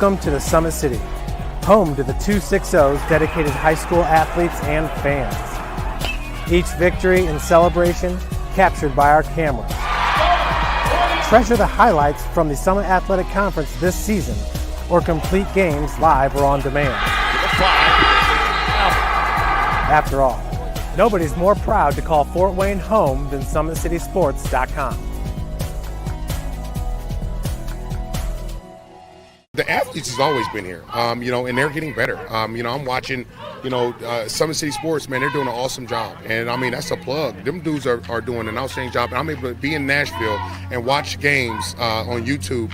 Welcome to the Summit City, home to the 260's dedicated high school athletes and fans. Each victory and celebration captured by our cameras. Treasure the highlights from the Summit Athletic Conference this season, or complete games live or on demand. After all, nobody's more proud to call Fort Wayne home than SummitCitySports.com. The athletes has always been here, and they're getting better. I'm watching, Summit City Sports, man, they're doing an awesome job. And, that's a plug. Them dudes are doing an outstanding job. And I'm able to be in Nashville and watch games on YouTube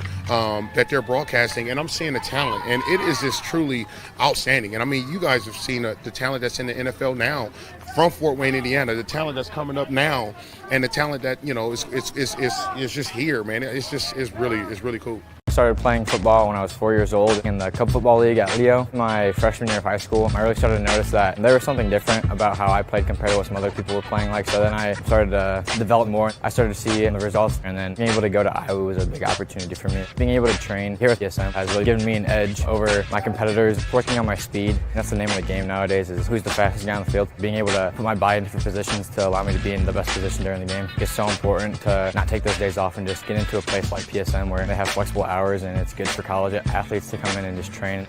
that they're broadcasting, and I'm seeing the talent. And it is just truly outstanding. And, you guys have seen the talent that's in the NFL now from Fort Wayne, Indiana, the talent that's coming up now, and the talent that, is just here, man. It's really cool. I started playing football when I was 4 years old in the Cub Football League at Leo. My freshman year of high school, I really started to notice that there was something different about how I played compared to what some other people were playing like. So then I started to develop more. I started to see the results, and then being able to go to Iowa was a big opportunity for me. Being able to train here at PSM has really given me an edge over my competitors. Working on my speed, that's the name of the game nowadays, is who's the fastest guy on the field. Being able to put my body in different positions to allow me to be in the best position during the game. It's so important to not take those days off and just get into a place like PSM where they have flexible hours, and it's good for college athletes to come in and just train.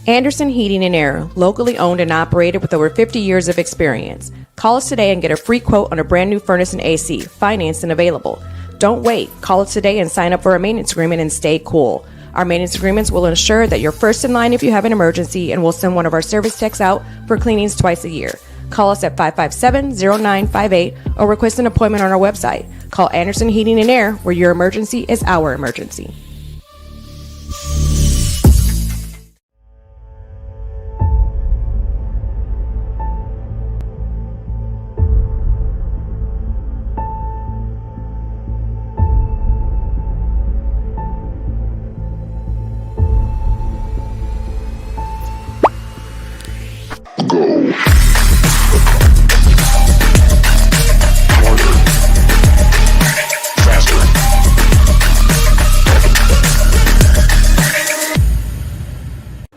Anderson Heating and Air, locally owned and operated with over 50 years of experience. Call us today and get a free quote on a brand new furnace and AC, financed and available. Don't wait. Call us today and sign up for a maintenance agreement and stay cool. Our maintenance agreements will ensure that you're first in line if you have an emergency, and we'll send one of our service techs out for cleanings twice a year. Call us at 557-0958 or request an appointment on our website. Call Anderson Heating and Air, where your emergency is our emergency.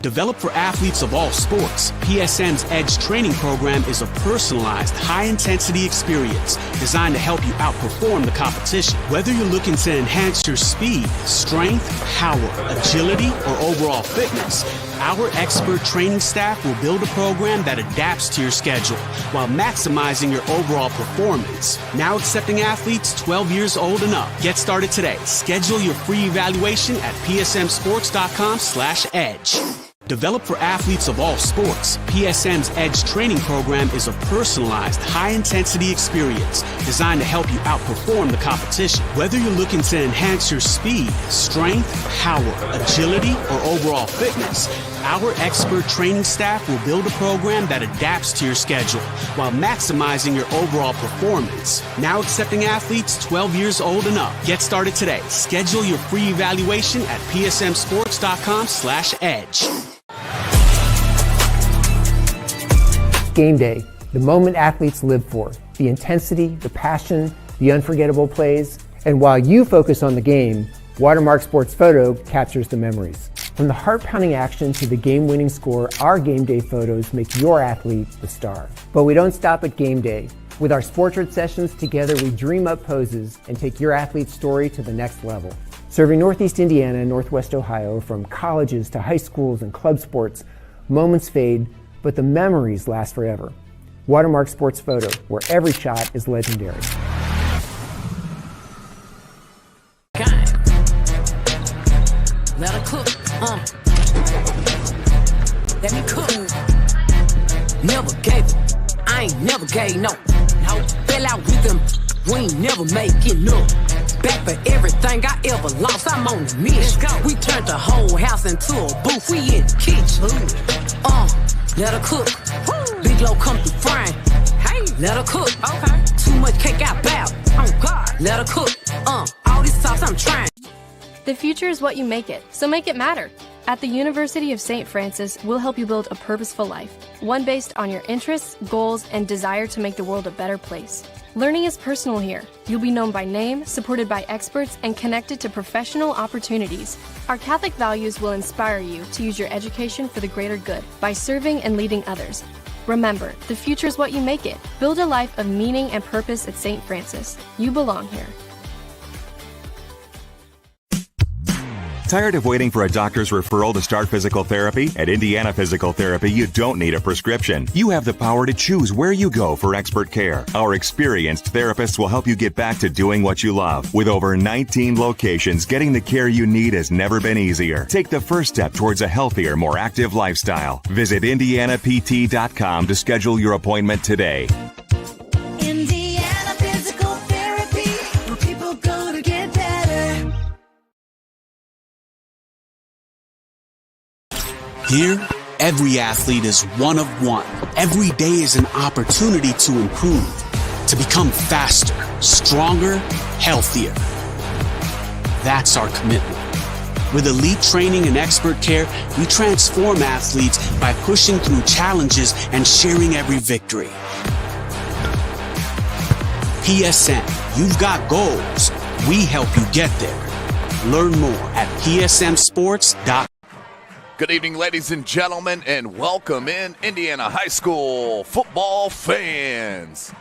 Developed for athletes of all sports, PSM's Edge training program is a personalized, high-intensity experience designed to help you outperform the competition. Whether you're looking to enhance your speed, strength, power, agility, or overall fitness, our expert training staff will build a program that adapts to your schedule while maximizing your overall performance. Now accepting athletes 12 years old and up. Get started today. Schedule your free evaluation at psmsports.com/edge. Developed for athletes of all sports, PSM's Edge training program is a personalized, high-intensity experience designed to help you outperform the competition. Whether you're looking to enhance your speed, strength, power, agility, or overall fitness, our expert training staff will build a program that adapts to your schedule while maximizing your overall performance. Now accepting athletes 12 years old and up. Get started today. Schedule your free evaluation at psmsports.com/edge. Game day, the moment athletes live for, the intensity, the passion, the unforgettable plays. And while you focus on the game, Watermark Sports Photo captures the memories. From the heart-pounding action to the game-winning score, our game day photos make your athlete the star. But we don't stop at game day. With our Sportrait sessions, together we dream up poses and take your athlete's story to the next level. Serving Northeast Indiana and Northwest Ohio, from colleges to high schools and club sports, moments fade, but the memories last forever. Watermark Sports Photo, where every shot is legendary. Let her cook, let me cook. Never gave it, I ain't never gave no. Fell out with them, we ain't never making up. Back for everything I ever lost, I'm on the mission. We turned the whole house into a booth, we in the kitchen. Let her cook. Big low come through frying. Hey, let her cook. Okay. Too much cake out bow. Oh God. Let her cook. All this sauce I'm trying. The future is what you make it, so make it matter. At the University of St. Francis, we'll help you build a purposeful life, one based on your interests, goals, and desire to make the world a better place. Learning is personal here. You'll be known by name, supported by experts, and connected to professional opportunities. Our Catholic values will inspire you to use your education for the greater good by serving and leading others. Remember, the future is what you make it. Build a life of meaning and purpose at St. Francis. You belong here. Tired of waiting for a doctor's referral to start physical therapy? At Indiana Physical Therapy, you don't need a prescription. You have the power to choose where you go for expert care. Our experienced therapists will help you get back to doing what you love. With over 19 locations, getting the care you need has never been easier. Take the first step towards a healthier, more active lifestyle. Visit IndianaPT.com to schedule your appointment today. Indiana Physical Therapy, where people go to get better. Here, every athlete is one of one. Every day is an opportunity to improve, to become faster, stronger, healthier. That's our commitment. With elite training and expert care, we transform athletes by pushing through challenges and sharing every victory. PSN, you've got goals. We help you get there. Learn more at psmsports.com. Good evening, ladies and gentlemen, and welcome in Indiana high school football fans.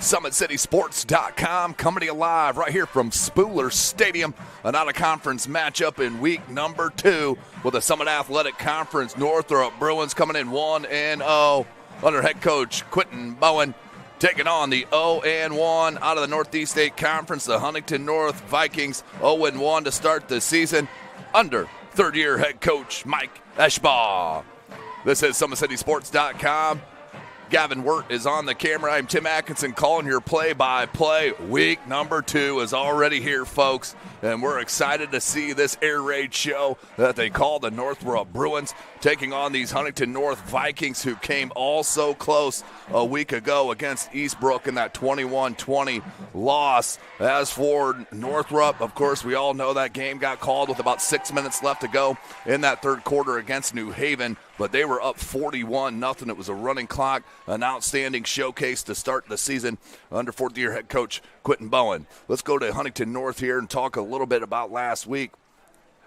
SummitCitySports.com coming to you live right here from Spooler Stadium. An out-of-conference matchup in week number 2 with the Summit Athletic Conference. Northrop Bruins coming in 1-0 under head coach Quentin Bowen, taking on the 0-1 out of the Northeast State Conference, the Huntington North Vikings, 0-1 to start the season under third-year head coach Mike Eschbaugh. This is SummitCitySports.com. Gavin Wirt is on the camera. I'm Tim Atkinson calling your play-by-play. Week number 2 is already here, folks, and we're excited to see this air raid show that they call the Northrop Bruins taking on these Huntington North Vikings, who came all so close a week ago against Eastbrook in that 21-20 loss. As for Northrop, of course, we all know that game got called with about 6 minutes left to go in that third quarter against New Haven, but they were up 41-0. It was a running clock, an outstanding showcase to start the season under fourth-year head coach Quentin Bowen. Let's go to Huntington North here and talk a little bit about last week.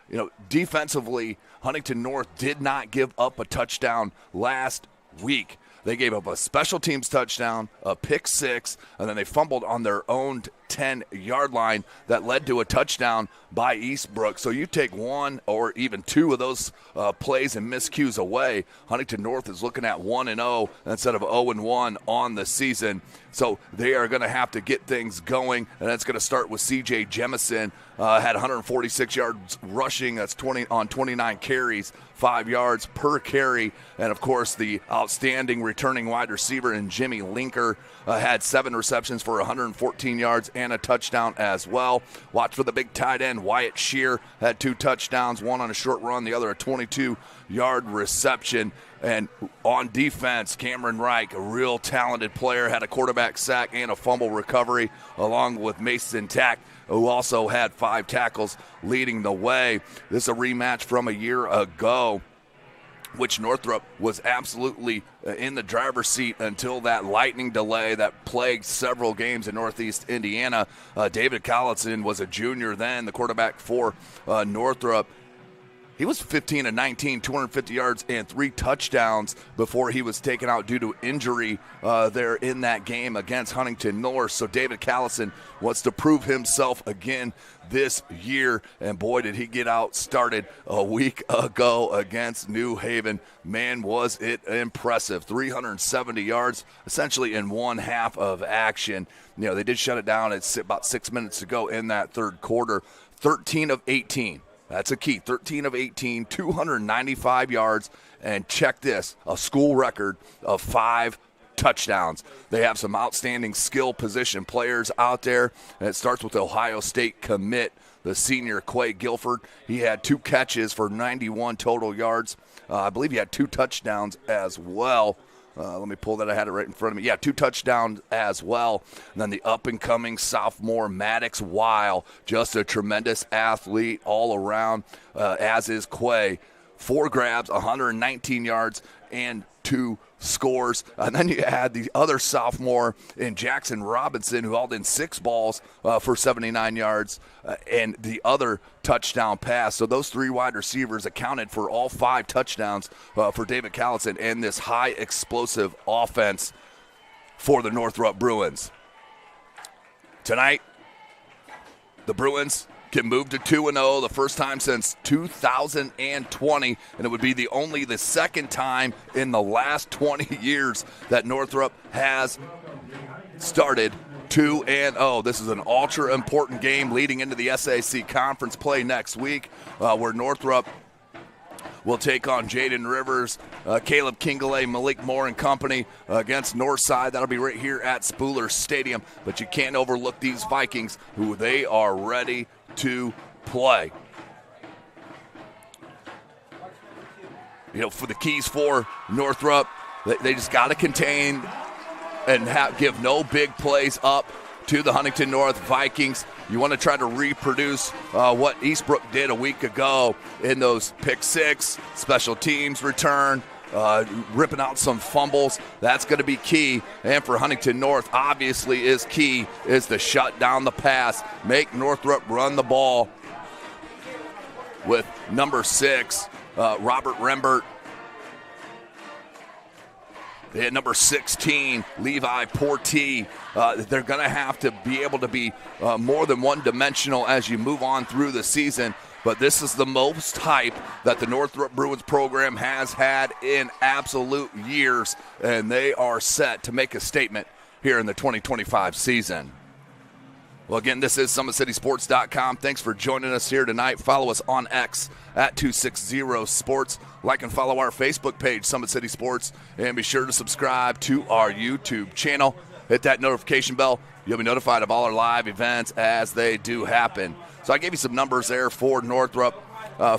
You know, defensively, Huntington North did not give up a touchdown last week. They gave up a special teams touchdown, a pick six, and then they fumbled on their own 10-yard line that led to a touchdown by Eastbrook. So you take one or even two of those plays and miscues away, Huntington North is looking at 1-0 instead of 0-1 on the season. So they are going to have to get things going, and that's going to start with C.J. Jemison. Had 146 yards rushing. That's 20 on 29 carries, 5 yards per carry. And, of course, the outstanding returning wide receiver in Jimmy Linker had 7 receptions for 114 yards and a touchdown as well. Watch for the big tight end, Wyatt Shear, had 2 touchdowns, one on a short run, the other a 22-yard reception. And on defense, Cameron Reich, a real talented player, had a quarterback sack and a fumble recovery, along with Mason Tack, who also had 5 tackles leading the way. This is a rematch from a year ago, which Northrop was absolutely in the driver's seat until that lightning delay that plagued several games in Northeast Indiana. David Collinson was a junior then, the quarterback for Northrop. He was 15-19, 250 yards and 3 touchdowns before he was taken out due to injury there in that game against Huntington North. So David Callison wants to prove himself again this year, and boy, did he get out started a week ago against New Haven. Man, was it impressive. 370 yards essentially in one half of action. You know, they did shut it down at about 6 minutes to go in that third quarter. 13 of 18. That's a key. 13 of 18, 295 yards, and check this, a school record of 5 touchdowns. They have some outstanding skill position players out there, and it starts with Ohio State commit, the senior Quay Guilford. He had 2 catches for 91 total yards. I believe he had 2 touchdowns as well. Let me pull that. I had it right in front of me. Yeah, 2 touchdowns as well. And then the up-and-coming sophomore Maddox Weil, just a tremendous athlete all around, as is Quay. 4 grabs, 119 yards, and 2 scores. And then you had the other sophomore in Jackson Robinson, who hauled in 6 balls for 79 yards and the other touchdown pass. So those 3 wide receivers accounted for all 5 touchdowns for David Callison and this high explosive offense for the Northrop Bruins. Tonight, the Bruins can move to 2-0, the first time since 2020, and it would be the second time in the last 20 years that Northrop has started 2-0. This is an ultra important game leading into the SAC conference play next week, where Northrop will take on Jaden Rivers, Caleb Kingley, Malik Moore and company against Northside. That'll be right here at Spooler Stadium. But you can't overlook these Vikings, who they are ready to play. You know, for the keys for Northrop, they just got to contain and give no big plays up to the Huntington North Vikings. You want to try to reproduce what Eastbrook did a week ago in those pick 6, special teams return, ripping out some fumbles. That's going to be key. And for Huntington North, obviously is key, is to shut down the pass, make Northrop run the ball with number 6, Robert Rembert. They had number 16, Levi Portee. They're going to have to be able to be more than one-dimensional as you move on through the season. But this is the most hype that the Northrop Bruins program has had in absolute years, and they are set to make a statement here in the 2025 season. Well, again, this is SummitCitySports.com. Thanks for joining us here tonight. Follow us on X at 260sports. Like and follow our Facebook page, Summit City Sports. And be sure to subscribe to our YouTube channel. Hit that notification bell. You'll be notified of all our live events as they do happen. So I gave you some numbers there for Northrop.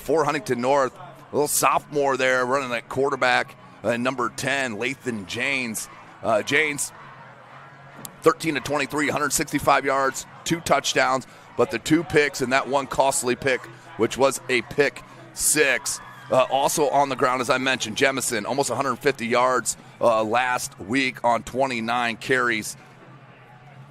For Huntington North, a little sophomore there running at quarterback, number 10, Lathan Janes. Janes, 13 to 23, 165 yards, 2 touchdowns, but the 2 picks and that 1 costly pick, which was a pick 6. Also on the ground, as I mentioned, Jemison, almost 150 yards last week on 29 carries.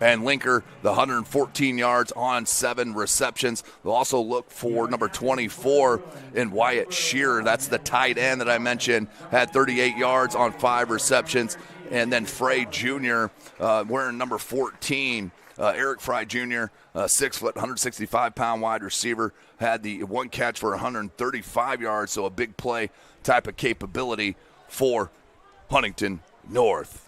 And Linker, the 114 yards on 7 receptions. They'll also look for number 24 in Wyatt Shearer. That's the tight end that I mentioned, had 38 yards on 5 receptions. And then Frey Jr. Wearing number 14, Eric Fry Jr., 6 foot, 165-pound wide receiver, had the 1 catch for 135 yards, so a big play type of capability for Huntington North.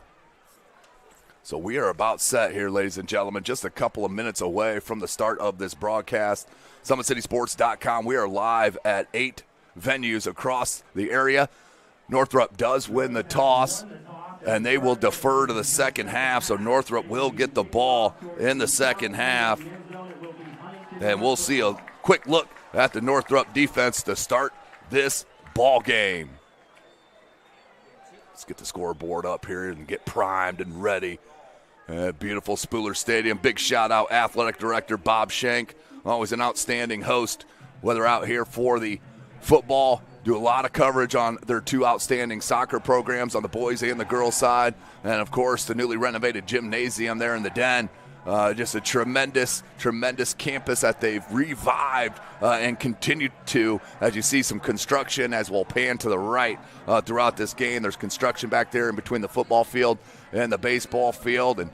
So we are about set here, ladies and gentlemen, just a couple of minutes away from the start of this broadcast. SummitCitySports.com. We are live at 8 venues across the area. Northrop does win the toss, and they will defer to the second half, so Northrop will get the ball in the second half. And we'll see a quick look at the Northrop defense to start this ball game. Let's get the scoreboard up here and get primed and ready. Beautiful Spooler Stadium. Big shout out, Athletic Director Bob Schenk. Always an outstanding host, whether out here for the football. Do a lot of coverage on their 2 outstanding soccer programs on the boys and the girls side. And, of course, the newly renovated gymnasium there in the Den. Just a tremendous, tremendous campus that they've revived and continued to, as you see some construction, as we'll pan to the right throughout this game. There's construction back there in between the football field and the baseball field, and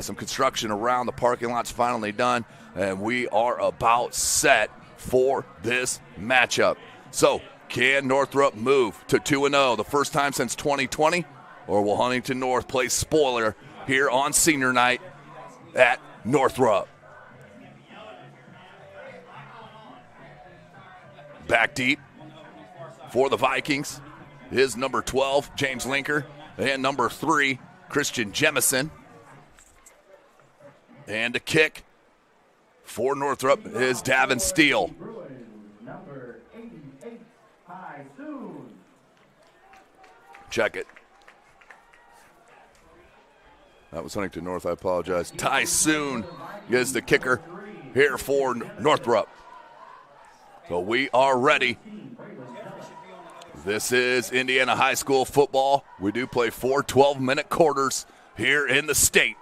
some construction around the parking lot's finally done. And we are about set for this matchup. So, can Northrop move to 2-0 the first time since 2020? Or will Huntington North play spoiler here on senior night at Northrop? Back deep for the Vikings is number 12, James Linker, and number 3, Christian Jemison. And a kick for Northrop is Davin Steele. Check it. That was Huntington North, I apologize. Ty Soon is the kicker here for Northrop. So we are ready This is Indiana high school football. We do play 4 12-minute quarters here in the state.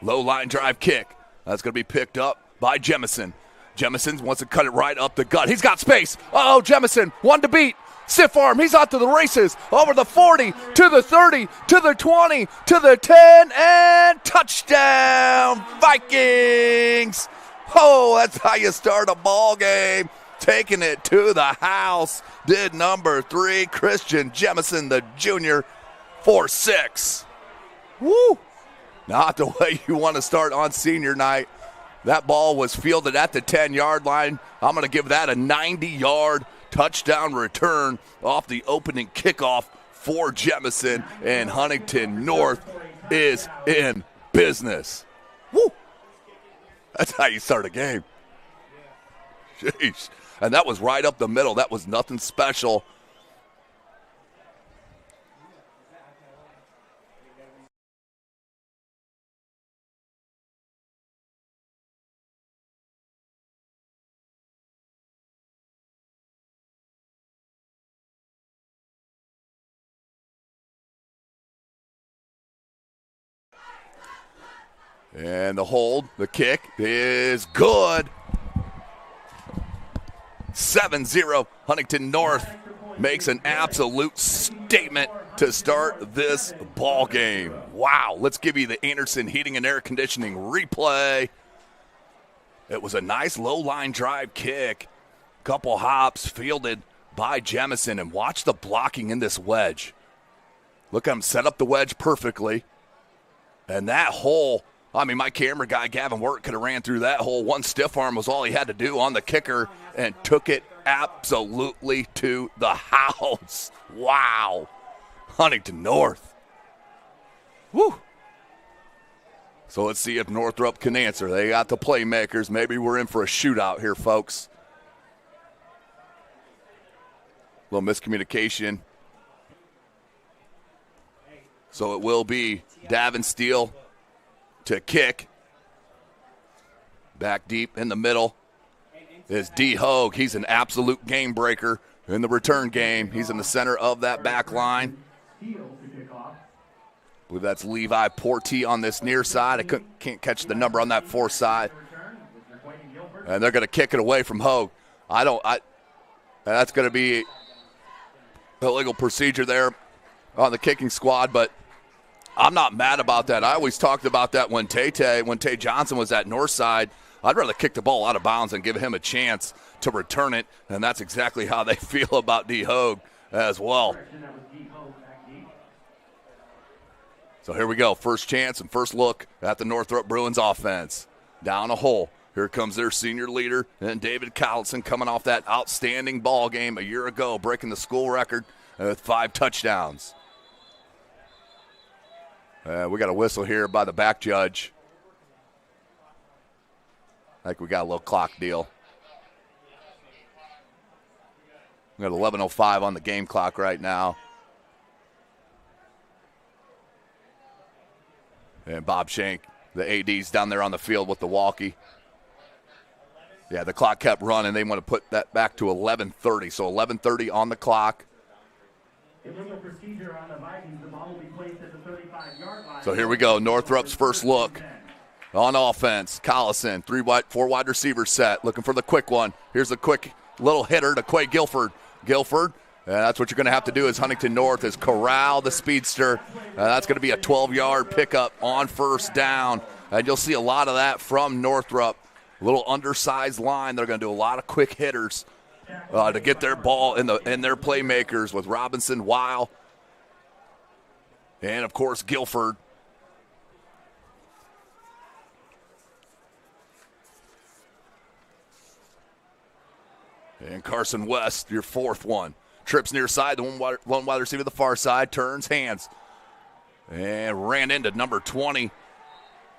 Low line drive kick. That's going to be picked up by Jemison. Jemison wants to cut it right up the gut. He's got space. Oh, Jemison, one to beat. Stiff arm. He's out to the races. Over the 40, to the 30, to the 20, to the 10, and touchdown, Vikings. Oh, that's how you start a ball game. Taking it to the house did number 3, Christian Jemison, the junior, for 6. Woo! Not the way you want to start on senior night. That ball was fielded at the 10-yard line. I'm going to give that a 90-yard touchdown return off the opening kickoff for Jemison, and Huntington North is in business. Woo! That's how you start a game. Jeez. And that was right up the middle. That was nothing special. And the hold, the kick is good. 7-0. Huntington North makes an absolute statement to start this ball game. Wow. Let's give you the Anderson Heating and Air Conditioning replay. It was a nice low-line drive kick. Couple hops fielded by Jemison. And watch the blocking in this wedge. Look at him set up the wedge perfectly. And that hole, I mean, my camera guy, Gavin Wirt, could have ran through that hole. One stiff arm was all he had to do on the kicker and took it absolutely to the house. Wow. Huntington North. Woo. So let's see if Northrop can answer. They got the playmakers. Maybe we're in for a shootout here, folks. A little miscommunication. So it will be Davin Steele to kick. Back deep in the middle is D. Hogue. He's an absolute game breaker in the return game. He's in the center of that back line. I believe that's Levi Porty on this near side. I can't catch the number on that 4 side. And they're going to kick it away from Hogue. That's going to be illegal procedure there on the kicking squad, but I'm not mad about that. I always talked about that when Tay Johnson was at Northside. I'd rather kick the ball out of bounds and give him a chance to return it, and that's exactly how they feel about D. Hogue as well. So here we go. First chance and first look at the Northrop Bruins offense. Down a hole. Here comes their senior leader, and David Collison coming off that outstanding ball game a year ago, breaking the school record with 5 touchdowns. We got a whistle here by the back judge. I think we got a little clock deal. We got 11:05 on the game clock right now. And Bob Shank, the AD's down there on the field with the walkie. Yeah, the clock kept running. They want to put that back to 11:30. So 11:30 on the clock. So here we go. Northrop's first look on offense. Collison, 4 wide receiver set, looking for the quick one. Here's a quick little hitter to Quay Guilford. That's what you're going to have to do as Huntington North is corral the speedster. That's going to be a 12-yard pickup on first down. And you'll see a lot of that from Northrop. A little undersized line. They're going to do a lot of quick hitters to get their ball in their playmakers with Robinson, Weil, and, of course, Guilford. And Carson West, your 4th one. Trips near side, the one wide receiver to the far side, turns hands. And ran into number 20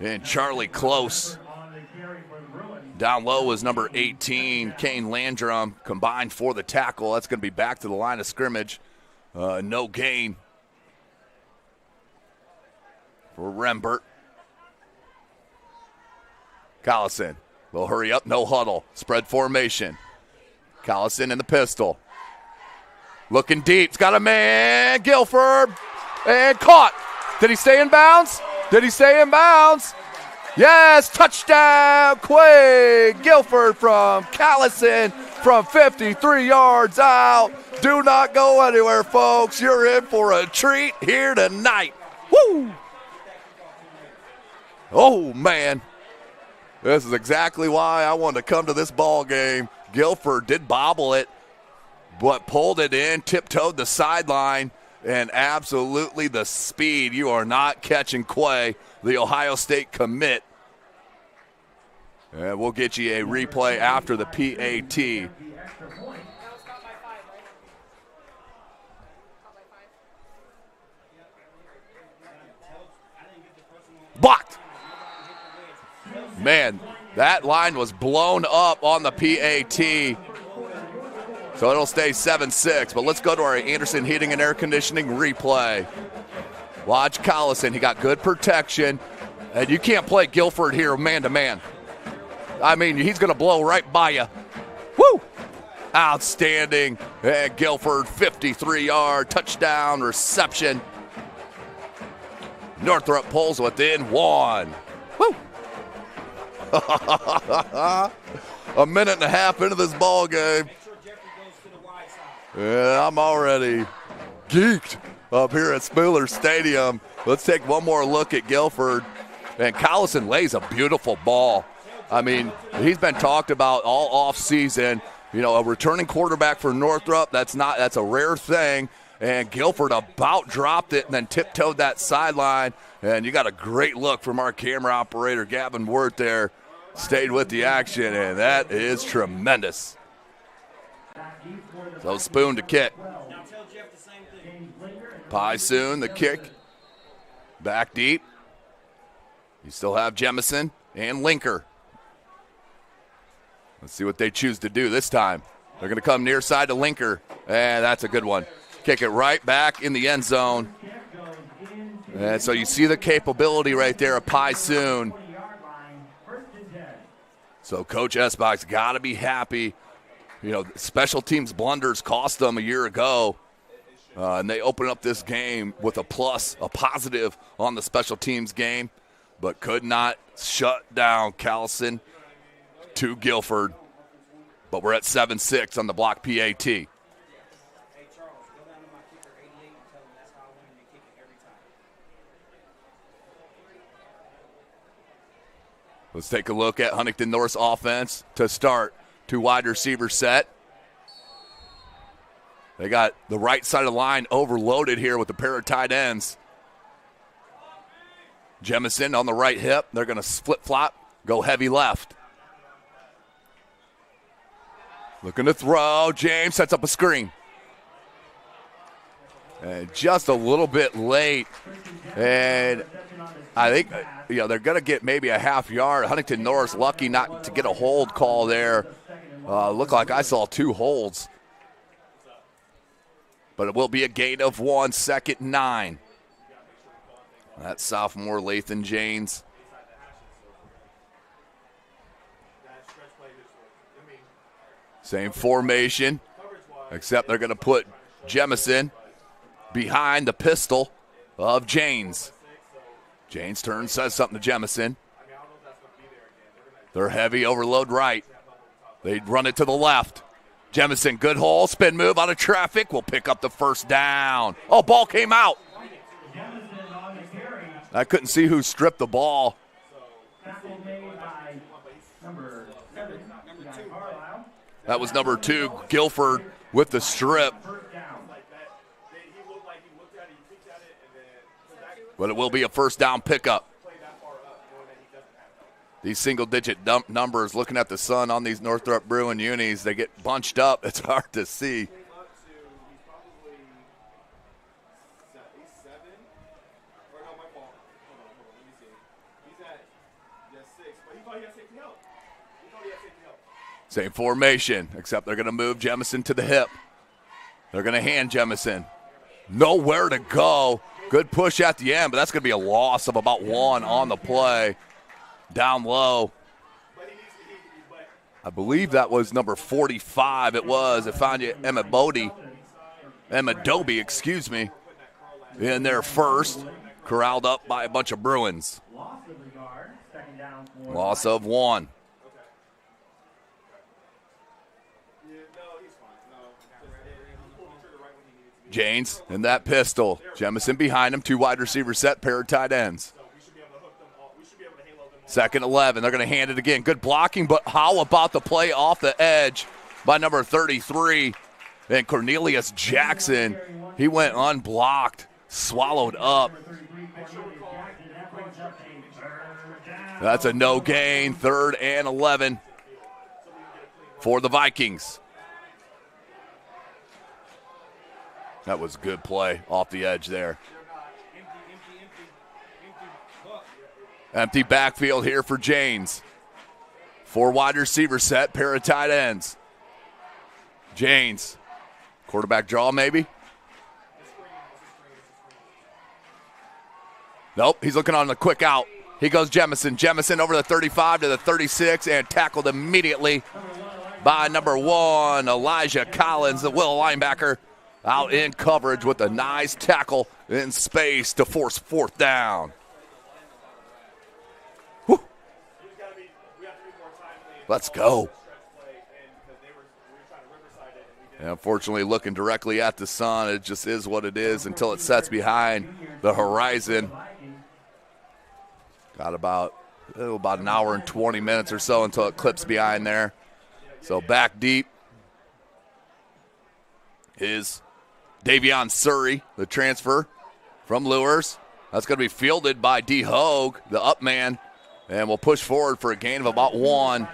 and Charlie Close. Down low is number 18, Kane Landrum, combined for the tackle. That's going to be back to the line of scrimmage. No gain for Rembert. Collison, they'll hurry up, no huddle. Spread formation. Collison in the pistol. Looking deep. He's got a man. Guilford. And caught. Did he stay in bounds? Did he stay in bounds? Yes. Touchdown. Quay Guilford from Callison from 53 yards out. Do not go anywhere, folks. You're in for a treat here tonight. Woo! Oh, man. This is exactly why I wanted to come to this ball game. Guilford did bobble it, but pulled it in, tiptoed the sideline, and absolutely the speed. You are not catching Quay, the Ohio State commit. And we'll get you a replay after the PAT. Blocked. Man, that line was blown up on the PAT. So it'll stay 7-6. But let's go to our Anderson Heating and Air Conditioning replay. Watch Collison. He got good protection. And you can't play Guilford here man-to-man. I mean, he's going to blow right by you. Woo! Outstanding. And Guilford, 53-yard touchdown reception. Northrop pulls within 1. Woo! A minute and a half into this ball game. Yeah, I'm already geeked up here at Spooler Stadium. Let's take one more look at Guilford. And Collison lays a beautiful ball. I mean, he's been talked about all offseason. You know, a returning quarterback for Northrop, that's a rare thing. And Guilford about dropped it and then tiptoed that sideline. And you got a great look from our camera operator, Gavin Wirt there. Stayed with the action, and that is tremendous. So Spoon to kick. Pye-Soon, the kick. Back deep. You still have Jemison and Linker. Let's see what they choose to do this time. They're going to come near side to Linker, and that's a good one. Kick it right back in the end zone. And so you see the capability right there of Pye-Soon. So Coach Esbach's got to be happy. You know, special teams blunders cost them a year ago. And they open up this game with a positive on the special teams game, but could not shut down Callison to Guilford. But we're at 7-6 on the block PAT. Let's take a look at Huntington North's offense to start. 2 wide receiver set. They got the right side of the line overloaded here with a pair of tight ends. Jemison on the right hip. They're going to flip-flop, go heavy left. Looking to throw. James sets up a screen. And just a little bit late. And I think they're going to get maybe a half yard. Huntington North's lucky not to get a hold call there. Looked like I saw 2 holds. But it will be a gain of 1, 2nd and 9. That's sophomore Lathan Janes. Same formation, except they're going to put Jemison behind the pistol of Janes. Janes turns, says something to Jemison. They're heavy, overload right. They run it to the left. Jemison, good hole, spin move out of traffic. Will pick up the first down. Oh, ball came out. I couldn't see who stripped the ball. That was number 2, Guilford with the strip. But it will be a first down pickup. These single-digit numbers, looking at the sun on these Northrop Bruin unis, they get bunched up. It's hard to see. Same formation, except they're going to move Jemison to the hip. They're going to hand Jemison. Nowhere to go. Good push at the end, but that's going to be a loss of about 1 on the play. Down low. I believe that was number 45. It was. It found you, Emmett Bodie. Adobe, in there first. Corralled up by a bunch of Bruins. Loss of 1. Janes in that pistol. Jemison behind him. 2 wide receiver set, pair of tight ends. 2nd 11. They're going to hand it again. Good blocking, but how about the play off the edge by number 33? And Cornelius Jackson, he went unblocked, swallowed up. That's a no gain, 3rd and 11 for the Vikings. That was good play off the edge there. Empty backfield here for Janes. 4 wide receiver set, pair of tight ends. Janes, quarterback draw maybe? Nope, he's looking on the quick out. He goes Jemison. Jemison over the 35 to the 36 and tackled immediately by number 1, Elijah Collins, the Willow linebacker, out in coverage with a nice tackle in space to force 4th down. Whew. Let's go. And unfortunately, looking directly at the sun, it just is what it is until it sets behind the horizon. Got about an hour and 20 minutes or so until it clips behind there. So back deep is Davion Surrey, the transfer from Lures. That's going to be fielded by D. Hogue, the up man, and will push forward for a gain of about 1.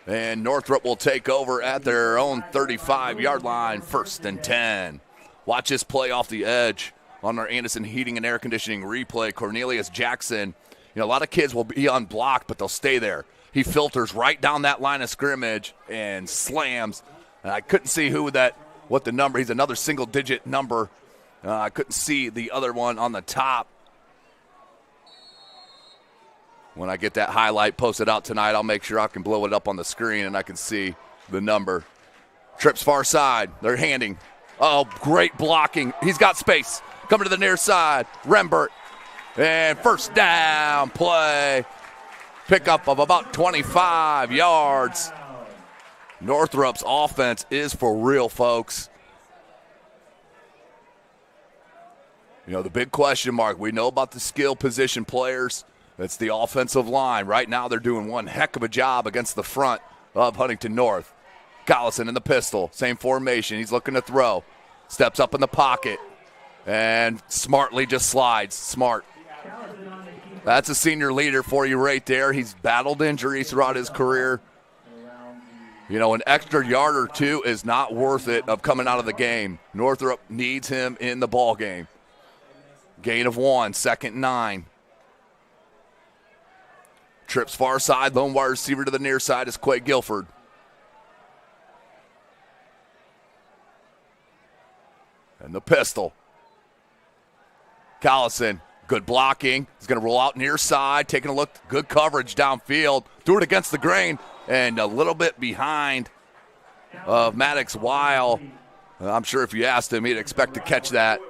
And Northrop will take over at their own 35-yard line, 1st and 10. Watch this play off the edge on our Anderson Heating and Air Conditioning replay. Cornelius Jackson. You know, a lot of kids will be unblocked, but they'll stay there. He filters right down that line of scrimmage and slams. And I couldn't see what the number. He's another single-digit number. I couldn't see the other one on the top. When I get that highlight posted out tonight, I'll make sure I can blow it up on the screen and I can see the number. Trips far side. They're handing. Oh, great blocking. He's got space. Coming to the near side. Rembert. And 1st down play. Pickup of about 25 yards. Northrop's offense is for real, folks. You know, the big question mark, we know about the skill position players. It's the offensive line. Right now they're doing one heck of a job against the front of Huntington North. Collison in the pistol, same formation. He's looking to throw. Steps up in the pocket and smartly just slides. Smart. That's a senior leader for you right there. He's battled injuries throughout his career. You know, an extra yard or 2 is not worth it of coming out of the game. Northrop needs him in the ball game. Gain of 1, 2nd and 9. Trips far side, lone wide receiver to the near side is Quay Guilford. And the pistol. Collison, good blocking. He's going to roll out near side, taking a look. Good coverage downfield. Threw it against the grain and a little bit behind of Maddox Weil. I'm sure if you asked him, he'd expect to catch that.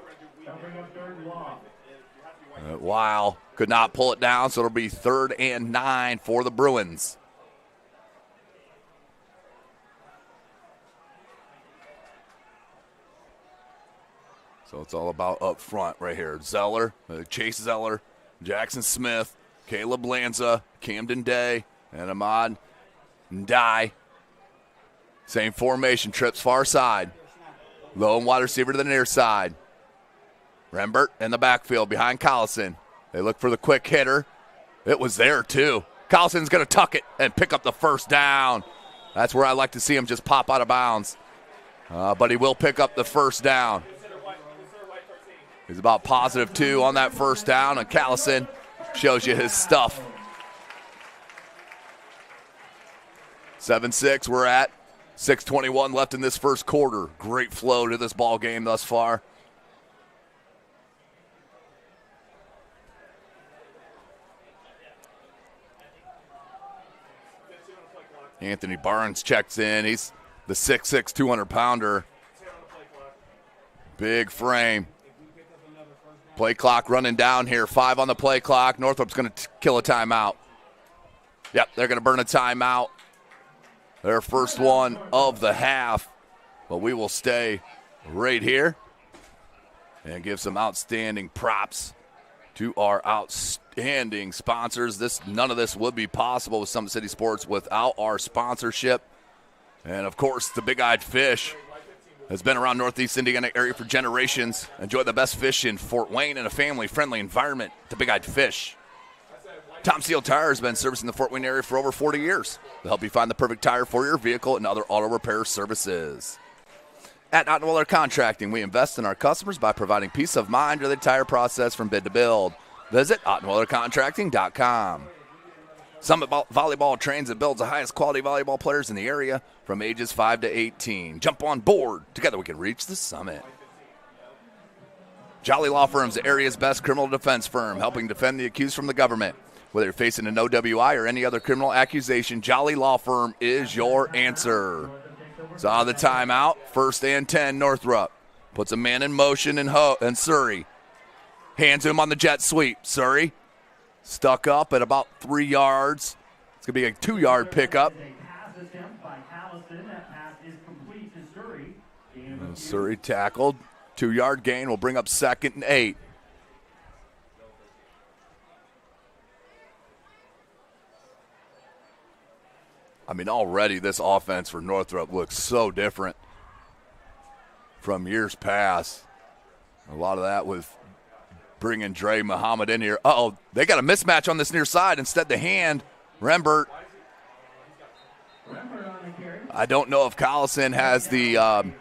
Weil could not pull it down, so it'll be 3rd and 9 for the Bruins. So it's all about up front right here. Zeller, Chase Zeller, Jackson Smith, Caleb Lanza, Camden Day, and Ahmad Ndai. Same formation, trips far side. Lone wide receiver to the near side. Rembert in the backfield behind Collison. They look for the quick hitter. It was there, too. Collison's going to tuck it and pick up the 1st down. That's where I like to see him just pop out of bounds. But he will pick up the 1st down. He's about positive 2 on that 1st down, and Collison shows you his stuff. 7-6 we're at. 6:21 left in this first quarter. Great flow to this ball game thus far. Anthony Barnes checks in. He's the 6'6", 200-pounder. Big frame. Play clock running down here. 5 on the play clock. Northrop's going to kill a timeout. Yep, they're going to burn a timeout. Their first one of the half. But we will stay right here and give some outstanding props to our outstanding sponsors. None of this would be possible with Summit City Sports without our sponsorship. And, of course, the Big Eyed Fish has been around Northeast Indiana area for generations. Enjoy the best fish in Fort Wayne in a family-friendly environment. The Big Eyed Fish. Tom Steele Tire has been servicing the Fort Wayne area for over 40 years. They'll help you find the perfect tire for your vehicle and other auto repair services. At Ottenweiler Contracting, we invest in our customers by providing peace of mind through the entire process from bid to build. Visit OttenweilerContracting.com. Summit Volleyball trains and builds the highest quality volleyball players in the area from ages 5 to 18. Jump on board. Together we can reach the summit. Jolly Law Firm's the area's best criminal defense firm, helping defend the accused from the government. Whether you're facing an OWI or any other criminal accusation, Jolly Law Firm is your answer. So out of the timeout, 1st and 10, Northrop. Puts a man in motion and Surrey. Hands him on the jet sweep. Surrey stuck up at about 3 yards. It's going to be a 2-yard pickup. Surrey tackled. 2-yard gain will bring up 2nd and 8. I mean, already this offense for Northrop looks so different from years past. A lot of that with bringing Dre Muhammad in here. Uh-oh, they got a mismatch on this near side. Instead, the hand, Rembert. I don't know if Collison has the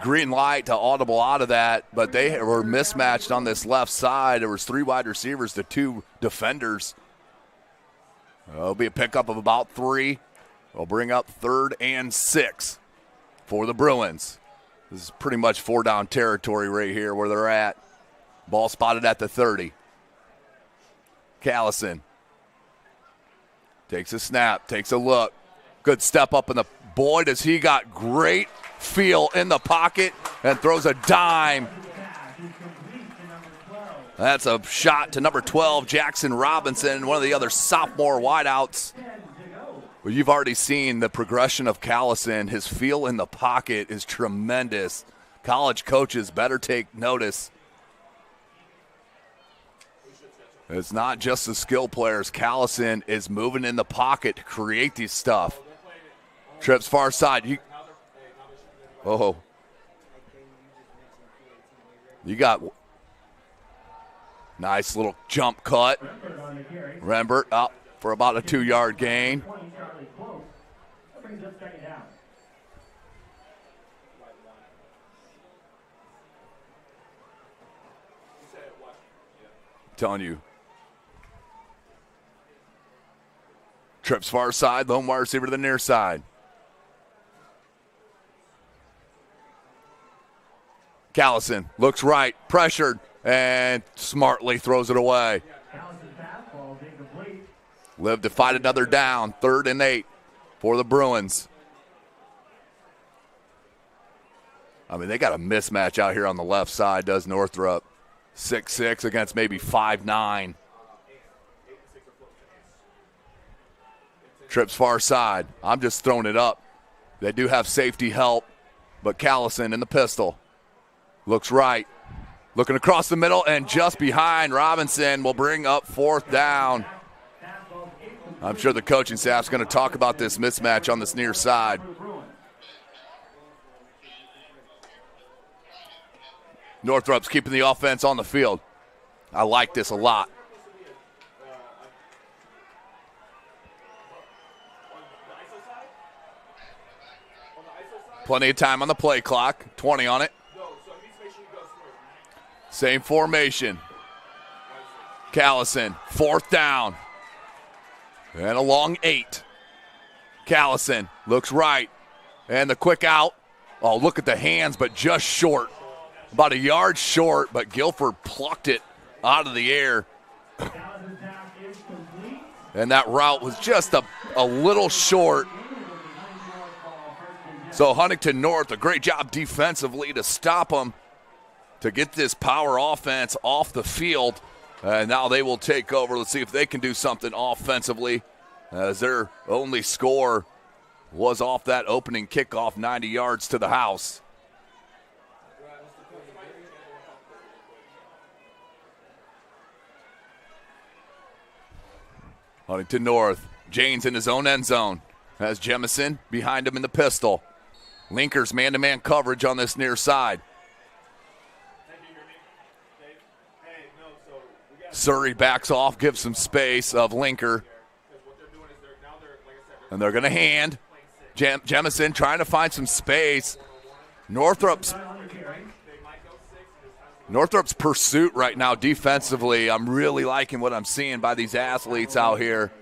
green light to audible out of that, but they were mismatched on this left side. There was 3 wide receivers to 2 defenders. It'll be a pickup of about 3. We'll bring up 3rd and 6 for the Bruins. This is pretty much 4-down territory right here where they're at. Ball spotted at the 30. Callison takes a snap, takes a look. Good step up in the – boy, does he got great feel in the pocket and throws a dime. That's a shot to number 12, Jackson Robinson, one of the other sophomore wideouts. Well, you've already seen the progression of Callison. His feel in the pocket is tremendous. College coaches better take notice. It's not just the skill players. Callison is moving in the pocket to create these stuff. Trips far side. You got nice little jump cut. Rembert up for about a 2-yard gain. Telling you. Trips far side, lone wide receiver to the near side. Callison looks right, pressured, and smartly throws it away. Live to fight another down, 3rd and 8 for the Bruins. I mean, they got a mismatch out here on the left side, does Northrop. 6'6" against maybe 5'9". Trips far side. I'm just throwing it up. They do have safety help, but Callison in the pistol. Looks right. Looking across the middle and just behind Robinson will bring up 4th down. I'm sure the coaching staff's going to talk about this mismatch on this near side. Northrop's keeping the offense on the field. I like this a lot. Plenty of time on the play clock, 20 on it. Same formation. Callison, 4th down. And a long 8. Callison looks right. And the quick out. Oh, look at the hands, but just short. About a yard short, but Guilford plucked it out of the air. And that route was just a little short. So Huntington North, a great job defensively to stop them. to get this power offense off the field. And now they will take over. Let's see if they can do something offensively, as their only score was off that opening kickoff, 90 yards to the house. Huntington North. Janes in his own end zone. Has Jemison behind him in the pistol. Linker's man-to-man coverage on this near side. Surrey backs off, gives some space of Linker. And they're going to hand. Jemison trying to find some space. Northrop's pursuit right now defensively, I'm really liking what I'm seeing by these athletes out here.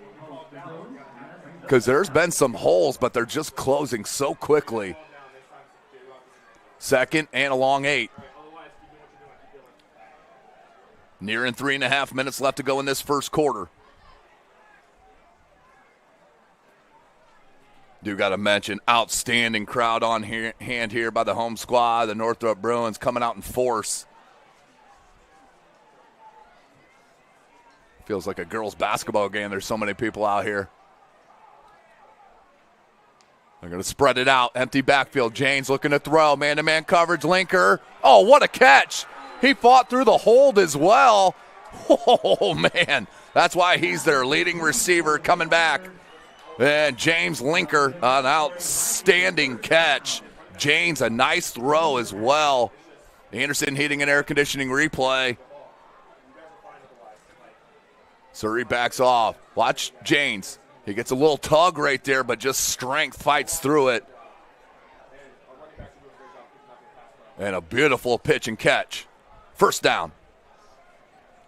Because there's been some holes, but they're just closing so quickly. Second and a long 8. Nearing 3.5 minutes left to go in this first quarter. Do got to mention, outstanding crowd on hand here by the home squad. The Northrop Bruins coming out in force. Feels like a girls' basketball game. There's so many people out here. They're going to spread it out. Empty backfield. Janes looking to throw. Man-to-man coverage. Linker. Oh, what a catch. He fought through the hold as well. Oh, man. That's why he's their leading receiver coming back. And James Linker, an outstanding catch. James, a nice throw as well. Anderson Heating and Air Conditioning replay. Surrey backs off. Watch James. He gets a little tug right there, but just strength fights through it. And a beautiful pitch and catch. First down.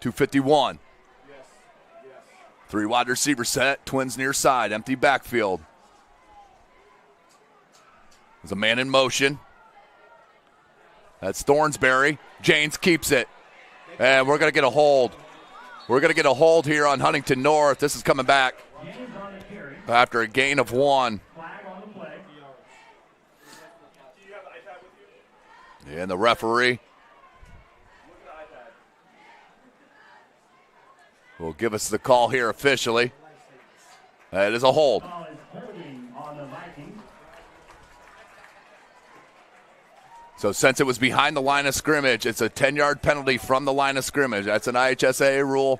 2:51. 3 wide receiver set. Twins near side. Empty backfield. There's a man in motion. That's Thornsberry. Janes keeps it. And we're going to get a hold. We're going to get a hold here on Huntington North. This is coming back after a gain of 1. And the referee will give us the call here officially. It is a hold. So since it was behind the line of scrimmage, it's a 10-yard penalty from the line of scrimmage. That's an IHSA rule.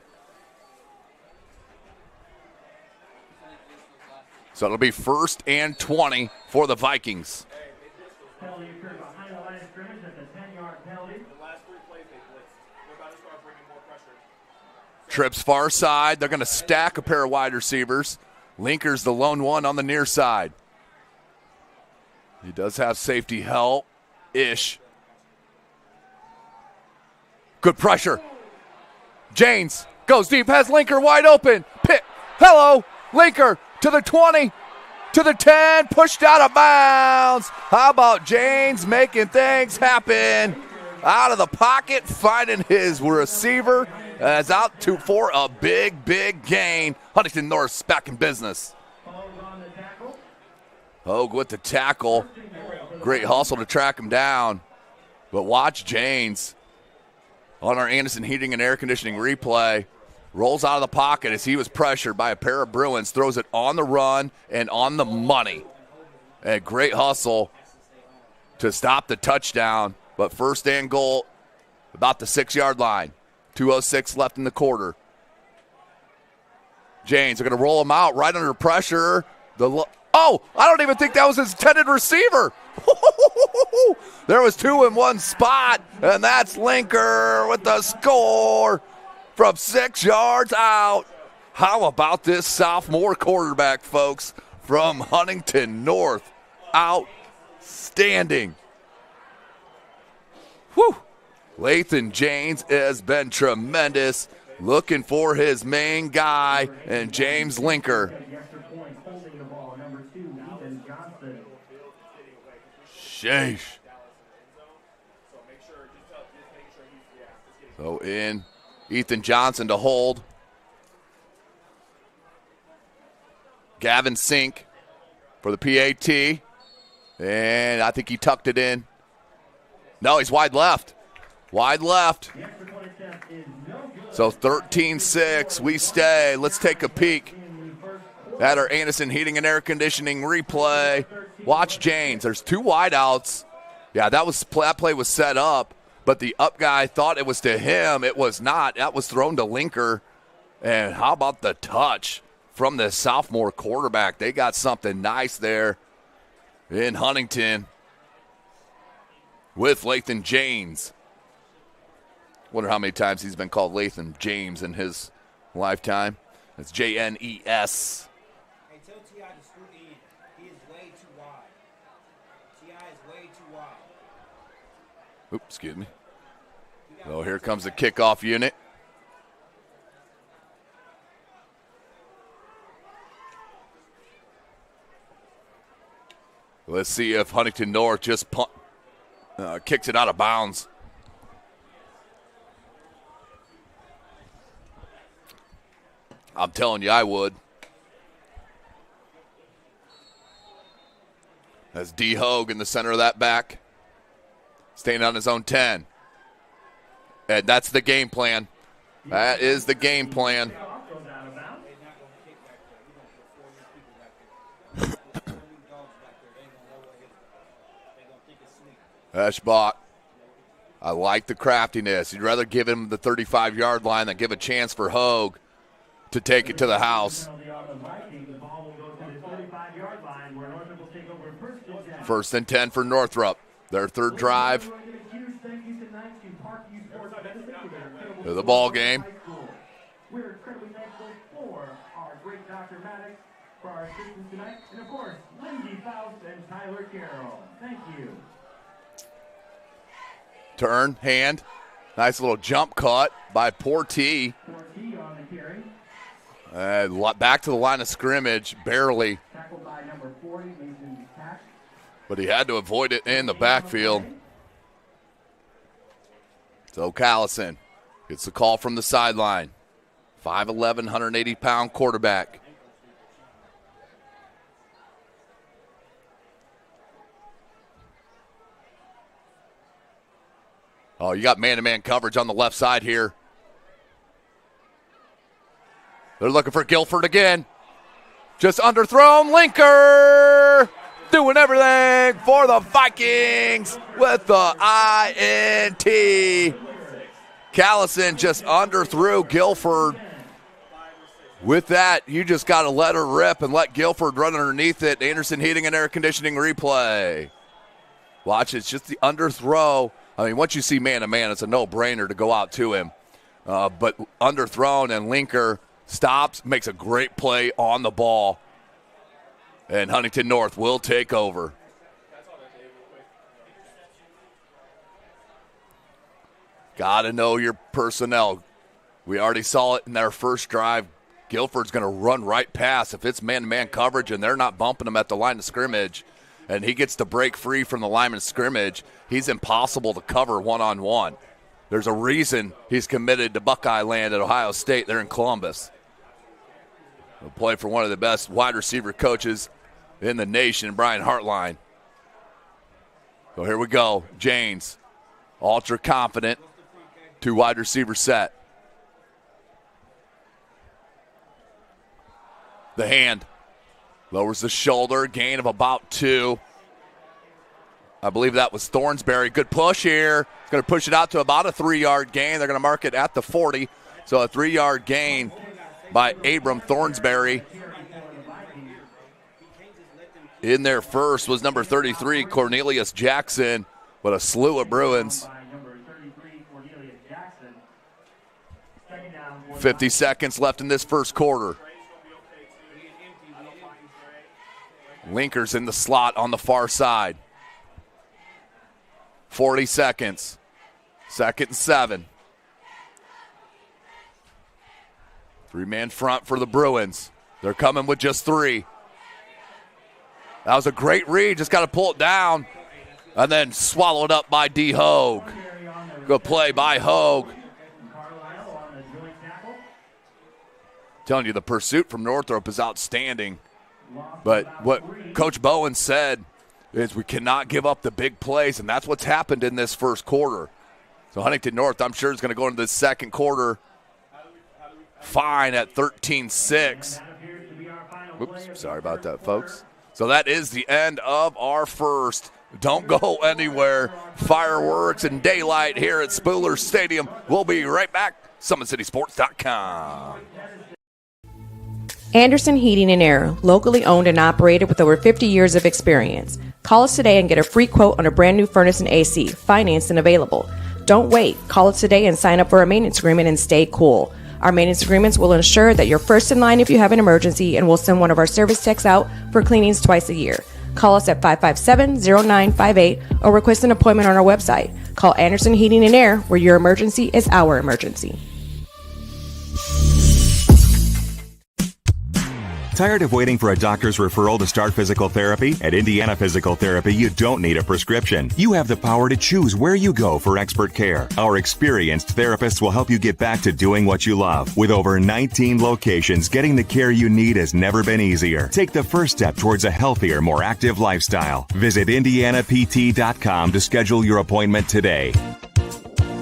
So it'll be 1st and 20 for the Vikings. Trips far side. They're going to stack a pair of wide receivers. Linker's the lone one on the near side. He does have safety help-ish. Good pressure. Janes goes deep, has Linker wide open. Hello, Linker to the 20, to the 10, pushed out of bounds. How about Janes making things happen? Out of the pocket, finding his receiver. As out for a big, big gain. Huntington North's back in business. Hogue with the tackle. Great hustle to track him down. But watch Janes on our Anderson Heating and Air Conditioning replay. Rolls out of the pocket as he was pressured by a pair of Bruins. Throws it on the run and on the money. A great hustle to stop the touchdown. But first and goal about the 6-yard line. 2:06 left in the quarter. Janes are going to roll him out right under pressure. I don't even think that was his intended receiver. There was 2 in one spot, and that's Linker with the score from 6 yards out. How about this sophomore quarterback, folks, from Huntington North? Outstanding. Whew. Lathan Janes has been tremendous, looking for his main guy, and James Linker. Sheesh. So in Ethan Johnson to hold. Gavin Sink for the PAT. And I think he tucked it in. No, he's wide left. Wide left. So 13-6, we stay. Let's take a peek at our Anderson Heating and Air Conditioning replay. Watch James. There's two wideouts. Yeah, that play was set up, but the up guy thought it was to him. It was not. That was thrown to Linker. And how about the touch from the sophomore quarterback? They got something nice there in Huntington with Lathan James. Wonder how many times he's been called Lathan James in his lifetime. It's J-N-E-S. Hey, tell T.I. to scoot in. He is way too wide. T.I. is way too wide. Oops, excuse me. So here comes the kickoff unit. Let's see if Huntington North just kicks it out of bounds. I'm telling you, I would. That's D. Hogue in the center of that back. Staying on his own 10. And that's the game plan. That is the game plan. Eschbach. I like the craftiness. You'd rather give him the 35-yard line than give a chance for Hogue to take it to the house. First and 10 for Northrop. Their third drive of the ball game. We're incredibly thankful for our great Dr. Maddox, for our assistants tonight, and of course, Lindsey Faust and Tyler Carroll. Thank you. Turn, hand. Nice little jump cut by Portee. Back to the line of scrimmage, barely. But he had to avoid it in the backfield. So Callison gets the call from the sideline. 5'11", 180-pound quarterback. Oh, you got man-to-man coverage on the left side here. They're looking for Guilford again. Just underthrown. Linker doing everything for the Vikings with the INT. Callison just underthrew Guilford. With that, you just got to let her rip and let Guilford run underneath it. Anderson Heating and Air Conditioning replay. Watch, it's just the underthrow. I mean, once you see man-to-man, it's a no-brainer to go out to him. But underthrown, and Linker stops, makes a great play on the ball. And Huntington North will take over. Got to know your personnel. We already saw it in their first drive. Guilford's going to run right past. If it's man-to-man coverage and they're not bumping him at the line of scrimmage, and he gets to break free from the lineman of scrimmage, he's impossible to cover one-on-one. There's a reason he's committed to Buckeye land at Ohio State. They're in Columbus. He'll play for one of the best wide receiver coaches in the nation, Brian Hartline. So here we go. James, ultra confident, two wide receiver set. The hand. Lowers the shoulder, gain of about 2. I believe that was Thornsberry. Good push here. It's going to push it out to about a 3-yard gain. They're going to mark it at the 40. So a 3-yard gain by Abram Thornsberry. In there first was number 33, Cornelius Jackson, but a slew of Bruins. 50 seconds left in this first quarter. Linker's in the slot on the far side. 40 seconds. 2nd and 7. 3-man front for the Bruins. They're coming with just 3. That was a great read. Just got to pull it down. And then swallowed up by D. Hogue. Good play by Hogue. Telling you, the pursuit from Northrop is outstanding. But what Coach Bowen said is we cannot give up the big plays, and that's what's happened in this first quarter. So Huntington North, I'm sure, is going to go into the second quarter fine at 13-6. Oops, sorry about that, folks. So that is the end of our first. Don't go anywhere. Fireworks and daylight here at Spooler Stadium. We'll be right back. SummitCitySports.com. Anderson Heating and Air, locally owned and operated with over 50 years of experience. Call us today and get a free quote on a brand new furnace and AC, financed and available. Don't wait. Call us today and sign up for a maintenance agreement and stay cool. Our maintenance agreements will ensure that you're first in line if you have an emergency, and we'll send one of our service techs out for cleanings twice a year. Call us at 557-0958 or request an appointment on our website. Call Anderson Heating and Air, where your emergency is our emergency. Tired of waiting for a doctor's referral to start physical therapy? At Indiana Physical Therapy, you don't need a prescription. You have the power to choose where you go for expert care. Our experienced therapists will help you get back to doing what you love. With over 19 locations, getting the care you need has never been easier. Take the first step towards a healthier, more active lifestyle. Visit IndianaPT.com to schedule your appointment today.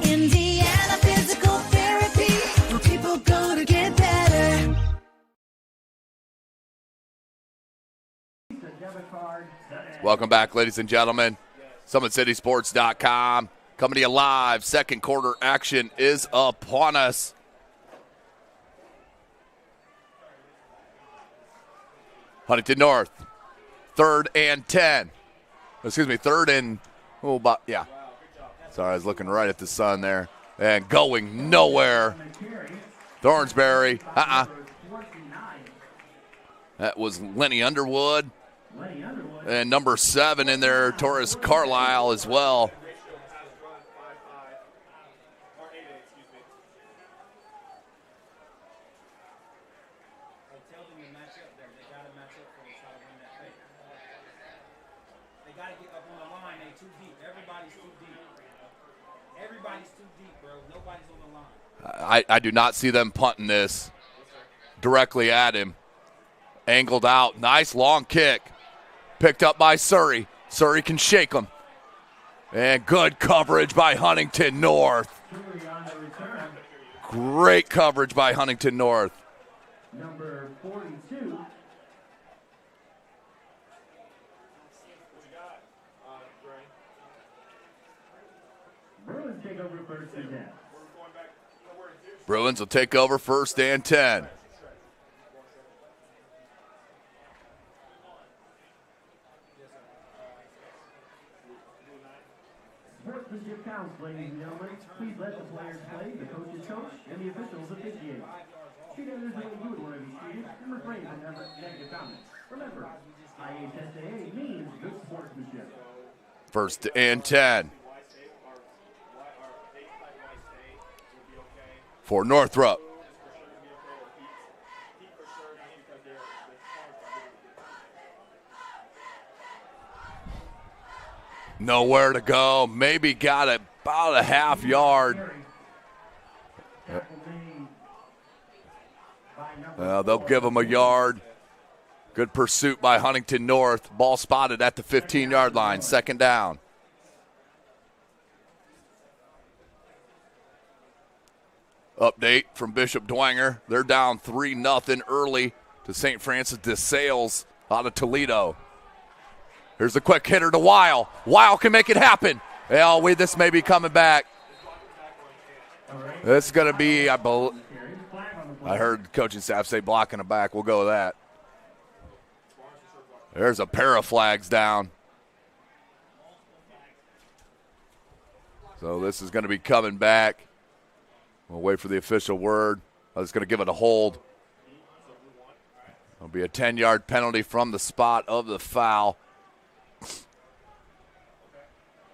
Indiana Physical Therapy, where people go to get better. Welcome back, ladies and gentlemen. SummitCitySports.com. Coming to you live. Second quarter action is upon us. Huntington North. Third and 10. Third and, Sorry, I was looking right at the sun there. And going nowhere. Thornsberry. That was Lenny Underwood. And number 7 in there, Torres Carlisle as well. They got to get up on the line. They too deep. Everybody's too deep. Everybody's too deep, bro. Nobody's on the line. I do not see them punting this directly at him. Angled out. Nice long kick. Picked up by Surrey. Surrey can shake him. And good coverage by Huntington North. Great coverage by Huntington North. Number 42. Bruins take over first and 10. Bruins will take over first and 10. Sportsmanship counts, ladies and gentlemen. Please let the players play, the coaches coach, and the officials officiate. Treat others the way you would want to be treated, and refrain from negative comments. Remember, IHSAA means good sportsmanship. First and 10. For Northrop. Nowhere to go. Maybe got about a half yard. They'll give him a yard. Good pursuit by Huntington North. Ball spotted at the 15-yard line. Second down. Update from Bishop Dwenger. They're down 3-0 early to St. Francis de Sales out of Toledo. Here's a quick hitter to Weil. Weil can make it happen. Well, this may be coming back. This is going to be, I heard the coaching staff say blocking the back. We'll go with that. There's a pair of flags down. So this is going to be coming back. We'll wait for the official word. I was going to give it a hold. It'll be a 10-yard penalty from the spot of the foul.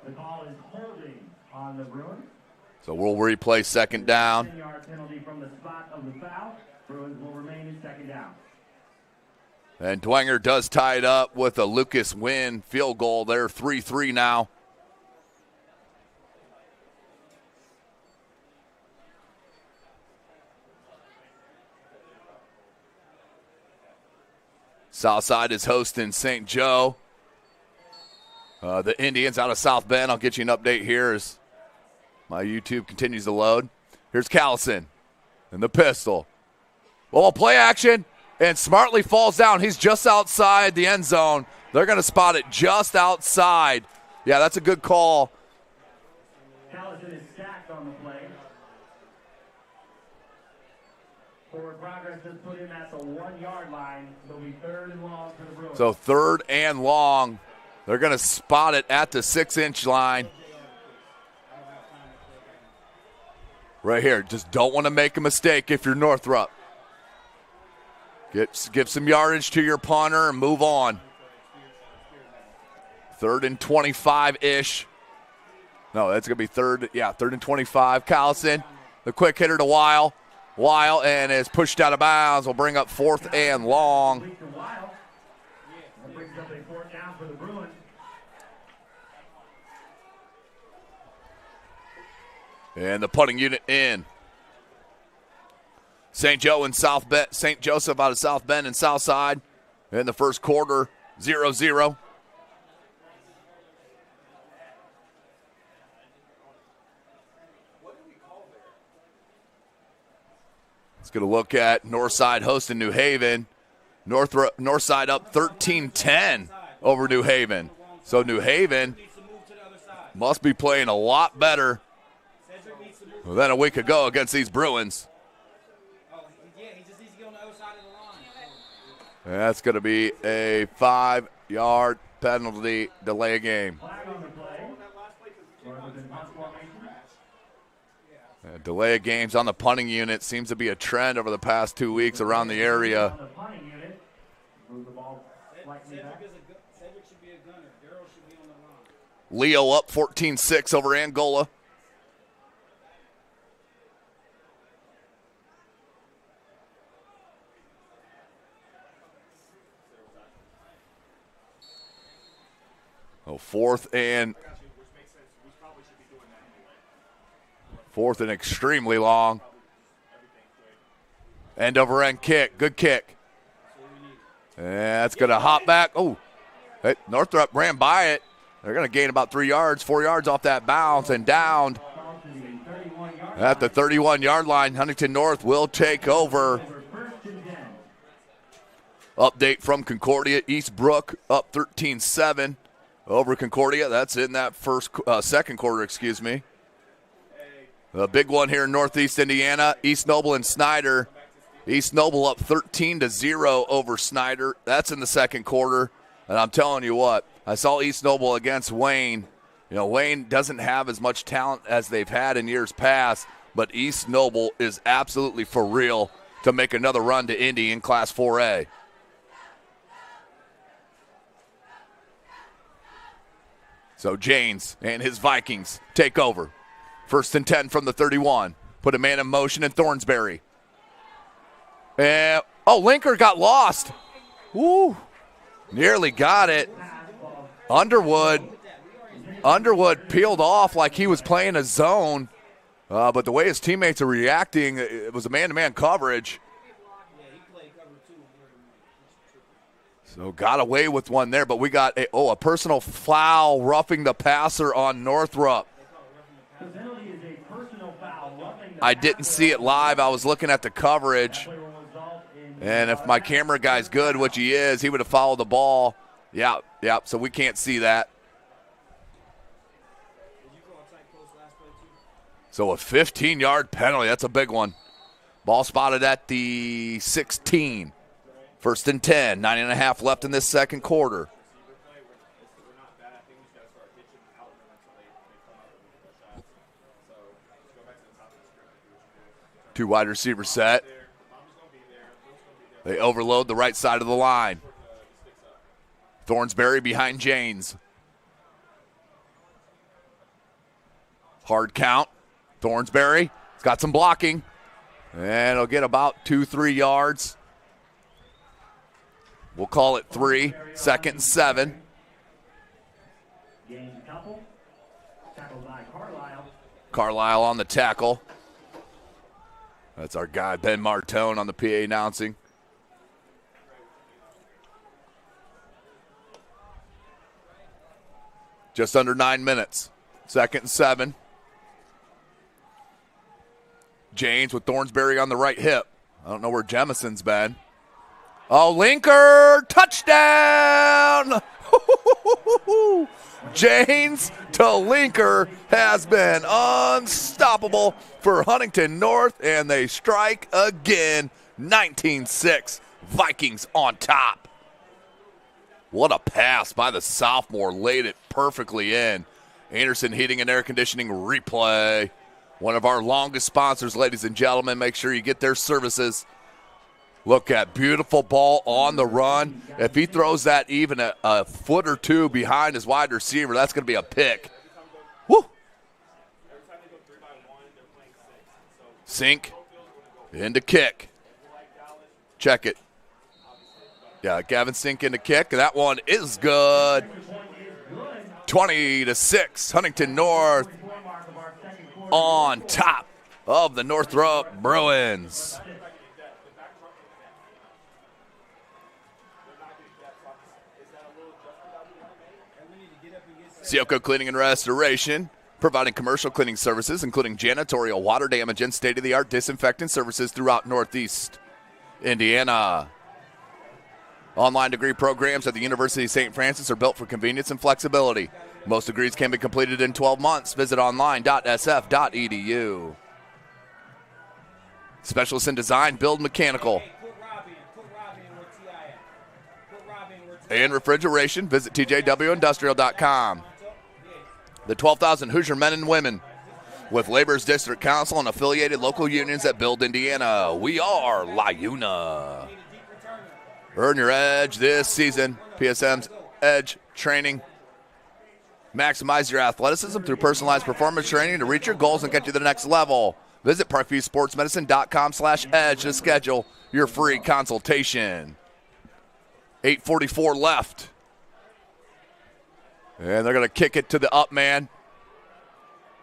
The call is holding on the Bruins. So we'll replay second down. 10-yard penalty from the spot of the foul. Bruins will remain in second down. And Dwenger does tie it up with a Lucas Wynn field goal. They're 3-3 now. Southside is hosting St. Joe. The Indians out of South Bend. I'll get you an update here as My YouTube continues to load. Here's Callison and the pistol. Well, play action, and smartly falls down. He's just outside the end zone. They're going to spot it just outside. Yeah, that's a good call. Callison is stacked on the play. Forward progress has put him at the 1 yard line. It'll be 3rd and long for the Bruins. So 3rd and long. They're going to spot it at the 6-inch line. Right here. Just don't want to make a mistake if you're Northrop. Give some yardage to your punter and move on. 3rd and 25-ish. No, that's going to be 3rd and 25. Callison, the quick hitter to Weil. Weil, and is pushed out of bounds. Will bring up 4th and long. That brings up a 4th down for the Bruins. And the punting unit in. St. Joseph out of South Bend and Southside in the first quarter, 0-0. Let's get a look at Northside hosting New Haven. Northside up 13-10 over New Haven. So New Haven must be playing a lot better than a week ago against these Bruins. That's going to be a 5-yard penalty, delay game. Delay of games on the punting unit seems to be a trend over the past 2 weeks around the area. Leo up 14-6 over Angola. Oh, 4th and extremely long. End over end kick. Good kick. And that's going to hop back. Oh, hey, Northrop ran by it. They're going to gain about 4 yards off that bounce and downed. At the 31-yard line, Huntington North will take over. Update from Concordia. Eastbrook up 13-7 over Concordia. That's in that second quarter, excuse me. The big one here in Northeast Indiana, East Noble and Snyder. East Noble up 13-0 over Snyder. That's in the second quarter. And I'm telling you what, I saw East Noble against Wayne. You know, Wayne doesn't have as much talent as they've had in years past, but East Noble is absolutely for real to make another run to Indy in Class 4A. So Janes and his Vikings take over. 1st and 10 from the 31. Put a man in motion in Thornsbury. And, Linker got lost. Woo. Nearly got it. Underwood peeled off like he was playing a zone. But the way his teammates are reacting, it was a man-to-man coverage. So got away with one there, but we got a personal foul roughing the passer on Northrop. I didn't see it live. I was looking at the coverage. And if my camera guy's good, which he is, he would have fouled the ball. Yeah, so we can't see that. So a 15-yard penalty. That's a big one. Ball spotted at the 16. 1st and 10. 9.5 left in this second quarter. Two wide receiver set. They overload the right side of the line. Thornsbury behind Janes. Hard count. Thornsbury. He's got some blocking. And he'll get about 2-3 yards. We'll call it 3. 2nd and 7. Carlisle on the tackle. That's our guy, Ben Martone, on the PA announcing. Just under 9 minutes. 2nd and 7. James with Thornsberry on the right hip. I don't know where Jemison's been. Oh, Linker, touchdown! James to Linker has been unstoppable for Huntington North, and they strike again. 19-6, Vikings on top. What a pass by the sophomore, laid it perfectly in. Anderson Heating and Air Conditioning replay. One of our longest sponsors, ladies and gentlemen. Make sure you get their services. Look at beautiful ball on the run. If he throws that even a foot or two behind his wide receiver, that's going to be a pick. Woo! Sink into kick. Check it. Yeah, Gavin Sink into kick. That one is good. 20-6, Huntington North on top of the Northrop Bruins. Sioko Cleaning and Restoration, providing commercial cleaning services, including janitorial, water damage, and state-of-the-art disinfectant services throughout Northeast Indiana. Online degree programs at the University of St. Francis are built for convenience and flexibility. Most degrees can be completed in 12 months. Visit online.sf.edu. Specialists in design, build, mechanical, and refrigeration. Visit tjwindustrial.com. The 12,000 Hoosier men and women with Labor's District Council and affiliated local unions that build Indiana. We are LIUNA. Earn your edge this season. PSM's Edge Training. Maximize your athleticism through personalized performance training to reach your goals and get you to the next level. Visit parkviewsportsmedicine.com/edge to schedule your free consultation. 8:44 left. And they're going to kick it to the up man.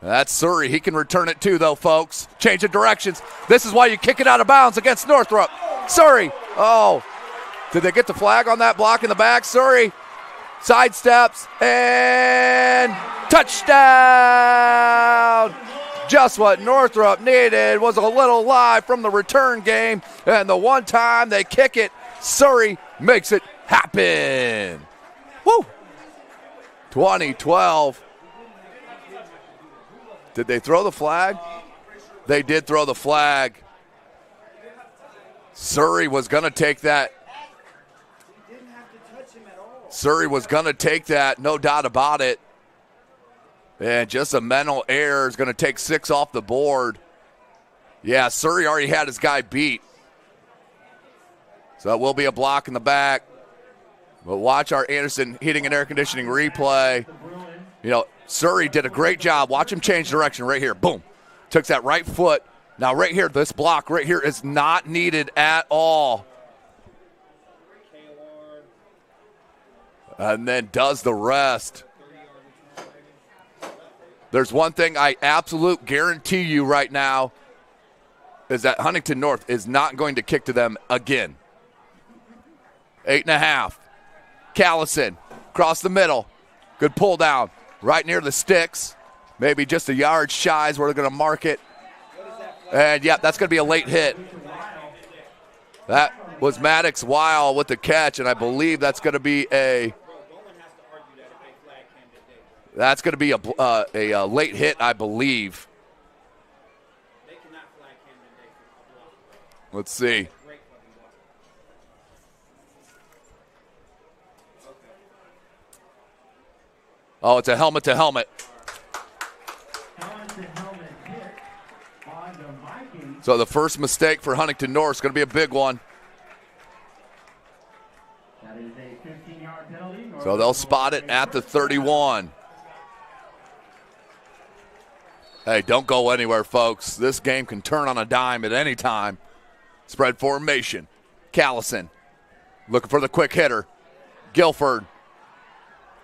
That's Surrey. He can return it too, though, folks. Change of directions. This is why you kick it out of bounds against Northrop. Surrey. Oh. Did they get the flag on that block in the back? Surrey sidesteps and touchdown. Just what Northrop needed was a little live from the return game. And the one time they kick it, Surrey makes it happen. Woo! 2012. Did they throw the flag? They did throw the flag. Surrey was going to take that. Surrey was going to take that, no doubt about it. And just a mental error is going to take 6 off the board. Yeah, Surrey already had his guy beat. So it will be a block in the back. But watch our Anderson Heating and Air Conditioning replay. You know, Surrey did a great job. Watch him change direction right here. Boom. Took that right foot. Now right here, this block right here is not needed at all. And then does the rest. There's one thing I absolute guarantee you right now is that Huntington North is not going to kick to them again. 8.5. Callison, across the middle. Good pull down. Right near the sticks. Maybe just a yard shy is where they're going to mark it. And, yeah, that's going to be a late hit. That was Maddox Weil with the catch, and I believe that's going to be a late hit, I believe. Let's see. Oh, it's a helmet to helmet. So the first mistake for Huntington North is going to be a big one. So they'll spot it at the 31. Hey, don't go anywhere, folks. This game can turn on a dime at any time. Spread formation. Callison looking for the quick hitter. Guilford.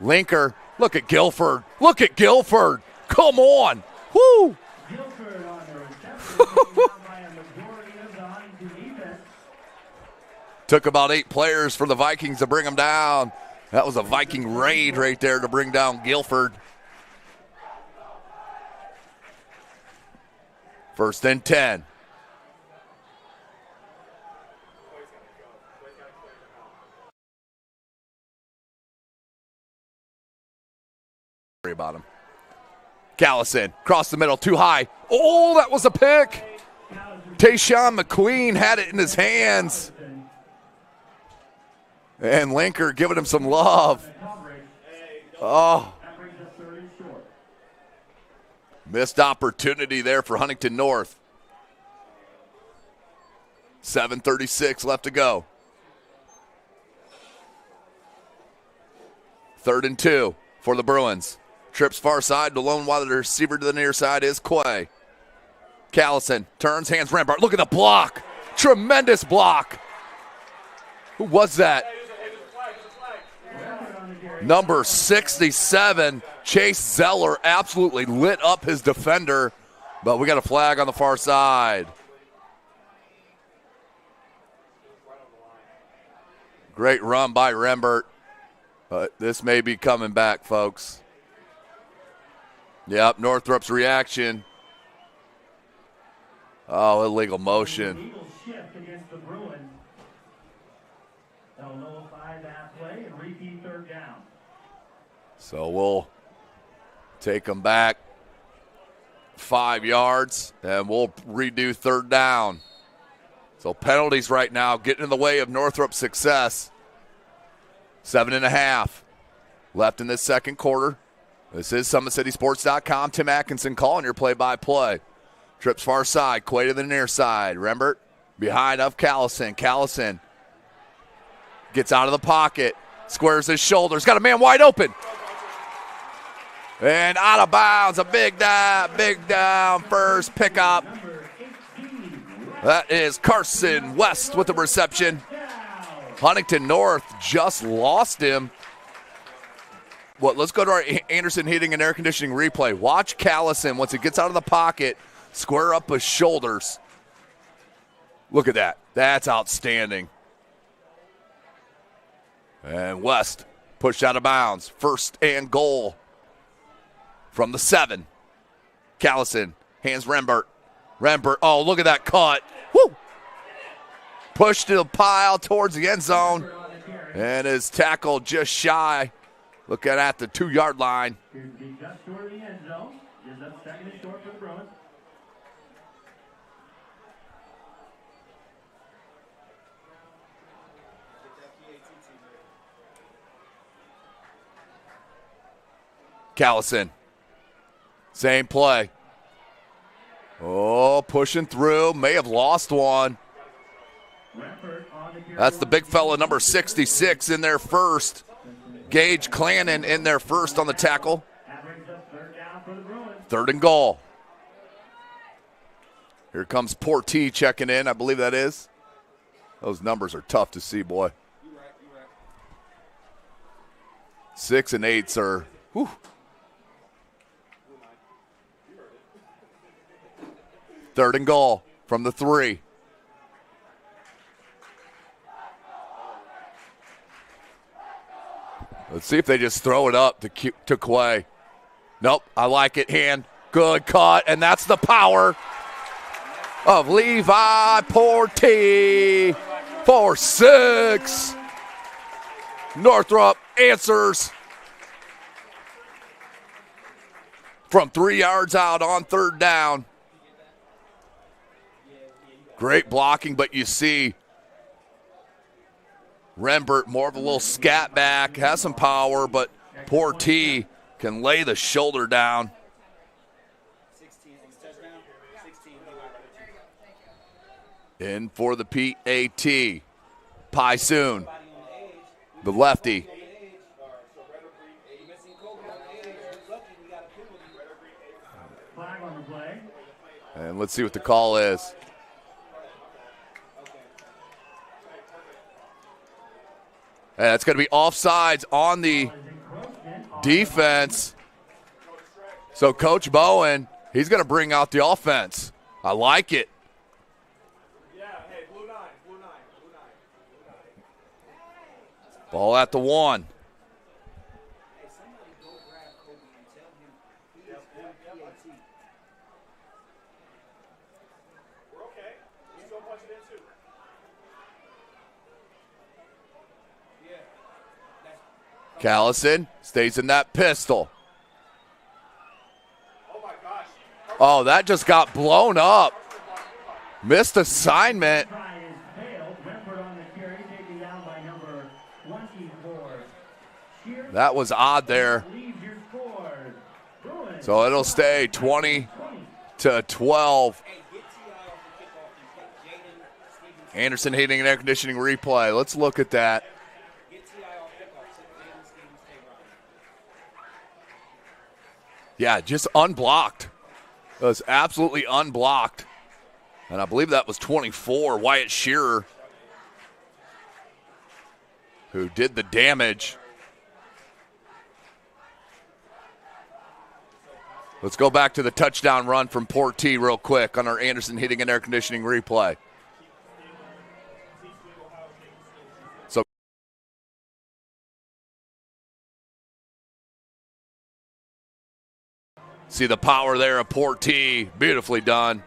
Linker. Look at Guilford. Look at Guilford. Come on. Woo. Took about 8 players for the Vikings to bring him down. That was a Viking raid right there to bring down Guilford. 1st and 10. about him. Callison, across the middle, too high. Oh, that was a pick. Tayshawn McQueen had it in his hands. And Linker giving him some love. Oh. Missed opportunity there for Huntington North. 7:36 left to go. 3rd and 2 for the Bruins. Trips far side, the lone wide receiver to the near side is Quay. Callison turns, hands Rembert. Look at the block. Tremendous block. Who was that? Number 67, Chase Zeller, absolutely lit up his defender, but we got a flag on the far side. Great run by Rembert, but this may be coming back, folks. Yep, Northrop's reaction. Oh, illegal motion. Shift against the Bruins. They'll nullify that play and repeat 3rd down. So we'll take them back 5 yards, and we'll redo 3rd down. So penalties right now getting in the way of Northrop's success. 7.5 left in this second quarter. This is SummitCitySports.com. Tim Atkinson calling your play-by-play. Trips far side, Quay to the near side. Rembert behind of Callison. Callison gets out of the pocket, squares his shoulders, got a man wide open. And out of bounds, a big down, first pickup. That is Carson West with the reception. Huntington North just lost him. Let's go to our Anderson Heating and Air Conditioning replay. Watch Callison, once he gets out of the pocket, square up his shoulders. Look at that. That's outstanding. And West pushed out of bounds. 1st and goal from the 7. Callison, hands Rembert. Rembert, oh, look at that cut. Woo! Pushed to the pile towards the end zone. And his tackle just shy. Looking at the 2-yard line. Just short of the end zone. Gives up 2nd and short for the Bruins. Callison, same play. Oh, pushing through, may have lost one. That's the big fella, number 66 in there first. Gage Clannon in there first on the tackle. 3rd and goal. Here comes Portee checking in, I believe that is. Those numbers are tough to see, boy. 6 and 8s are, whew. 3rd and goal from the 3. Let's see if they just throw it up to Quay. Nope, I like it. Hand, good cut, and that's the power of Levi Portee for 6. Northrop answers from 3 yards out on 3rd down. Great blocking, but you see Rembert, more of a little scat back, has some power, but Portee can lay the shoulder down. In for the PAT. Pysoon, the lefty. And let's see what the call is. And that's going to be offsides on the defense. So Coach Bowen, he's going to bring out the offense. I like it. Ball at the 1. Callison stays in that pistol. Oh, that just got blown up. Missed assignment. That was odd there. So it'll stay 20-12. Anderson Heating and Air Conditioning replay. Let's look at that. Yeah, just unblocked. It was absolutely unblocked. And I believe that was 24, Wyatt Shearer, who did the damage. Let's go back to the touchdown run from Portee real quick on our Anderson Heating and Air Conditioning replay. So see the power there of Portee. Beautifully done.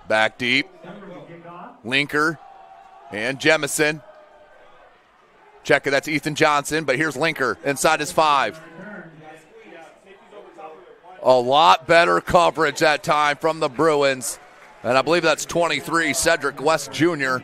Back deep. Linker and Jemison. Check it, that's Ethan Johnson, but here's Linker inside his 5. A lot better coverage that time from the Bruins. And I believe that's 23, Cedric West Jr.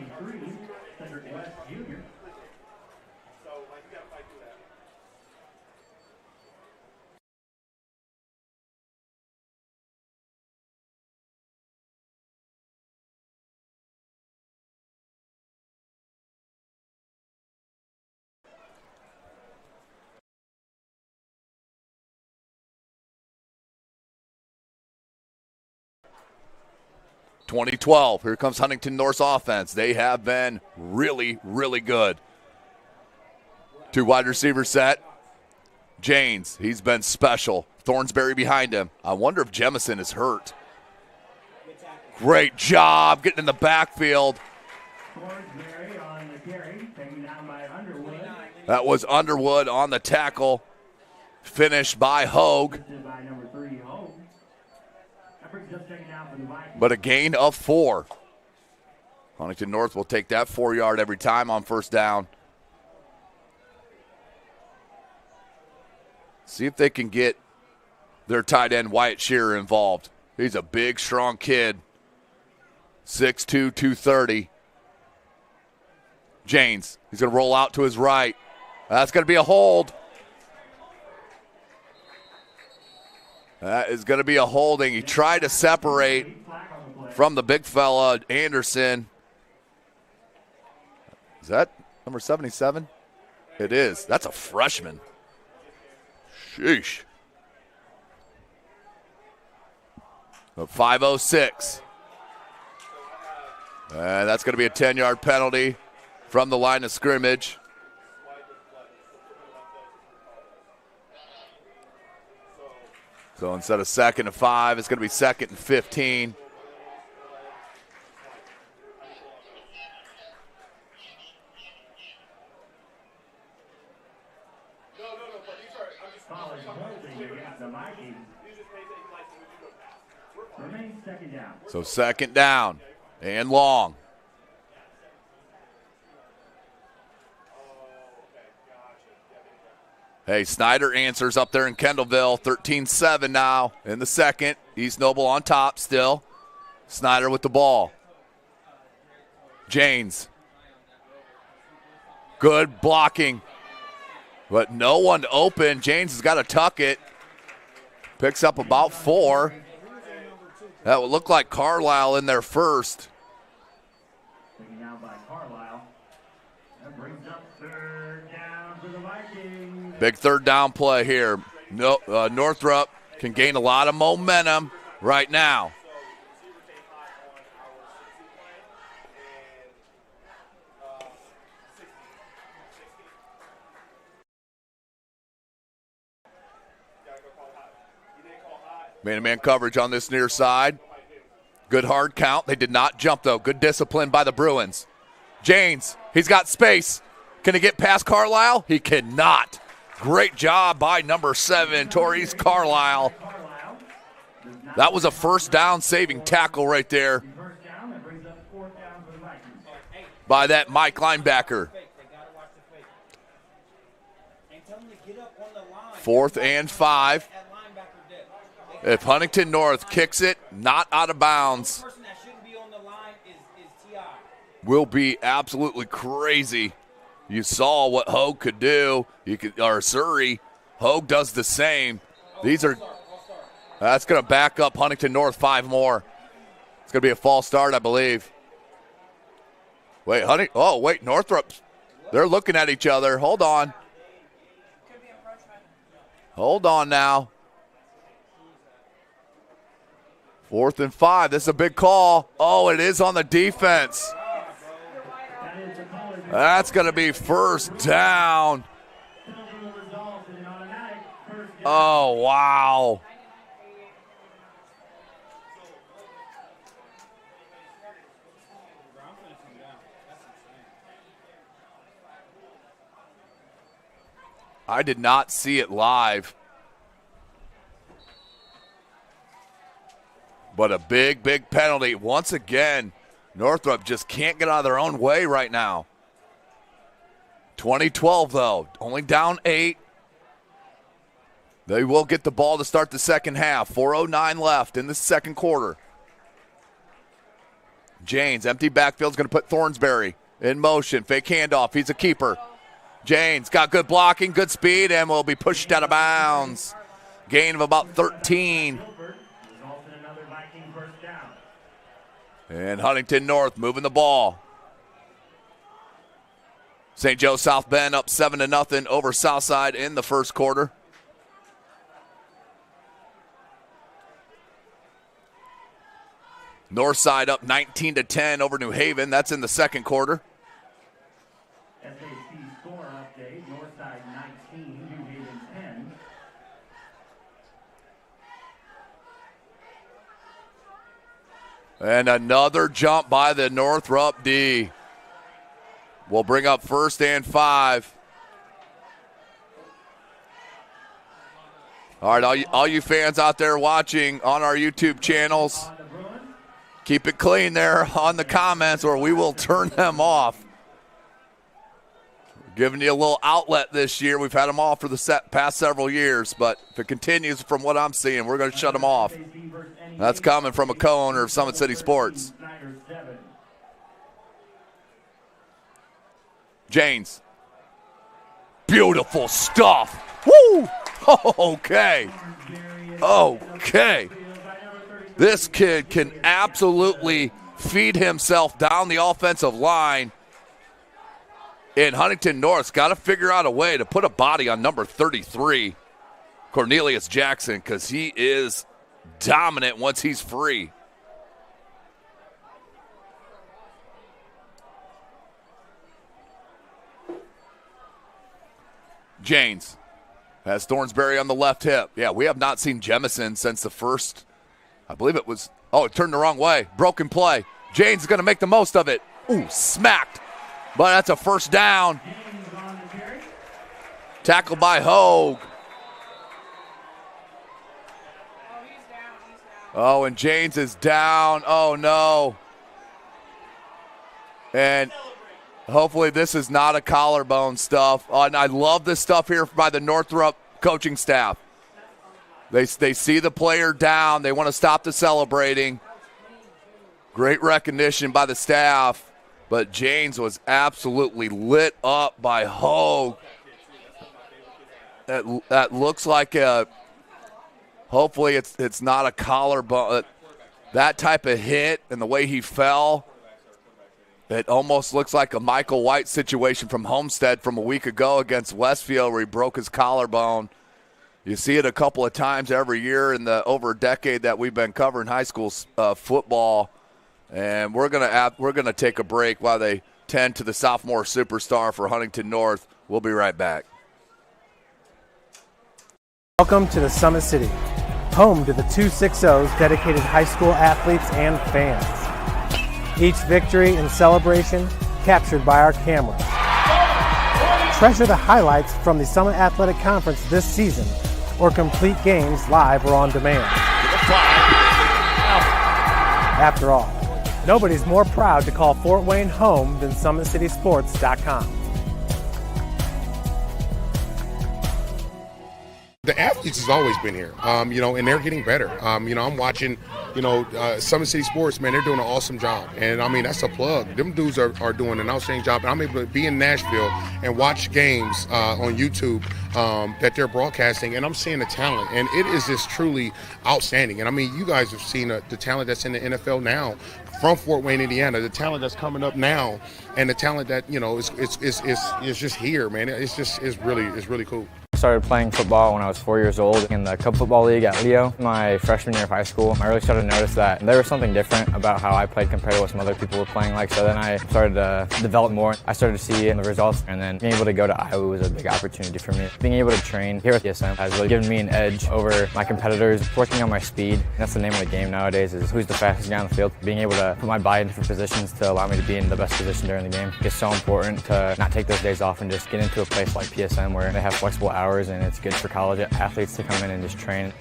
(2012). Here comes Huntington North's offense. They have been really, really good. 2 wide receiver set. Janes, he's been special. Thornsberry behind him. I wonder if Jemison is hurt. Great job getting in the backfield. That was Underwood on the tackle. Finished by Hogue. But a gain of 4. Huntington North will take that 4-yard every time on first down. See if they can get their tight end Wyatt Shearer involved. He's a big, strong kid. 6'2", 230. Janes, he's going to roll out to his right. That's going to be a hold. That is going to be a holding. He tried to separate from the big fella, Anderson. Is that number 77? It is. That's a freshman. Sheesh. 5:06. And that's going to be a 10-yard penalty from the line of scrimmage. So instead of 2nd and 5, it's going to be 2nd and 15. So 2nd down and long. Hey, Snyder answers up there in Kendallville. 13-7 now in the second. East Noble on top still. Snyder with the ball. Janes. Good blocking. But no one open. Janes has got to tuck it. Picks up about 4. That would look like Carlisle in there first. Taken down by Carlisle. That brings up 3rd down for the Vikings. Big 3rd down play here. Northrop can gain a lot of momentum right now. Man-to-man coverage on this near side. Good hard count. They did not jump, though. Good discipline by the Bruins. Janes, he's got space. Can he get past Carlisle? He cannot. Great job by number 7, Taurease Carlisle. That was a first down saving tackle right there by that Mike linebacker. 4th and 5. If Huntington North kicks it, not out of bounds, will be absolutely crazy. You saw what Hogue could do. Surrey. Hogue does the same. That's going to back up Huntington North 5 more. It's going to be a false start, I believe. Wait, Northrop. They're looking at each other. Hold on. Hold on now. 4th and 5. This is a big call. Oh, it is on the defense. That's going to be first down. Oh, wow. I did not see it live. But a big, big penalty. Once again, Northrop just can't get out of their own way right now. 2012, though, only down 8. They will get the ball to start the second half. 4:09 left in the second quarter. Janes, empty backfield's going to put Thornsberry in motion. Fake handoff. He's a keeper. Janes got good blocking, good speed, and will be pushed out of bounds. Gain of about 13. And Huntington North moving the ball. St. Joe South Bend up 7-0 over Southside in the first quarter. Northside up 19-10 over New Haven. That's in the second quarter. SAC score update. Northside 19, New Haven 10. And another jump by the Northrop D. Will bring up 1st and 5. All right, all you fans out there watching on our YouTube channels, keep it clean there on the comments or we will turn them off. Giving you a little outlet this year. We've had them off for the past several years, but if it continues from what I'm seeing, we're going to shut them off. That's coming from a co-owner of Summit City Sports. Janes. Beautiful stuff. Woo! Okay. This kid can absolutely feed himself down the offensive line. And Huntington North's got to figure out a way to put a body on number 33, Cornelius Jackson, because he is dominant once he's free. Janes has Thornsberry on the left hip. Yeah, we have not seen Jemison since the first, I believe it was, it turned the wrong way. Broken play. Janes is going to make the most of it. Ooh, smacked. But that's a first down. Tackled by Hogue. Oh, and Janes is down. Oh, no. And hopefully this is not a collarbone stuff. And I love this stuff here by the Northrop coaching staff. They see the player down. They want to stop the celebrating. Great recognition by the staff. But Janes was absolutely lit up by Hogue. That looks like a, hopefully it's not a collarbone. That type of hit and the way he fell, it almost looks like a Michael White situation from Homestead from a week ago against Westfield where he broke his collarbone. You see it a couple of times every year in the over a decade that we've been covering high school football. And we're gonna take a break while they tend to the sophomore superstar for Huntington North. We'll be right back. Welcome to the Summit City, home to the 260's dedicated high school athletes and fans. Each victory and celebration captured by our cameras. Treasure the highlights from the Summit Athletic Conference this season or complete games live or on demand. After all, nobody's more proud to call Fort Wayne home than SummitCitySports.com. athletes has always been here, and they're getting better. I'm watching, Summit City Sports, man, they're doing an awesome job. And, that's a plug. Them dudes are doing an outstanding job. And I'm able to be in Nashville and watch games on YouTube that they're broadcasting, and I'm seeing the talent. And it is just truly outstanding. And, you guys have seen the talent that's in the NFL now from Fort Wayne, Indiana, the talent that's coming up now, and the talent that, is just here, man. It's really cool. I started playing football when I was 4 years old in the Cub Football League at Leo. My freshman year of high school, I really started to notice that there was something different about how I played compared to what some other people were playing like. So then I started to develop more. I started to see the results, and then being able to go to Iowa was a big opportunity for me. Being able to train here at PSM has really given me an edge over my competitors, working on my speed. That's the name of the game nowadays, is who's the fastest guy on the field. Being able to put my body in different positions to allow me to be in the best position during the game. It's so important to not take those days off and just get into a place like PSM where they have flexible hours, and it's good for college athletes to come in and just train.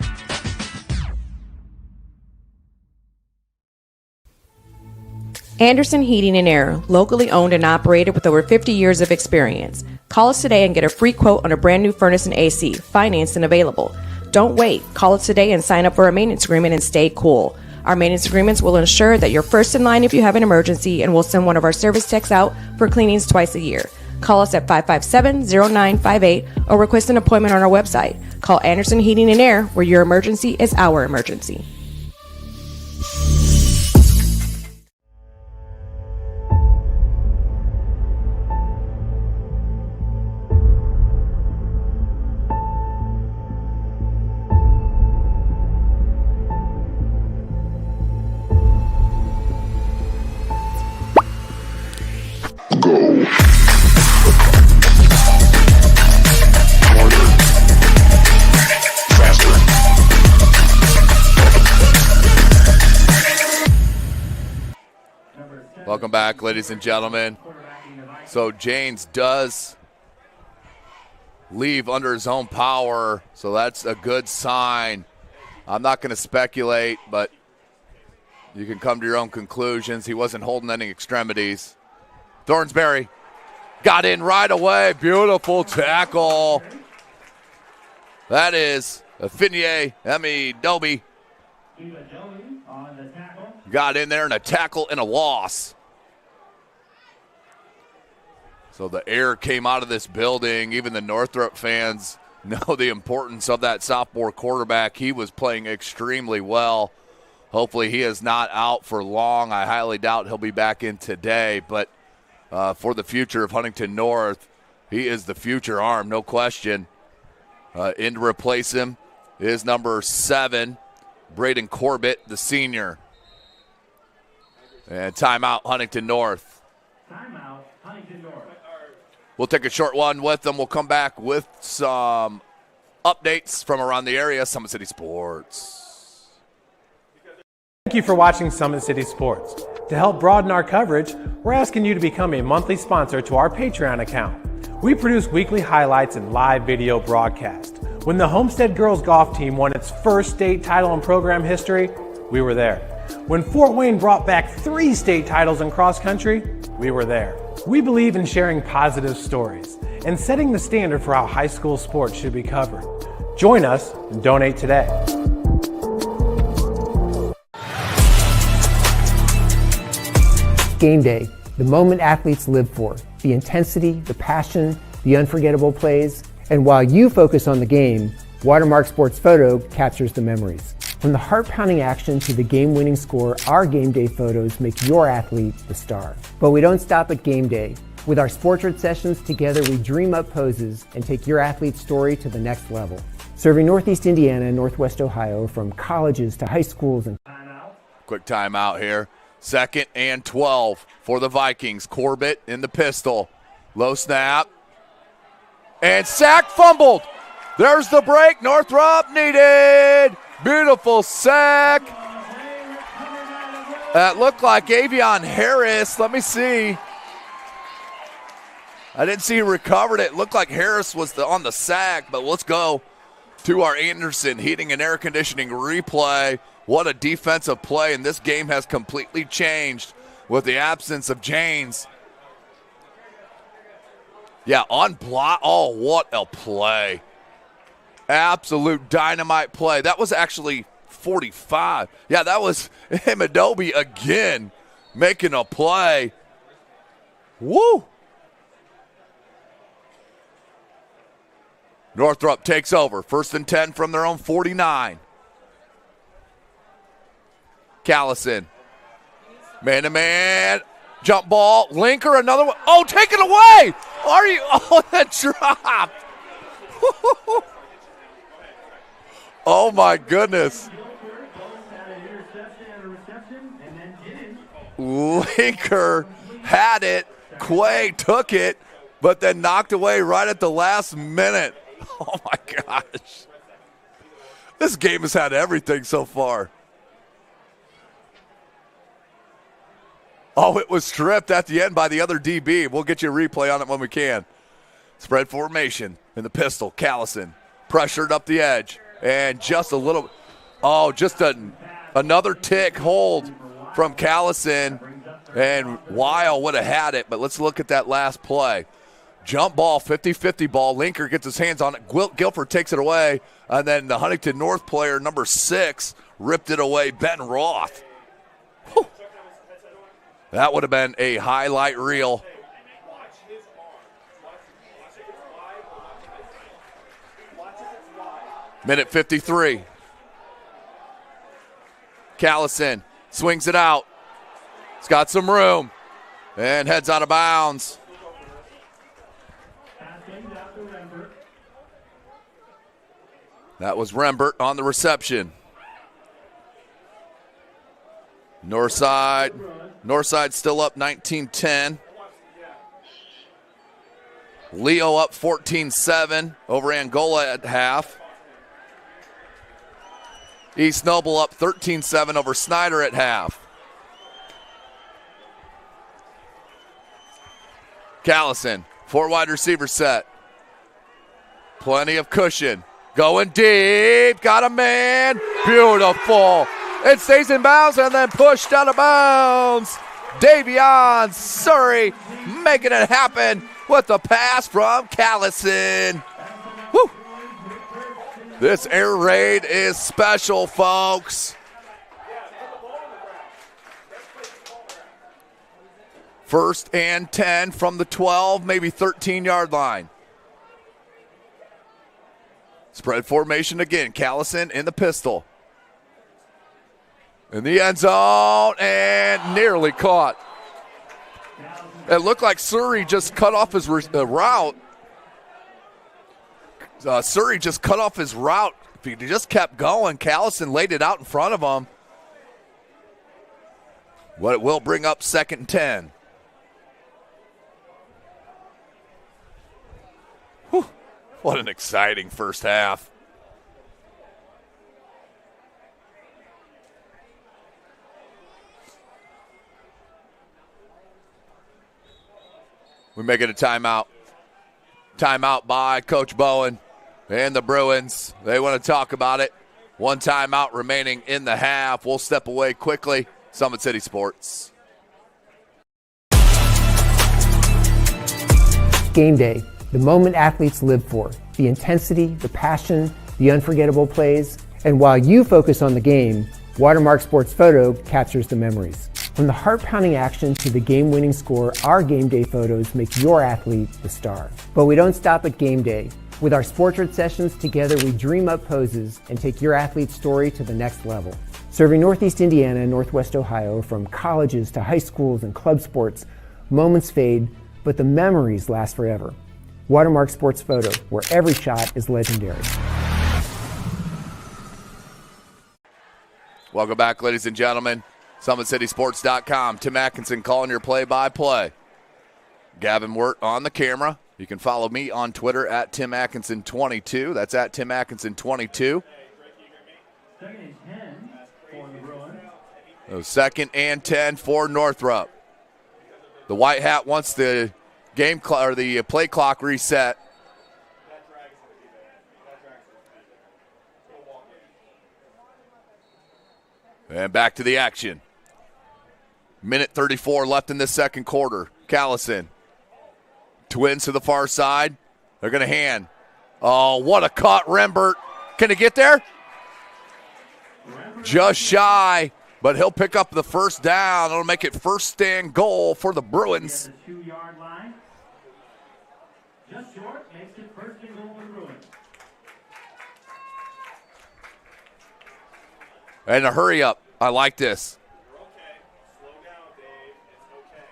Anderson Heating and Air, locally owned and operated with over 50 years of experience. Call us today and get a free quote on a brand new furnace and AC, financed and available. Don't wait. Call us today and sign up for a maintenance agreement and stay cool. Our maintenance agreements will ensure that you're first in line if you have an emergency, and we'll send one of our service techs out for cleanings twice a year. Call us at 557-0958 or request an appointment on our website. Call Anderson Heating and Air, where your emergency is our emergency. Welcome back, ladies and gentlemen. So Janes does leave under his own power, so that's a good sign. I'm not going to speculate, but you can come to your own conclusions. He wasn't holding any extremities. Thornsberry got in right away. Beautiful tackle. That is Afinier Emi-Dobi. Got in there and a tackle and a loss. So the air came out of this building. Even the Northrop fans know the importance of that sophomore quarterback. He was playing extremely well. Hopefully he is not out for long. I highly doubt he'll be back in today. But for the future of Huntington North, he is the future arm, no question. In to replace him is number 7, Braden Corbett, the senior. And timeout, Huntington North. Timeout, Huntington North. We'll take a short one with them. We'll come back with some updates from around the area. Summit City Sports. Thank you for watching Summit City Sports. To help broaden our coverage, we're asking you to become a monthly sponsor to our Patreon account. We produce weekly highlights and live video broadcast. When the Homestead Girls Golf Team won its first state title in program history, we were there. When Fort Wayne brought back 3 state titles in cross country, we were there. We believe in sharing positive stories and setting the standard for how high school sports should be covered. Join us and donate today. Game day, the moment athletes live for, the intensity, the passion, the unforgettable plays. And while you focus on the game, Watermark Sports Photo captures the memories. From the heart-pounding action to the game-winning score, our game day photos make your athlete the star. But we don't stop at game day. With our Sportrait sessions together, we dream up poses and take your athlete's story to the next level. Serving Northeast Indiana and Northwest Ohio, from colleges to high schools. And quick timeout here. 2nd and 12 for the Vikings. Corbett in the pistol. Low snap. And sack, fumbled. There's the break. Northrop needed. Beautiful sack. That looked like Avion Harris. Let me see. I didn't see he recovered it. Looked like Harris was on the sack, but let's go to our Anderson Heating and Air Conditioning replay. What a defensive play, and this game has completely changed with the absence of Janes. Yeah, on block. Oh, what a play. Absolute dynamite play. That was actually 45. Yeah, that was Adobe again making a play. Woo! Northrop takes over. 1st and 10 from their own 49. Callison. Man-to-man. Jump ball. Linker, another one. Oh, take it away! Are you? Oh, that drop. Oh, my goodness. Linker had it. Quay took it, but then knocked away right at the last minute. Oh, my gosh. This game has had everything so far. Oh, it was stripped at the end by the other DB. We'll get you a replay on it when we can. Spread formation in the pistol. Callison pressured up the edge. And just a little, another tick hold from Callison. And Weil would have had it, but let's look at that last play. Jump ball, 50-50 ball. Linker gets his hands on it. Guilford takes it away. And then the Huntington North player, number 6, ripped it away, Ben Roth. Whew. That would have been a highlight reel. Minute 53. Callison swings it out. He's got some room and heads out of bounds. That was Rembert on the reception. Northside still up 19-10. Leo up 14-7 over Angola at half. East Noble up 13-7 over Snyder at half. Callison, 4 wide receiver set. Plenty of cushion. Going deep, got a man. Beautiful. It stays in bounds and then pushed out of bounds. Davion Surrey making it happen with the pass from Callison. Woo. This air raid is special, folks. First and 10 from the 12, maybe 13-yard line. Spread formation again. Callison in the pistol. In the end zone and nearly caught. It looked like Surrey just cut off his route. Surrey just cut off his route. If he just kept going, Callison laid it out in front of him. What it will bring up 2nd and 10. Whew. What an exciting first half. We make it a timeout. Timeout by Coach Bowen and the Bruins. They want to talk about it. 1 timeout remaining in the half. We'll step away quickly. Summit City Sports. Game day, the moment athletes live for, the intensity, the passion, the unforgettable plays. And while you focus on the game, Watermark Sports Photo captures the memories. From the heart-pounding action to the game-winning score, our game day photos make your athlete the star. But we don't stop at game day. With our Sportrait sessions, together we dream up poses and take your athlete's story to the next level. Serving Northeast Indiana and Northwest Ohio, from colleges to high schools and club sports, moments fade, but the memories last forever. Watermark Sports Photo, where every shot is legendary. Welcome back, ladies and gentlemen. SummitCitySports.com. Tim Atkinson calling your play-by-play. Gavin Wirt on the camera. You can follow me on Twitter at Tim Atkinson22. That's at Tim Atkinson22. 2nd and 10 for Northrop. The White Hat wants the the play clock reset. And back to the action. Minute 34 left in this second quarter. Callison. Twins to the far side. They're going to hand Oh, what a cut, Rembert. Can he get there? Just shy, but he'll pick up the first down. It'll make it first and goal for the Bruins. At the 2-yard line. Just short, makes it first and goal for the Bruins. And a hurry up. I like this.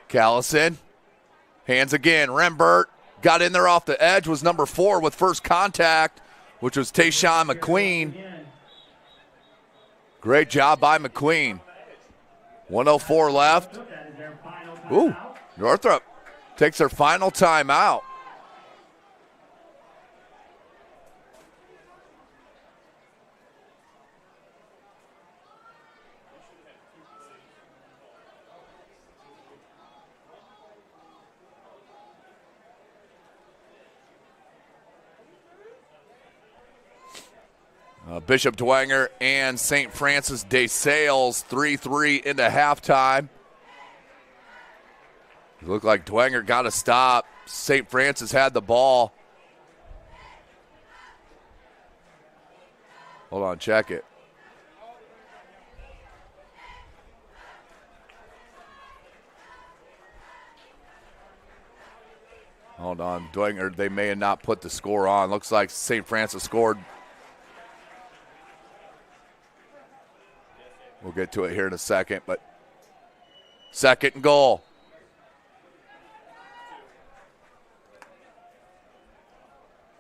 Callison. Hands again. Rembert got in there off the edge, was number 4 with first contact, which was Tayshawn McQueen. Great job by McQueen. 1:04 left. Ooh, Northrop takes their final timeout. Bishop Dwenger and St. Francis de Sales 3-3 into halftime. It looked like Dwenger got a stop. St. Francis had the ball. Hold on, check it. Hold on, Dwenger, they may have not put the score on. Looks like St. Francis scored. We'll get to it here in a second, but second and goal.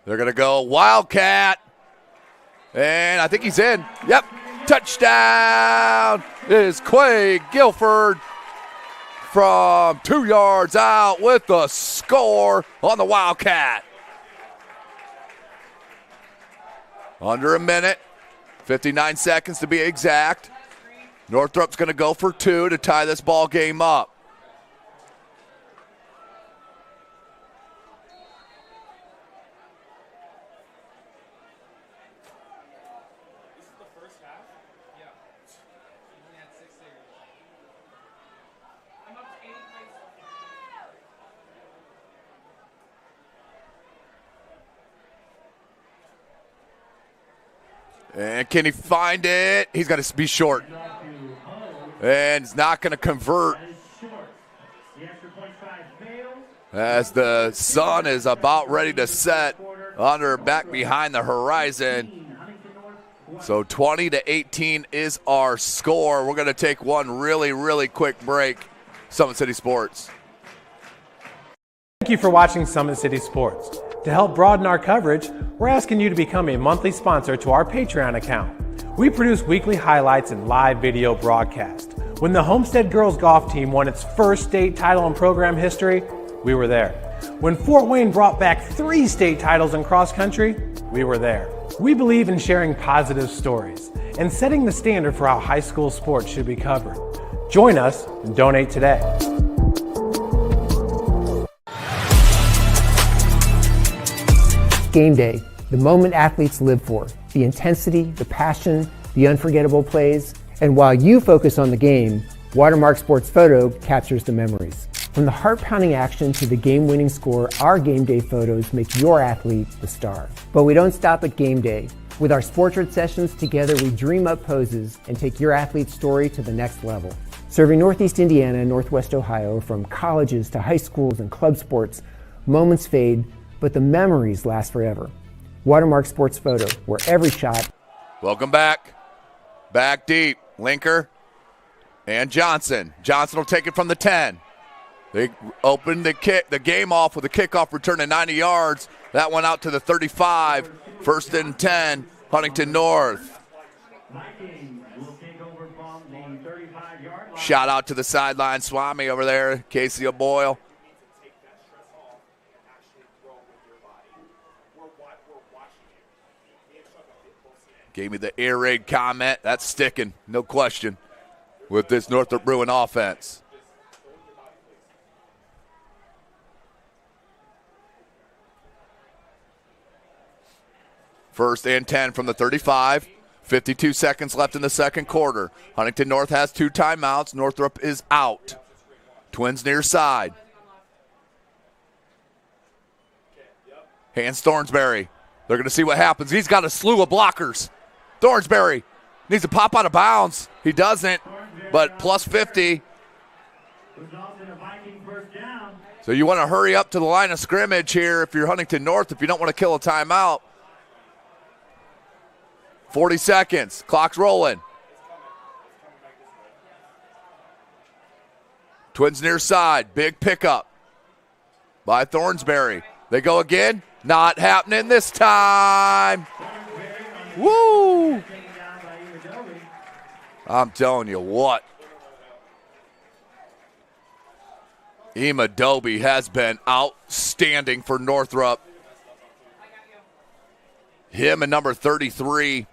They're going to go Wildcat. And I think he's in. Yep. Touchdown is Quay Guilford from 2 yards out with the score on the Wildcat. Under a minute, 59 seconds to be exact. Northrop's going to go for 2 to tie this ball game up. This is the first half? Yeah. We only had 6 series. I'm up to 80 plays. And can he find it? He's going to be short. And he's not going to convert. As the sun is about ready to set back behind the horizon. So 20-18 is our score. We're going to take one really, really quick break. Summit City Sports. Thank you for watching Summit City Sports. To help broaden our coverage, we're asking you to become a monthly sponsor to our Patreon account. We produce weekly highlights and live video broadcasts. When the Homestead Girls Golf Team won its first state title in program history, we were there. When Fort Wayne brought back 3 state titles in cross country, we were there. We believe in sharing positive stories and setting the standard for how high school sports should be covered. Join us and donate today. Game day, the moment athletes live for, the intensity, the passion, the unforgettable plays. And while you focus on the game, Watermark Sports Photo captures the memories. From the heart-pounding action to the game-winning score, our game day photos make your athlete the star. But we don't stop at game day. With our Sportrait sessions, together we dream up poses and take your athlete's story to the next level. Serving Northeast Indiana and Northwest Ohio, from colleges to high schools and club sports, moments fade, but the memories last forever. Watermark Sports Photo, where every shot... Welcome back. Back deep. Linker and Johnson. Johnson will take it from the 10. They opened the game off with a kickoff return of 90 yards. That went out to the 35. First and 10, Huntington North. Shout out to the sideline Swami over there, Casey O'Boyle. Gave me the air raid comment. That's sticking, no question, with this Northrop Bruin offense. First and 10 from the 35. 52 seconds left in the second quarter. Huntington North has 2 timeouts. Northrop is out. Twins near side. Hands Thornsberry. They're going to see what happens. He's got a slew of blockers. Thornsberry needs to pop out of bounds. He doesn't, but plus 50. So you want to hurry up to the line of scrimmage here if you're Huntington North, if you don't want to kill a timeout. 40 seconds. Clock's rolling. Twins near side. Big pickup by Thornsberry. They go again. Not happening this time. Woo! I'm telling you what. Imadobe has been outstanding for Northrop. Him and number 33,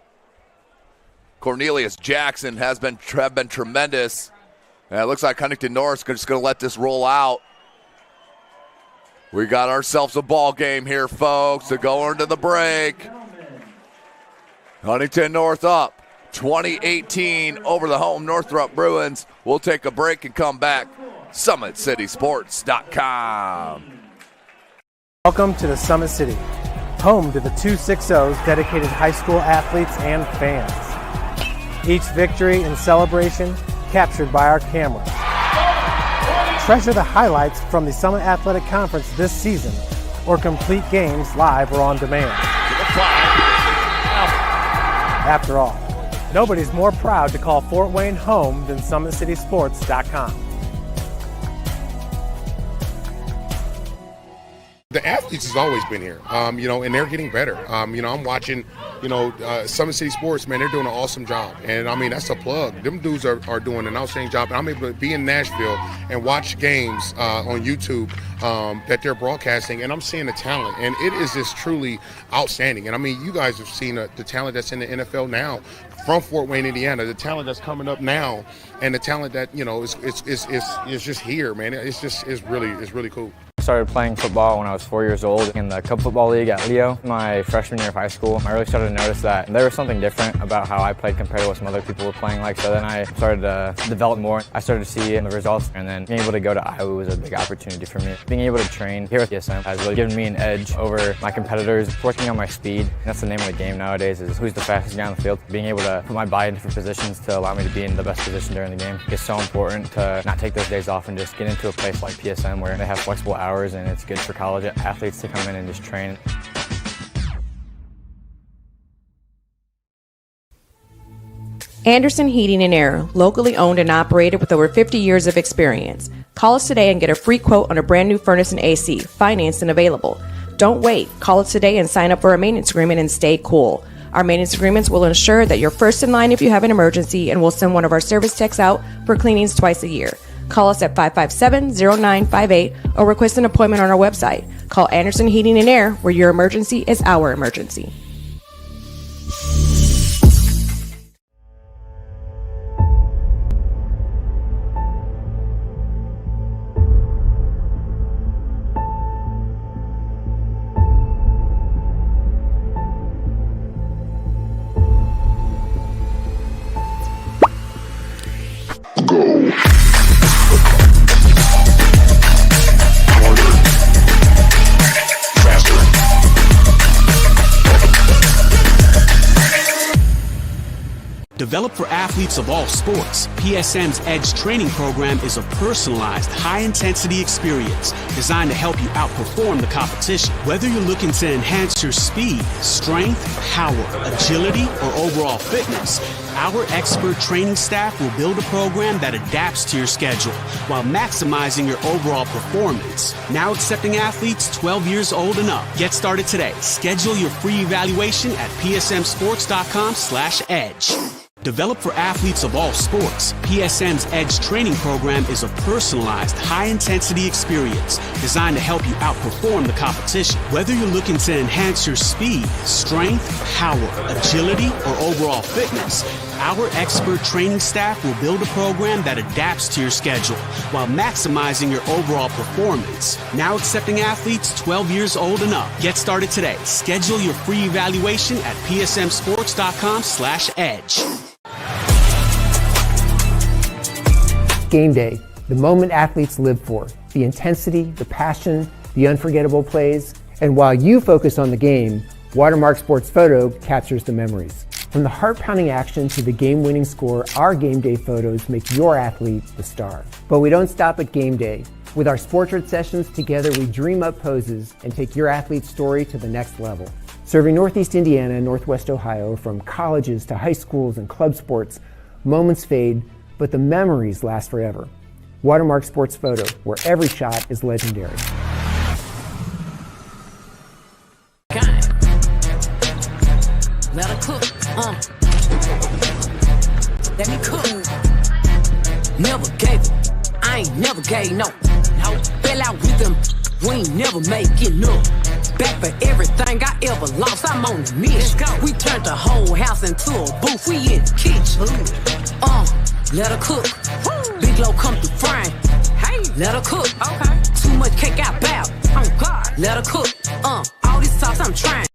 Cornelius Jackson, have been tremendous. And it looks like Huntington North's just going to let this roll out. We got ourselves a ball game here, folks, to go into the break. Huntington North up 2018 over the home Northrop Bruins. We'll take a break and come back. SummitCitySports.com. Welcome to the Summit City, home to the 260s dedicated high school athletes and fans. Each victory and celebration captured by our cameras. Treasure the highlights from the Summit Athletic Conference this season, or complete games live or on demand. After all, nobody's more proud to call Fort Wayne home than SummitCitySports.com. The athletes has always been here, and they're getting better. I'm watching, Summit City Sports, man, they're doing an awesome job. And, that's a plug. Them dudes are doing an outstanding job. And I'm able to be in Nashville and watch games on YouTube that they're broadcasting, and I'm seeing the talent. And it is just truly outstanding. And, you guys have seen the talent that's in the NFL now from Fort Wayne, Indiana, the talent that's coming up now, and the talent that, is just here, man. It's really cool. I started playing football when I was 4 years old in the Cup Football League at Leo. My freshman year of high school, I really started to notice that there was something different about how I played compared to what some other people were playing like. So then I started to develop more. I started to see the results, and then being able to go to Iowa was a big opportunity for me. Being able to train here at PSM has really given me an edge over my competitors. Working on my speed, and that's the name of the game nowadays, is who's the fastest guy on the field. Being able to put my body in different positions to allow me to be in the best position during the game is so important to not take those days off and just get into a place like PSM where they have flexible hours and it's good for college athletes to come in and just train. Anderson Heating and Air, locally owned and operated with over 50 years of experience. Call us today and get a free quote on a brand new furnace and AC, financed and available. Don't wait. Call us today and sign up for a maintenance agreement and stay cool. Our maintenance agreements will ensure that you're first in line if you have an emergency, and we'll send one of our service techs out for cleanings twice a year. Call us at 557-0958 or request an appointment on our website. Call Anderson Heating and Air, where your emergency is our emergency. Developed for athletes of all sports, PSM's Edge training program is a personalized, high-intensity experience designed to help you outperform the competition. Whether you're looking to enhance your speed, strength, power, agility, or overall fitness, our expert training staff will build a program that adapts to your schedule while maximizing your overall performance. Now accepting athletes 12 years old and up. Get started today. Schedule your free evaluation at psmsports.com/edge. Developed for athletes of all sports, PSM's Edge training program is a personalized, high-intensity experience designed to help you outperform the competition. Whether you're looking to enhance your speed, strength, power, agility, or overall fitness, our expert training staff will build a program that adapts to your schedule while maximizing your overall performance. Now accepting athletes 12 years old and up. Get started today. Schedule your free evaluation at psmsports.com/edge. Game day, the moment athletes live for, the intensity, the passion, the unforgettable plays. And while you focus on the game, Watermark Sports Photo captures the memories. From the heart-pounding action to the game-winning score, our game day photos make your athlete the star. But we don't stop at game day. With our Sportrait sessions, together we dream up poses and take your athlete's story to the next level. Serving Northeast Indiana and Northwest Ohio, from colleges to high schools and club sports, moments fade, but the memories last forever. Watermark Sports Photo, where every shot is legendary. Let her cook, let me cook. Never gave it, I ain't never gave no. Fell out with them, we ain't never making up. Back for everything I ever lost, I'm on the mission. We turned the whole house into a booth, we in the kitchen. Let her cook, Big Low come through frying. Hey, let her cook, okay. Too much cake out bow, oh God. Let her cook, all this sauce I'm trying.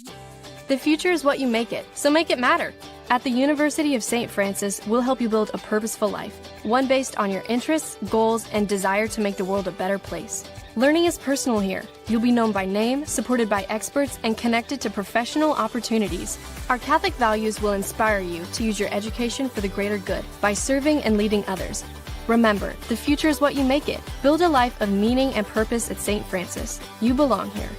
The future is what you make it, so make it matter. At the University of St. Francis, we'll help you build a purposeful life, one based on your interests, goals, and desire to make the world a better place. Learning is personal here. You'll be known by name, supported by experts, and connected to professional opportunities. Our Catholic values will inspire you to use your education for the greater good by serving and leading others. Remember, the future is what you make it. Build a life of meaning and purpose at St. Francis. You belong here.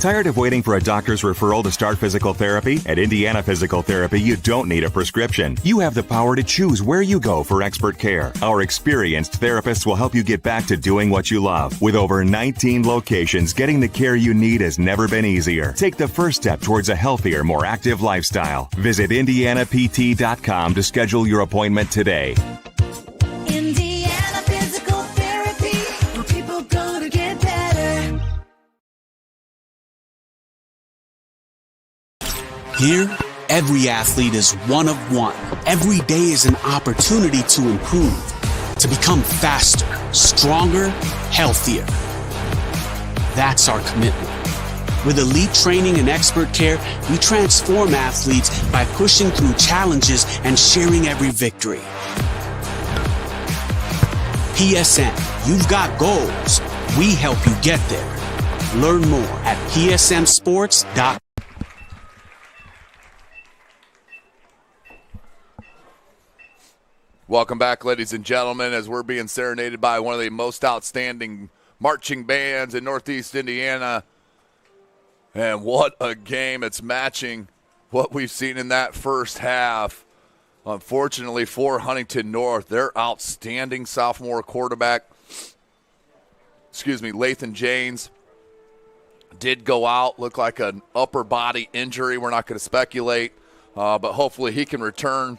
Tired of waiting for a doctor's referral to start physical therapy? At Indiana Physical Therapy, you don't need a prescription. You have the power to choose where you go for expert care. Our experienced therapists will help you get back to doing what you love. With over 19 locations, getting the care you need has never been easier. Take the first step towards a healthier, more active lifestyle. Visit IndianaPT.com to schedule your appointment today. Indiana Physical Therapy, where people go to get better. Here, every athlete is one of one. Every day is an opportunity to improve, to become faster, stronger, healthier. That's our commitment. With elite training and expert care, we transform athletes by pushing through challenges and sharing every victory. PSN, you've got goals. We help you get there. Learn more at psnsports.com. Welcome back, ladies and gentlemen, as we're being serenaded by one of the most outstanding marching bands in Northeast Indiana. And what a game. It's matching what we've seen in that first half. Unfortunately for Huntington North, their outstanding sophomore quarterback, Lathan James, did go out, looked like an upper body injury. We're not going to speculate, but hopefully he can return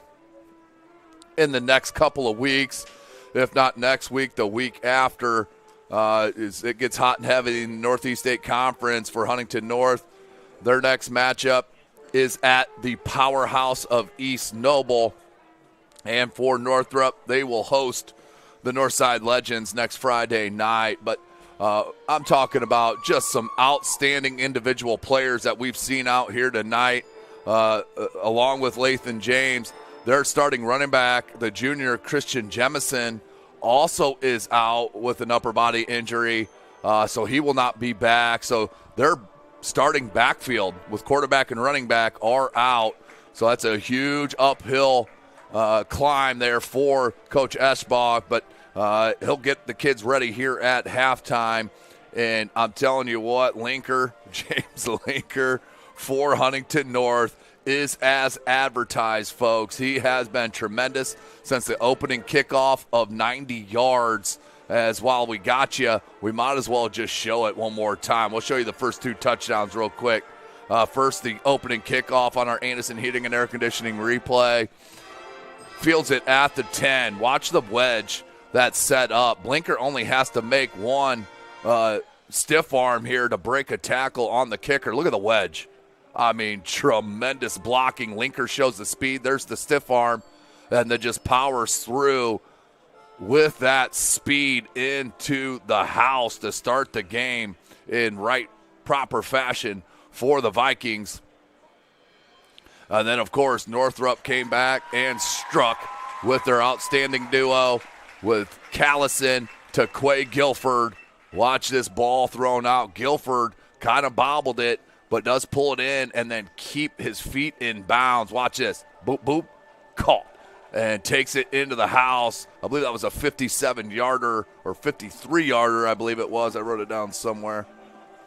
in the next couple of weeks. If not next week, the week after. It gets hot and heavy in the Northeast State Conference for Huntington North. Their next matchup is at the powerhouse of East Noble. And for Northrop, they will host the Northside Legends next Friday night. But I'm talking about just some outstanding individual players that we've seen out here tonight, along with Lathan James. Their starting running back, the junior Christian Jemison, also is out with an upper body injury, so he will not be back. So their starting backfield with quarterback and running back are out. So that's a huge uphill climb there for Coach Eschbach, but he'll get the kids ready here at halftime. And I'm telling you what, James Linker for Huntington North is as advertised, folks. He has been tremendous since the opening kickoff of 90 yards. As while we got you, we might as well just show it one more time. We'll show you the first two touchdowns real quick. First, the opening kickoff on our Anderson Heating and Air Conditioning replay. Fields it at the 10. Watch the wedge that's set up. Blinker only has to make one stiff arm here to break a tackle on the kicker. Look at the wedge. I mean, tremendous blocking. Linker shows the speed. There's the stiff arm, and then just powers through with that speed into the house to start the game in proper fashion for the Vikings. And then, of course, Northrop came back and struck with their outstanding duo with Callison to Quay Guilford. Watch this ball thrown out. Guilford kind of bobbled it, but does pull it in and then keep his feet in bounds. Watch this. Boop, boop. Caught. And takes it into the house. I believe that was a 57-yarder or 53-yarder, I believe it was. I wrote it down somewhere.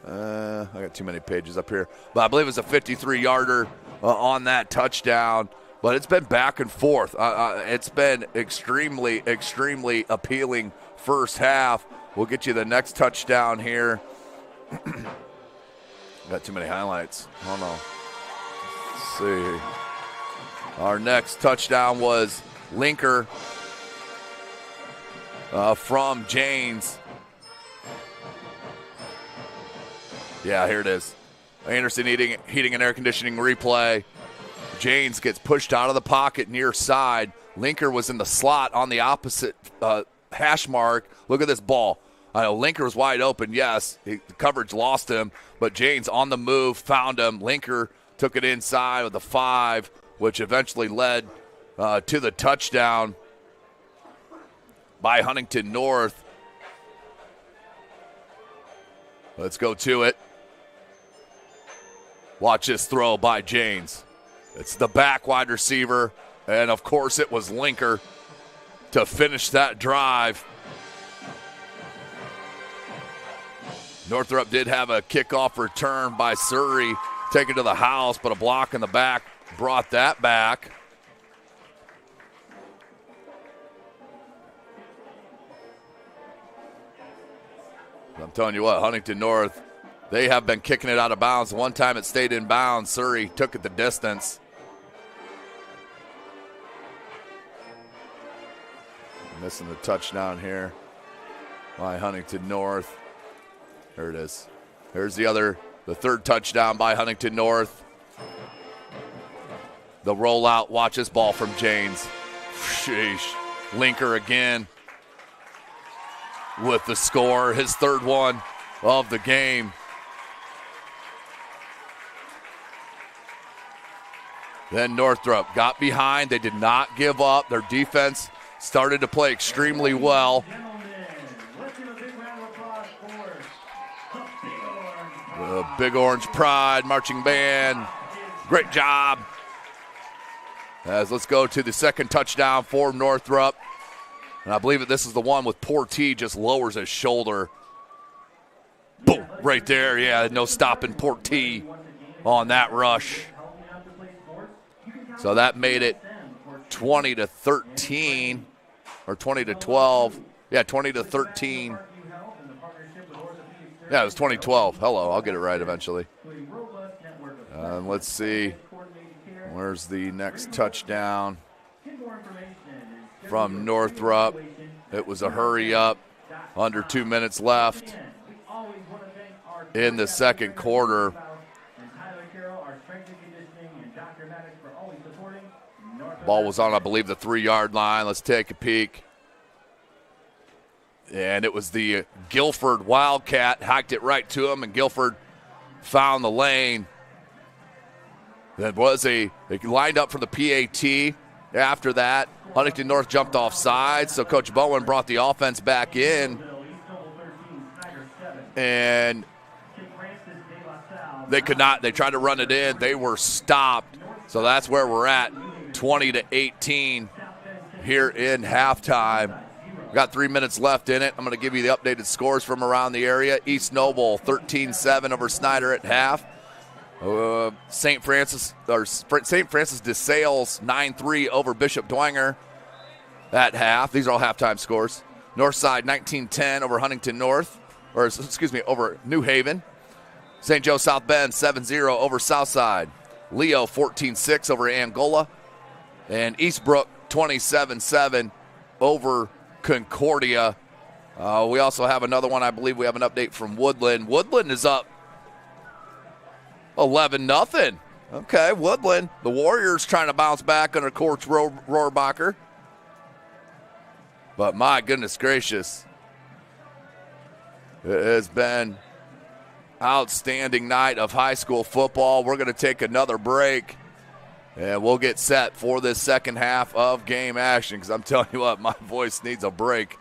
I got too many pages up here. But I believe it was a 53-yarder on that touchdown. But it's been back and forth. It's been extremely, extremely appealing first half. We'll get you the next touchdown here. Got too many highlights. Oh, no. Let's see. Our next touchdown was Linker from Janes. Yeah, here it is. Anderson heating and air conditioning replay. Janes gets pushed out of the pocket near side. Linker was in the slot on the opposite hash mark. Look at this ball. I know Linker was wide open, yes. The coverage lost him, but Janes on the move, found him. Linker took it inside with a 5, which eventually led to the touchdown by Huntington North. Let's go to it. Watch this throw by Janes. It's the back wide receiver, and of course it was Linker to finish that drive. Northrop did have a kickoff return by Surrey, taken to the house, but a block in the back brought that back. I'm telling you what, Huntington North, they have been kicking it out of bounds. One time it stayed in bounds. Surrey took it the distance. Missing the touchdown here by Huntington North. There it is. There's the third touchdown by Huntington North. The rollout. Watch this ball from Janes. Sheesh. Linker again with the score. His third one of the game. Then Northrop got behind. They did not give up. Their defense started to play extremely well. The Big Orange Pride marching band. Great job. As let's go to the second touchdown for Northrop. And I believe that this is the one with Portee just lowers his shoulder. Boom, right there. Yeah, no stopping Portee on that rush. So that made it 20-13 or 20-12. Yeah, 20-13. Yeah, it was 2012. Hello, I'll get it right eventually. Let's see. Where's the next touchdown from Northrop? It was a hurry up. Under 2 minutes left in the second quarter. Ball was on, I believe, the 3-yard line. Let's take a peek. And it was the Guilford Wildcat, hacked it right to him, and Guilford found the lane. They lined up for the PAT. After that, Huntington North jumped off sides, so Coach Bowen brought the offense back in. And they could not. They tried to run it in. They were stopped. So that's where we're at, 20-18 here in halftime. Got 3 minutes left in it. I'm going to give you the updated scores from around the area. East Noble 13-7 over Snyder at half. St. Francis de Sales 9-3 over Bishop Dwenger at half. These are all halftime scores. Northside 19-10 over Huntington North, over New Haven. St. Joe South Bend 7-0 over Southside. Leo 14-6 over Angola. And Eastbrook 27-7 over Concordia. We also have another one. I believe we have an update from Woodland. Woodland is up 11-0. Okay, Woodland. The Warriors trying to bounce back under Coach Rohrbacher. But my goodness gracious, it has been outstanding night of high school football. We're going to take another break, and we'll get set for this second half of game action, because I'm telling you what, my voice needs a break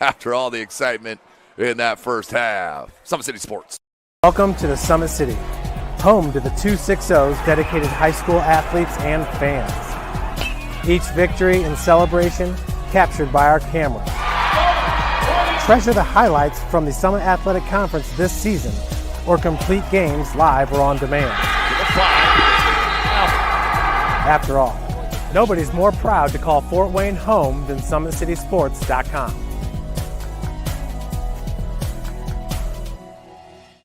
after all the excitement in that first half. Summit City Sports. Welcome to the Summit City, home to the 260's dedicated high school athletes and fans. Each victory and celebration captured by our cameras. Treasure the highlights from the Summit Athletic Conference this season, or complete games live or on demand. After all, nobody's more proud to call Fort Wayne home than SummitCitySports.com.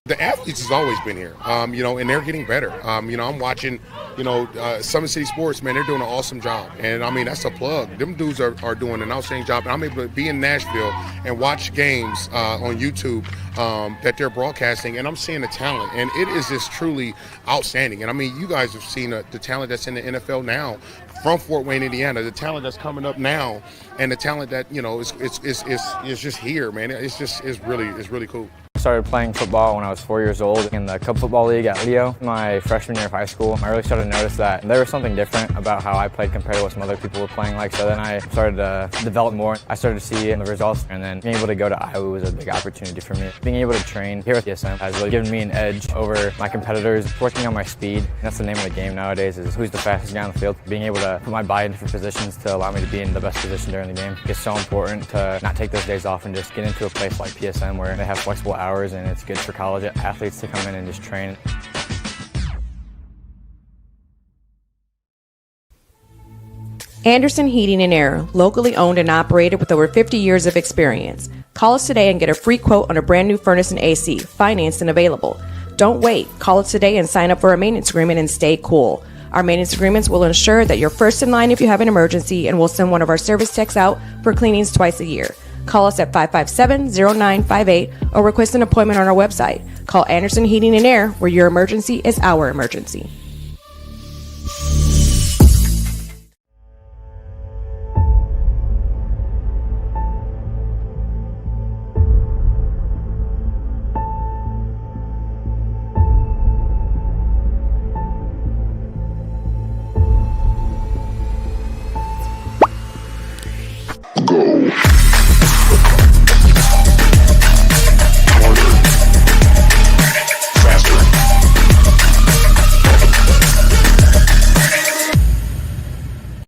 The athletes has always been here, and they're getting better. I'm watching, Summit City Sports, man, they're doing an awesome job. And, that's a plug. Them dudes are doing an outstanding job. And I'm able to be in Nashville and watch games on YouTube that they're broadcasting, and I'm seeing the talent. And it is just truly outstanding. And, you guys have seen the talent that's in the NFL now from Fort Wayne, Indiana, the talent that's coming up now, and the talent that, is just here, man. It's really cool. I started playing football when I was 4 years old in the Cub Football League at Leo. My freshman year of high school, I really started to notice that there was something different about how I played compared to what some other people were playing like. So then I started to develop more. I started to see the results, and then being able to go to Iowa was a big opportunity for me. Being able to train here at PSM has really given me an edge over my competitors, working on my speed. That's the name of the game nowadays, is who's the fastest guy on the field. Being able to put my body in different positions to allow me to be in the best position during the game. It's so important to not take those days off and just get into a place like PSM where they have flexible hours, and it's good for college athletes to come in and just train. Anderson Heating and Air, locally owned and operated with over 50 years of experience. Call us today and get a free quote on a brand new furnace and AC, financed and available. Don't wait. Call us today and sign up for a maintenance agreement and stay cool. Our maintenance agreements will ensure that you're first in line if you have an emergency, and we'll send one of our service techs out for cleanings twice a year. Call us at 557-0958 or request an appointment on our website. Call Anderson Heating and Air, where your emergency is our emergency.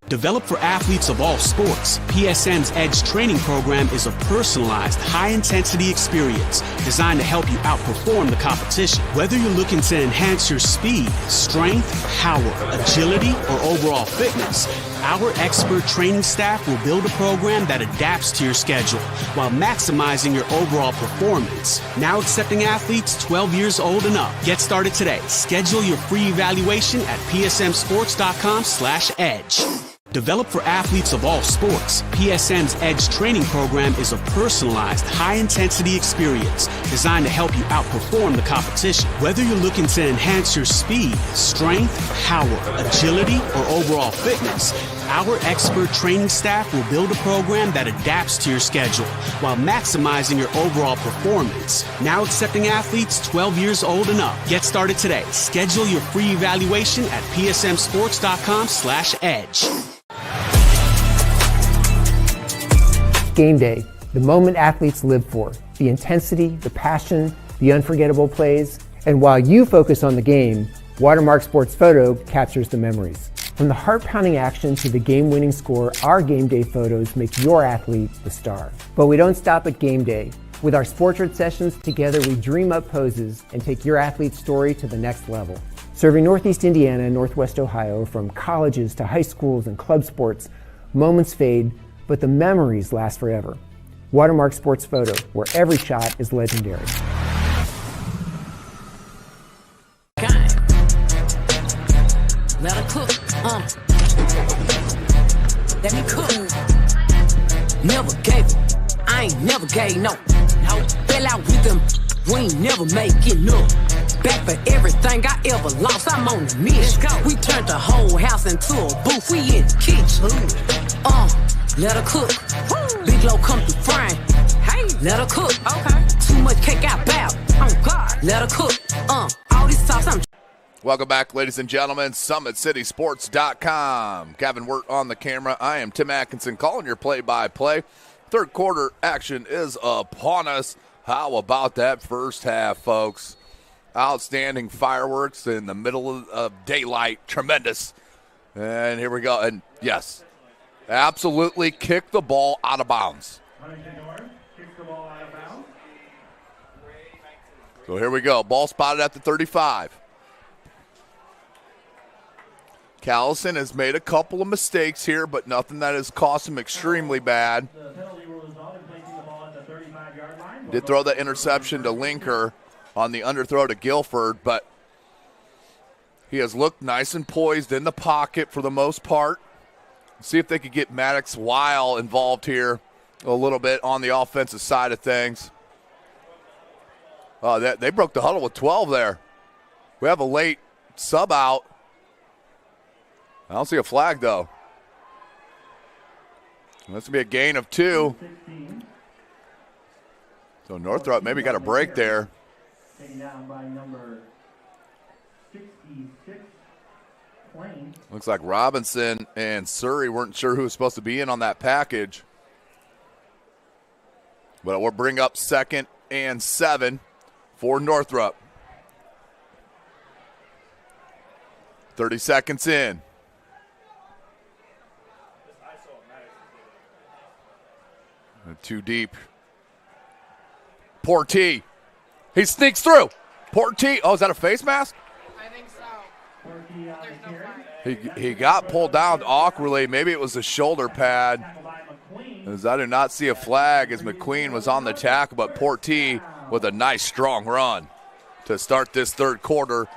Developed for athletes of all sports, PSM's Edge training program is a personalized, high-intensity experience designed to help you outperform the competition. Whether you're looking to enhance your speed, strength, power, agility, or overall fitness, our expert training staff will build a program that adapts to your schedule while maximizing your overall performance. Now accepting athletes 12 years old and up. Get started today. Schedule your free evaluation at psmsports.com/edge. Developed for athletes of all sports, PSM's Edge training program is a personalized, high-intensity experience designed to help you outperform the competition. Whether you're looking to enhance your speed, strength, power, agility, or overall fitness, our expert training staff will build a program that adapts to your schedule while maximizing your overall performance. Now accepting athletes 12 years old and up. Get started today. Schedule your free evaluation at psmsports.com/edge. Game day, the moment athletes live for, the intensity, the passion, the unforgettable plays. And while you focus on the game, Watermark Sports Photo captures the memories. From the heart-pounding action to the game-winning score, our game day photos make your athlete the star. But we don't stop at game day. With our Sportrait sessions, together we dream up poses and take your athlete's story to the next level. Serving Northeast Indiana and Northwest Ohio, from colleges to high schools and club sports, moments fade, but the memories last forever. Watermark Sports Photo, where every shot is legendary. Let her cook, let me cook. Never gave it, I ain't never gave no. Fell out with them, we ain't never making up. Back for everything I ever lost, I'm on the mission. We turned the whole house into a booth, we in the kitchen. Let her cook. Big low come through frying. Hey, let her cook. Okay. Too much cake out bow. Oh God. Let her cook. All this sauce I'm. Welcome back, ladies and gentlemen. SummitCitySports.com. Gavin Wirt on the camera. I am Tim Atkinson calling your play-by-play. Third quarter action is upon us. How about that first half, folks? Outstanding fireworks in the middle of daylight. Tremendous. And here we go. And yes, absolutely kick the ball out of bounds. So here we go. Ball spotted at the 35. Callison has made a couple of mistakes here, but nothing that has cost him extremely bad. Did throw the interception to Linker on the underthrow to Guilford, but he has looked nice and poised in the pocket for the most part. See if they could get Maddox Weil involved here a little bit on the offensive side of things. They broke the huddle with 12 there. We have a late sub out. I don't see a flag, though. This will be a gain of 2. So Northrop maybe got a break there. Taken down by number 66, Plain. Looks like Robinson and Surrey weren't sure who was supposed to be in on that package. But we'll bring up 2nd and 7 for Northrop. 30 seconds in. Too deep. Portee. He sneaks through. Portee. Oh, is that a face mask? I think so. He got pulled down awkwardly. Maybe it was a shoulder pad. As I do not see a flag as McQueen was on the tackle, but Portee with a nice strong run to start this third quarter.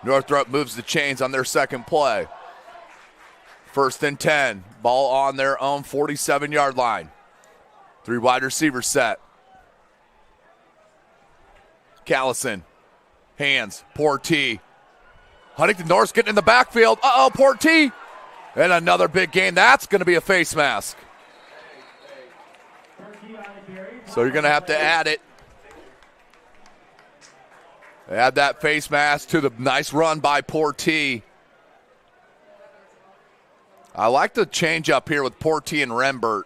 Northrop moves the chains on their second play. 1st and 10. Ball on their own 47-yard line. 3 wide receiver set. Callison. Hands. Portee. Huntington North's getting in the backfield. Uh-oh, Portee. And another big gain. That's going to be a face mask. So you're going to have to add it. Add that face mask to the nice run by Portee. I like the change up here with Portee and Rembert.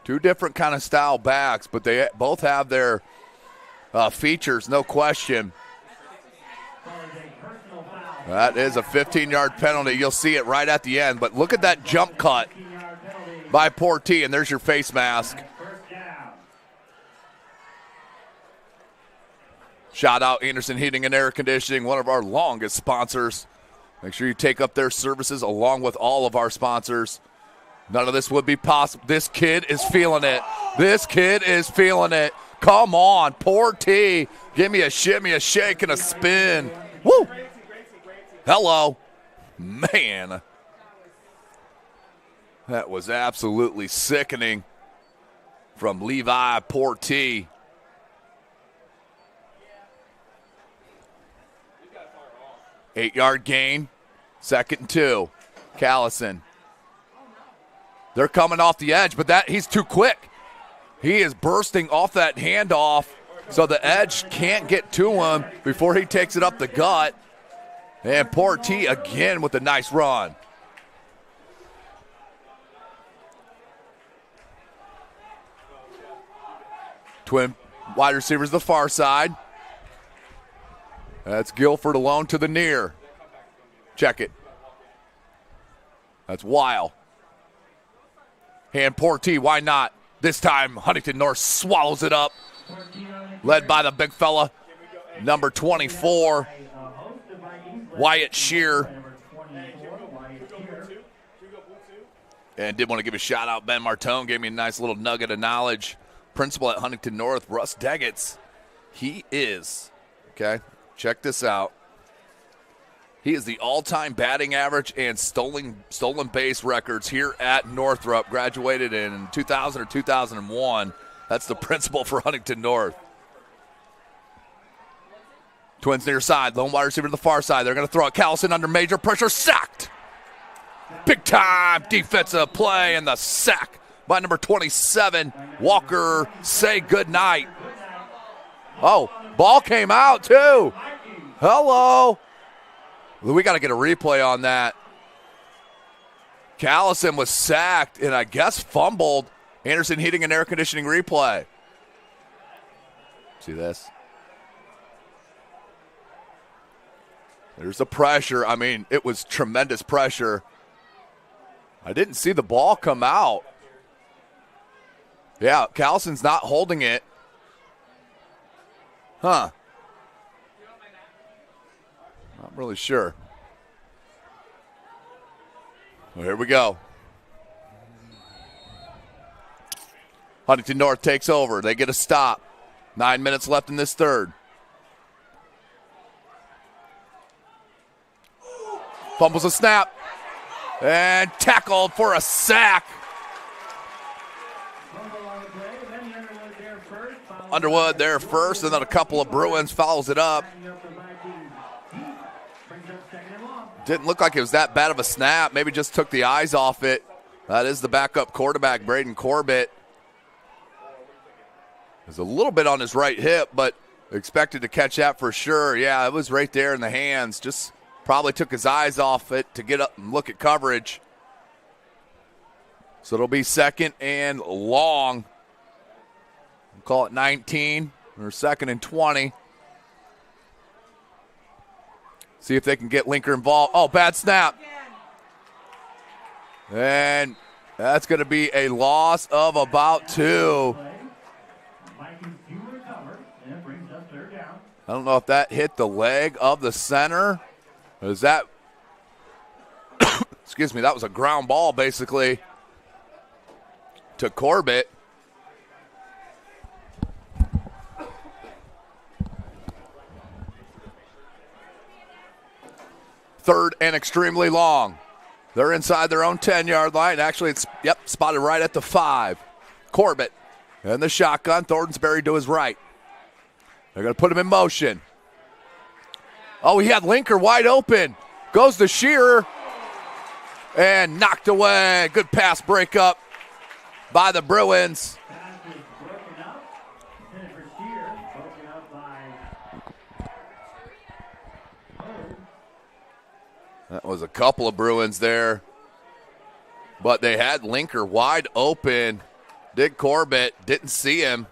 2 different kind of style backs, but they both have their features, no question. That is a 15-yard penalty. You'll see it right at the end, but look at that jump cut by Portee, and there's your face mask. Shout out Anderson Heating and Air Conditioning, one of our longest sponsors. Make sure you take up their services along with all of our sponsors. None of this would be possible. This kid is feeling it. This kid is feeling it. Come on, Portee. Give me a shimmy, a shake, and a spin. Woo! Hello. Man. That was absolutely sickening from Levi Portee. Eight-yard gain. 2nd and 2. Callison. They're coming off the edge, but he's too quick. He is bursting off that handoff, so the edge can't get to him before he takes it up the gut. And Portee again with a nice run. Twin wide receivers the far side. That's Guilford alone to the near. Check it. That's Weil. Hand Portee, why not? This time, Huntington North swallows it up. Led by the big fella, number 24, Wyatt Shear. And did want to give a shout out. Ben Martone gave me a nice little nugget of knowledge. Principal at Huntington North, Russ Deggets. He is, okay, check this out. He is the all-time batting average and stolen base records here at Northrop. Graduated in 2000 or 2001. That's the principal for Huntington North. Twins near side. Lone wide receiver to the far side. They're going to throw it. Callison under major pressure. Sacked. Big-time defensive play and the sack by number 27, Walker. Say goodnight. Oh, ball came out too. Hello. We got to get a replay on that. Callison was sacked and I guess fumbled. Anderson Heating and Air Conditioning replay. See this? There's the pressure. I mean, it was tremendous pressure. I didn't see the ball come out. Yeah, Callison's not holding it. Huh. Not really sure. Well, here we go. Huntington North takes over. They get a stop. 9 minutes left in this third. Fumbles a snap. And tackled for a sack. Underwood there first, and then a couple of Bruins follows it up. Didn't look like it was that bad of a snap. Maybe just took the eyes off it. That is the backup quarterback, Braden Corbett. There's a little bit on his right hip, but expected to catch that for sure. Yeah, it was right there in the hands. Just probably took his eyes off it to get up and look at coverage. So it'll be second and long. We'll call it 19 or second and 20. See if they can get Linker involved. Oh, bad snap. And that's going to be a loss of about 2. I don't know if that hit the leg of the center. Is that, excuse me, that was a ground ball basically to Corbett. Third and extremely long. They're inside their own 10-yard line. Actually, it's, spotted right at the 5. Corbett and the shotgun. Thorntonsberry to his right. They're going to put him in motion. Oh, he had Linker wide open. Goes to Shearer. And knocked away. Good pass breakup by the Bruins. That was a couple of Bruins there. But they had Linker wide open. Did Corbett. Didn't see him.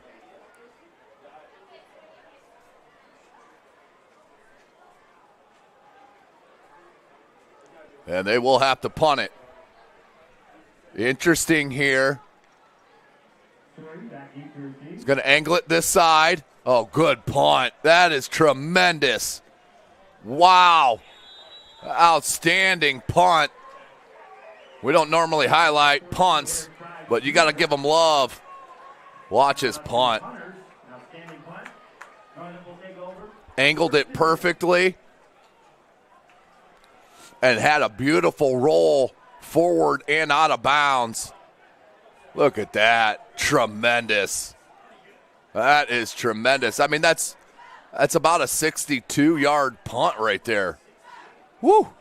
And they will have to punt it. Interesting here. He's going to angle it this side. Oh, good punt. That is tremendous. Wow. Outstanding punt. We don't normally highlight punts, but you got to give them love. Watch his punt. Angled it perfectly. And had a beautiful roll forward and out of bounds. Look at that. Tremendous. That is tremendous. I mean, that's about a 62-yard punt right there. Woo!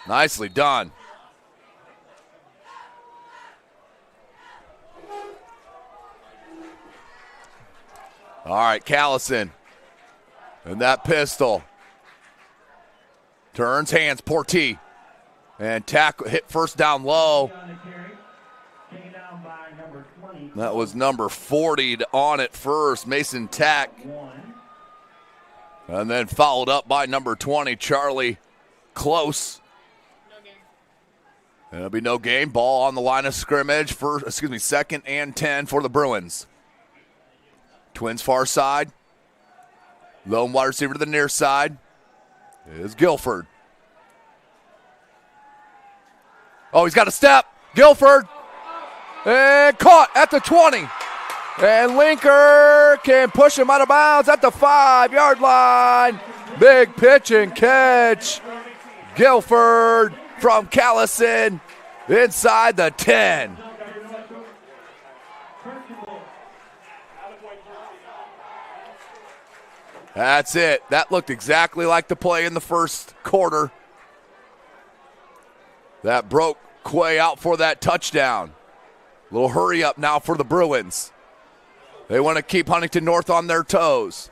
Nicely done. All right, Callison. And that pistol. Turns hands, Portee. And tackle, hit first down low. That was number 40 on it first, Mason Tack. And then followed up by number 20, Charlie Close. And it'll be no game. Ball on the line of scrimmage for, second and 10 for the Bruins. Twins far side. Lone wide receiver to the near side is Guilford. Oh, he's got a step. Guilford. And caught at the 20. And Linker can push him out of bounds at the 5-yard line. Big pitch and catch. Guilford from Callison inside the 10. That's it. That looked exactly like the play in the first quarter. That broke Quay out for that touchdown. A little hurry up now for the Bruins. They want to keep Huntington North on their toes.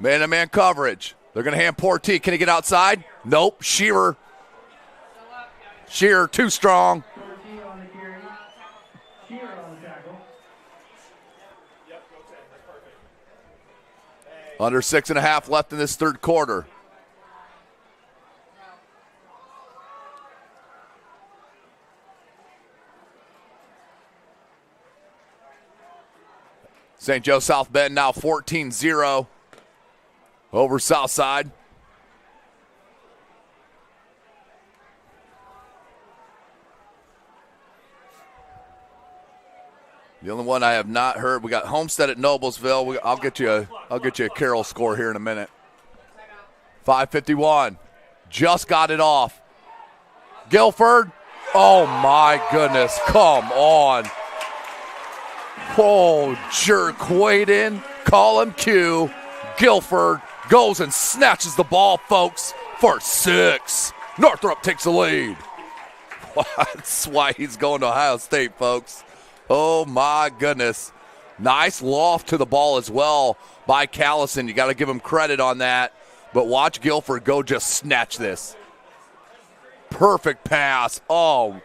Man-to-man coverage. They're going to hand Portee. Can he get outside? Nope. Shearer. Shearer too strong. Under 6.5 left in this third quarter. St. Joe South Bend now 14-0 over Southside. The only one I have not heard, we got Homestead at Noblesville. I'll get you a Carroll score here in a minute. 5:51. Just got it off. Guilford. Oh my goodness. Come on. Oh, jerk weight in. Call him Q. Guilford goes and snatches the ball, folks, for 6. Northrop takes the lead. That's why he's going to Ohio State, folks. Oh, my goodness. Nice loft to the ball as well by Callison. You got to give him credit on that. But watch Guilford go just snatch this. Perfect pass. Oh,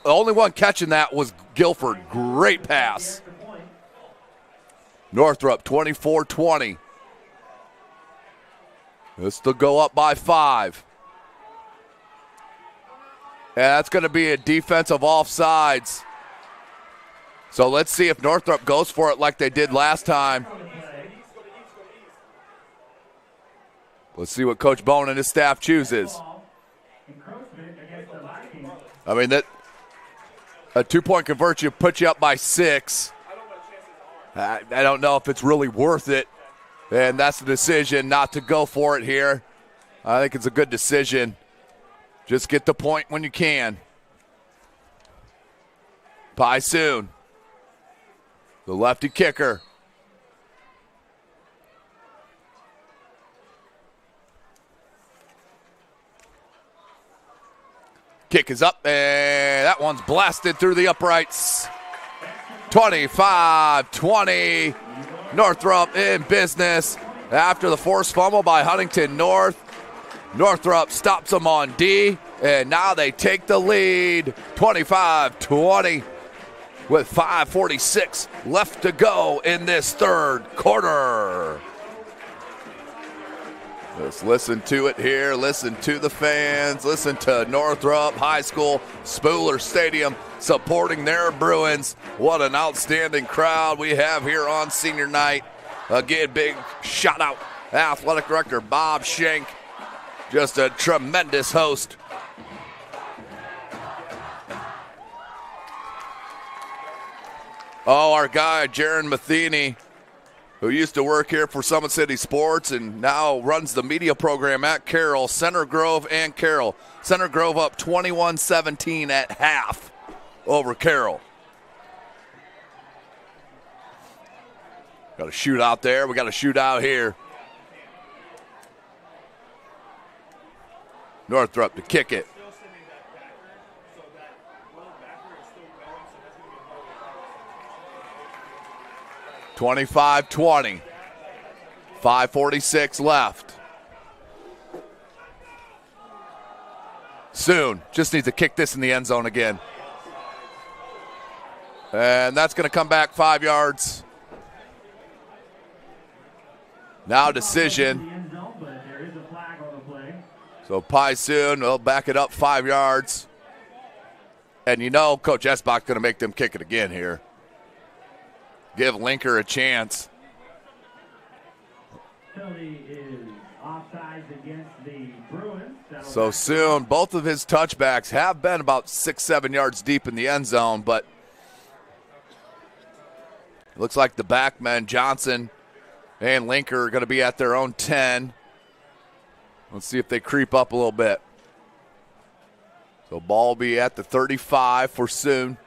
the only one catching that was Guilford. Great pass. Northrop 24-20. This will go up by 5. And that's going to be a defensive offsides. So let's see if Northrop goes for it like they did last time. Let's see what Coach Bone and his staff chooses. I mean, that a 2-point conversion puts you up by 6. I don't know if it's really worth it. And that's the decision not to go for it here. I think it's a good decision. Just get the point when you can. Paisoon, the lefty kicker. Kick is up, and that one's blasted through the uprights. 25-20. Northrop in business after the forced fumble by Huntington North. Northrop stops them on D, and now they take the lead, 25-20, with 5:46 left to go in this third quarter. Let's listen to it here. Listen to the fans. Listen to Northrop High School, Spooler Stadium, supporting their Bruins. What an outstanding crowd we have here on senior night. Again, big shout out, Athletic Director Bob Schenk. Just a tremendous host. Oh, our guy, Jaron Matheny, who used to work here for Summit City Sports and now runs the media program at Carroll, Center Grove and Carroll. Center Grove up 21-17 at half over Carroll. Got a shootout there. We got a shootout here. Northrop to kick it. (25-20). 5:46 left. Soon. Just needs to kick this in the end zone again. And that's going to come back 5 yards. Now decision. So Paisoon will back it up 5 yards. And you know Coach Esbach's going to make them kick it again here. Give Linker a chance. So soon, both of his touchbacks have been about 6-7 yards deep in the end zone, but it looks like the backmen, Johnson and Linker, are going to be at their own 10. Let's see if they creep up a little bit. So ball will be at the 35 for soon.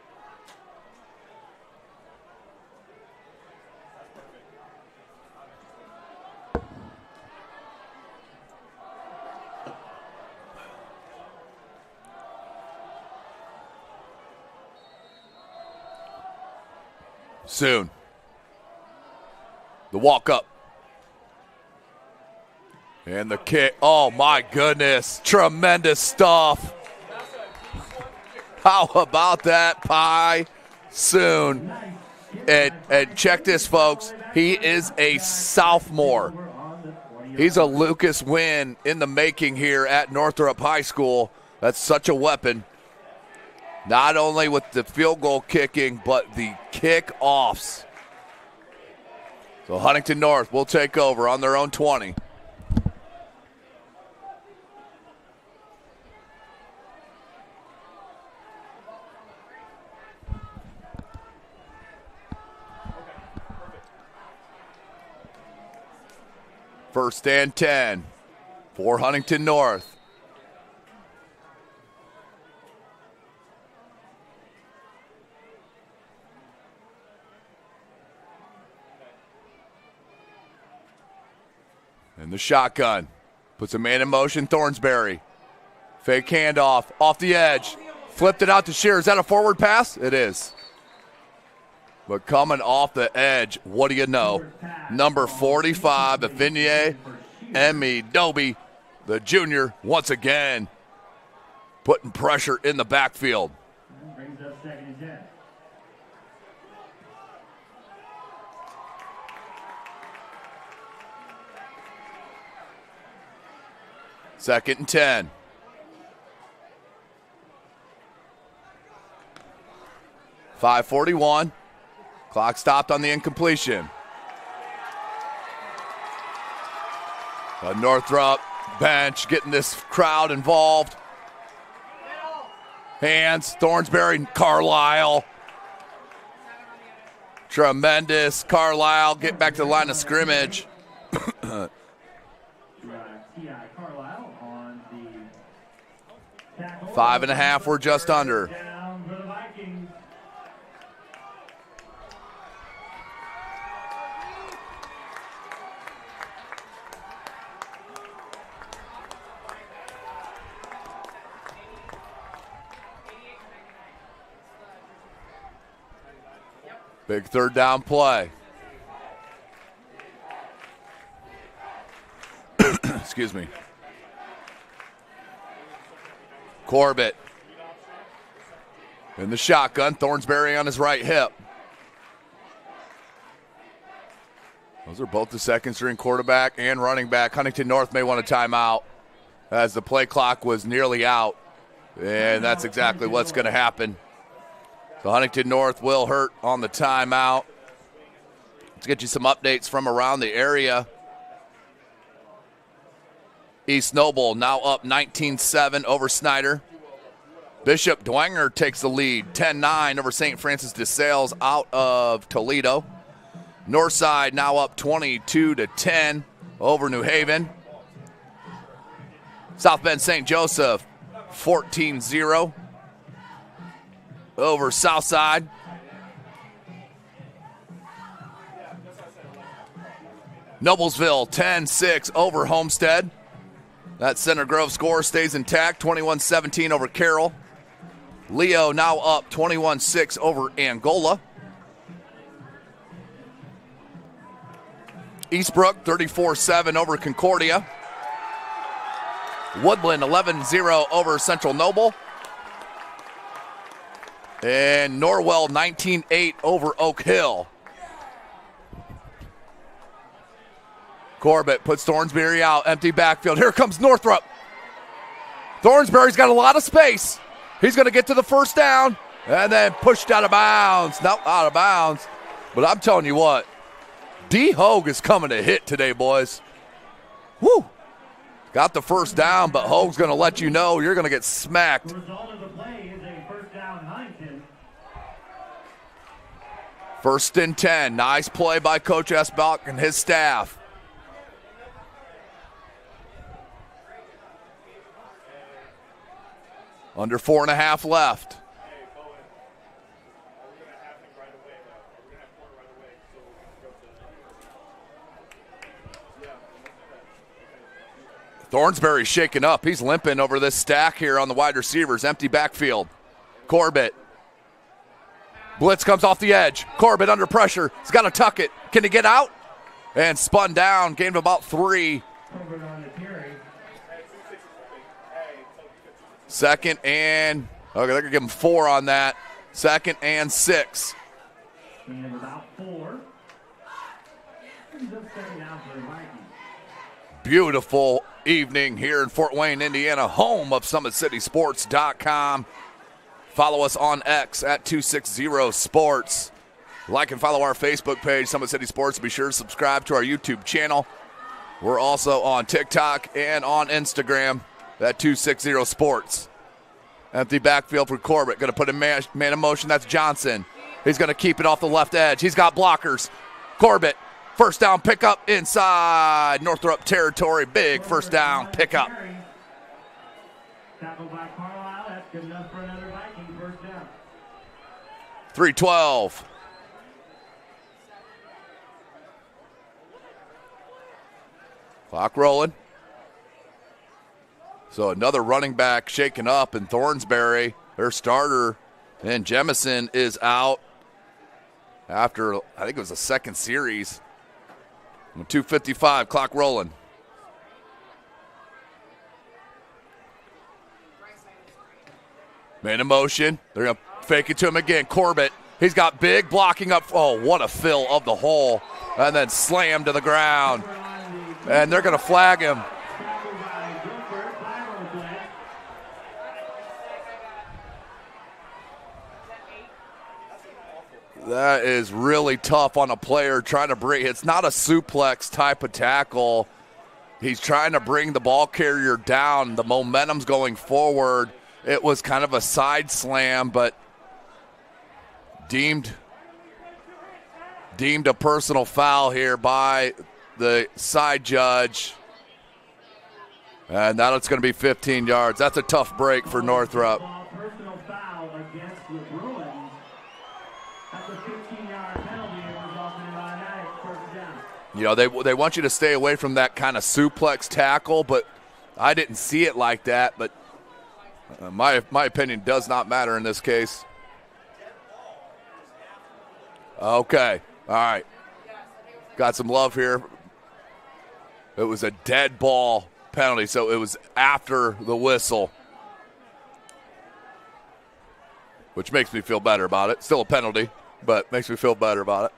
Soon. The walk up. And the kick. Oh, my goodness. Tremendous stuff. How about that, Paisoon? And check this, folks. He is a sophomore. He's a Lucas win in the making here at Northrop High School. That's such a weapon. Not only with the field goal kicking, but the kickoffs. So Huntington North will take over on their own 20. First and 10 for Huntington North. And the shotgun puts a man in motion. Thornsberry. Fake handoff off the edge. Flipped it out to Shear. Is that a forward pass? It is. But coming off the edge, what do you know? Number 45, Afinye Emidobi, the junior, once again putting pressure in the backfield. Brings up second and 10. Second and 10. .541. Clock stopped on the incompletion. The Northrop bench getting this crowd involved. Hands, Thornsberry, Carlisle. Tremendous. Carlisle get back to the line of scrimmage. 5.5, we're just under. Big third down play. Excuse me. Corbett in the shotgun. Thornsberry on his right hip. Those are both the second string quarterback and running back. Huntington North may want a timeout as the play clock was nearly out. And that's exactly what's going to happen. So Huntington North will hurt on the timeout. Let's get you some updates from around the area. East Noble now up 19-7 over Snyder. Bishop Dwenger takes the lead, 10-9 over St. Francis de Sales out of Toledo. Northside now up 22-10 over New Haven. South Bend St. Joseph 14-0 over Southside. Noblesville 10-6 over Homestead. That Center Grove score stays intact, 21-17 over Carroll. Leo now up 21-6 over Angola. Eastbrook 34-7 over Concordia. Woodland 11-0 over Central Noble. And Norwell 19-8 over Oak Hill. Corbett puts Thornsberry out, empty backfield. Here comes Northrop. Thornsberry's got a lot of space. He's going to get to the first down and then pushed out of bounds. Not out of bounds. But I'm telling you what, D. Hogue is coming to hit today, boys. Woo! Got the first down, but Hogue's going to let you know you're going to get smacked. The result of the play is a first down, Huntington. First and 10. Nice play by Coach Esbach and his staff. Under 4.5 left. Thornsberry's shaking up. He's limping over this stack here on the wide receivers. Empty backfield. Corbett. Blitz comes off the edge. Corbett under pressure. He's got to tuck it. Can he get out? And spun down. Gained about 3. Second and, okay, they're going to give him 4 on that. Second and 6. And about 4. Brings up second down for the Vikings. beautiful evening here in Fort Wayne, Indiana, home of SummitCitySports.com. Follow us on X at 260 Sports. Like and follow our Facebook page, Summit City Sports. Be sure to subscribe to our YouTube channel. We're also on TikTok and on Instagram at 260 Sports. Empty backfield for Corbett. Going to put in man in motion. That's Johnson. He's going to keep it off the left edge. He's got blockers. Corbett, first down pickup inside Northrop territory. Big first down pickup. Tackled by Carlisle. That's good enough for another Viking first down. 3:12. Clock rolling. So another running back shaken up in Thornsbury. Their starter, and Jemison, is out after, I think it was the second series. 2:55, clock rolling. Man in motion. They're going to fake it to him again. Corbett, he's got big blocking up. Oh, what a fill of the hole. And then slammed to the ground. And they're going to flag him. That is really tough on a player trying to bring. It's not a suplex type of tackle. He's trying to bring the ball carrier down. The momentum's going forward. It was kind of a side slam, but deemed a personal foul here by the side judge. And now it's going to be 15 yards. That's a tough break for Northrop. Personal foul against the Bruins. That's a 15-yard penalty resulting in an automatic first down. You know, they want you to stay away from that kind of suplex tackle, but I didn't see it like that. But my opinion does not matter in this case. Okay, all right. Got some love here. It was a dead ball penalty, so it was after the whistle, which makes me feel better about it. Still a penalty, but makes me feel better about it.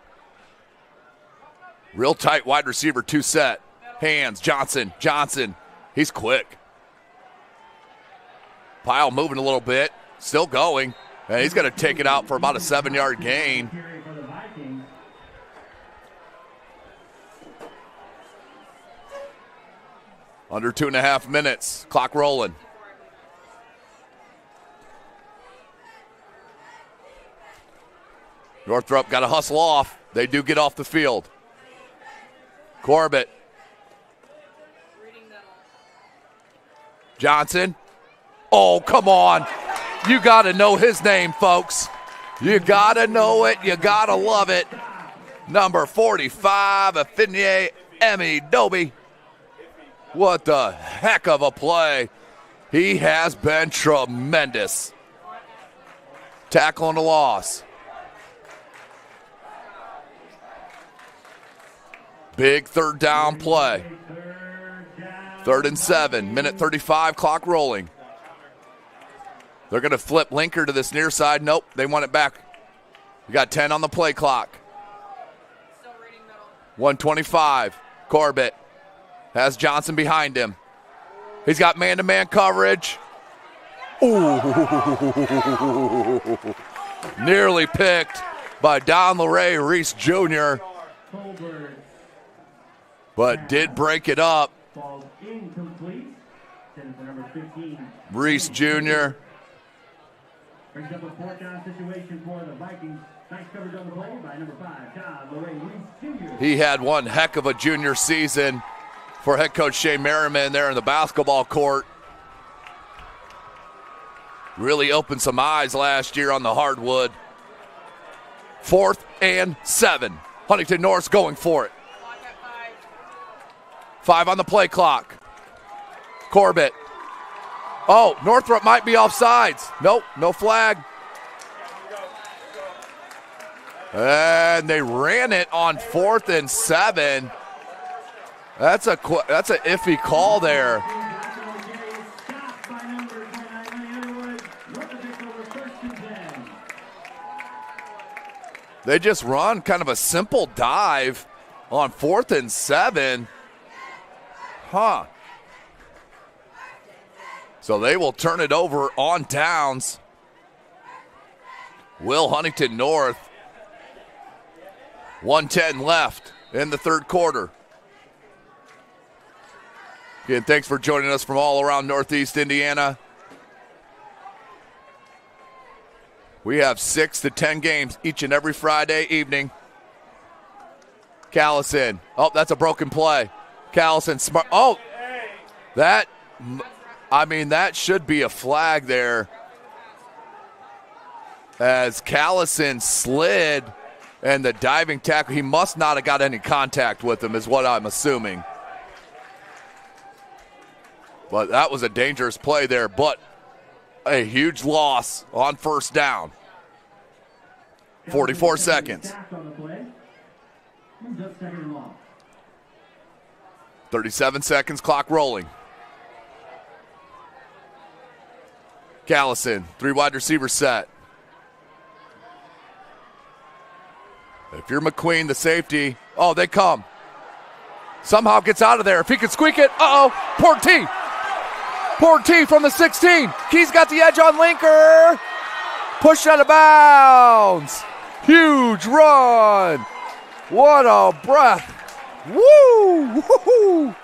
Real tight wide receiver, two set. Hands, Johnson, he's quick. Pyle moving a little bit, still going, and he's going to take it out for about a 7-yard gain. Under 2.5 minutes, clock rolling. Northrop got to hustle off. They do get off the field. Corbett. Johnson. Oh, come on. You got to know his name, folks. You got to know it. You got to love it. Number 45, Affinye Emi-Dobe. What the heck of a play. He has been tremendous. Tackle and a loss. Big third down play. 3rd and 7, minute 35, clock rolling. They're going to flip Linker to this near side. Nope, they want it back. We got 10 on the play clock. 125, Corbett has Johnson behind him. He's got man-to-man coverage. Ooh. Nearly picked by Don LeRae Reese Jr., but did break it up. Reese Jr. Brings up a fourth down situation for the Vikings. Nice coverage on the play by number 5, Don LeRae Reese Jr. He had one heck of a junior season for head coach Shea Merriman there in the basketball court. Really opened some eyes last year on the hardwood. 4th and 7. Huntington North's going for it. 5 on the play clock. Corbett. Oh, Northrop might be offsides. Nope, no flag. And they ran it on 4th and 7. That's a iffy call there. They just run kind of a simple dive on 4th and 7. Huh. So they will turn it over on downs. Will Huntington North. 1:10 left in the third quarter. Again, thanks for joining us from all around Northeast Indiana. We have 6 to 10 games each and every Friday evening. Callison. Oh, that's a broken play. Callison smart. Oh, that should be a flag there. As Callison slid and the diving tackle, he must not have got any contact with him, is what I'm assuming. But that was a dangerous play there, but a huge loss on first down. 44 seconds. 37 seconds, clock rolling. Callison, 3 wide receiver set. If you're McQueen, the safety, oh, they come. Somehow gets out of there. If he can squeak it, poor T. Poor T from the 16. He's got the edge on Linker. Pushed out of bounds. Huge run. What a breath. Woo! Woo-hoo.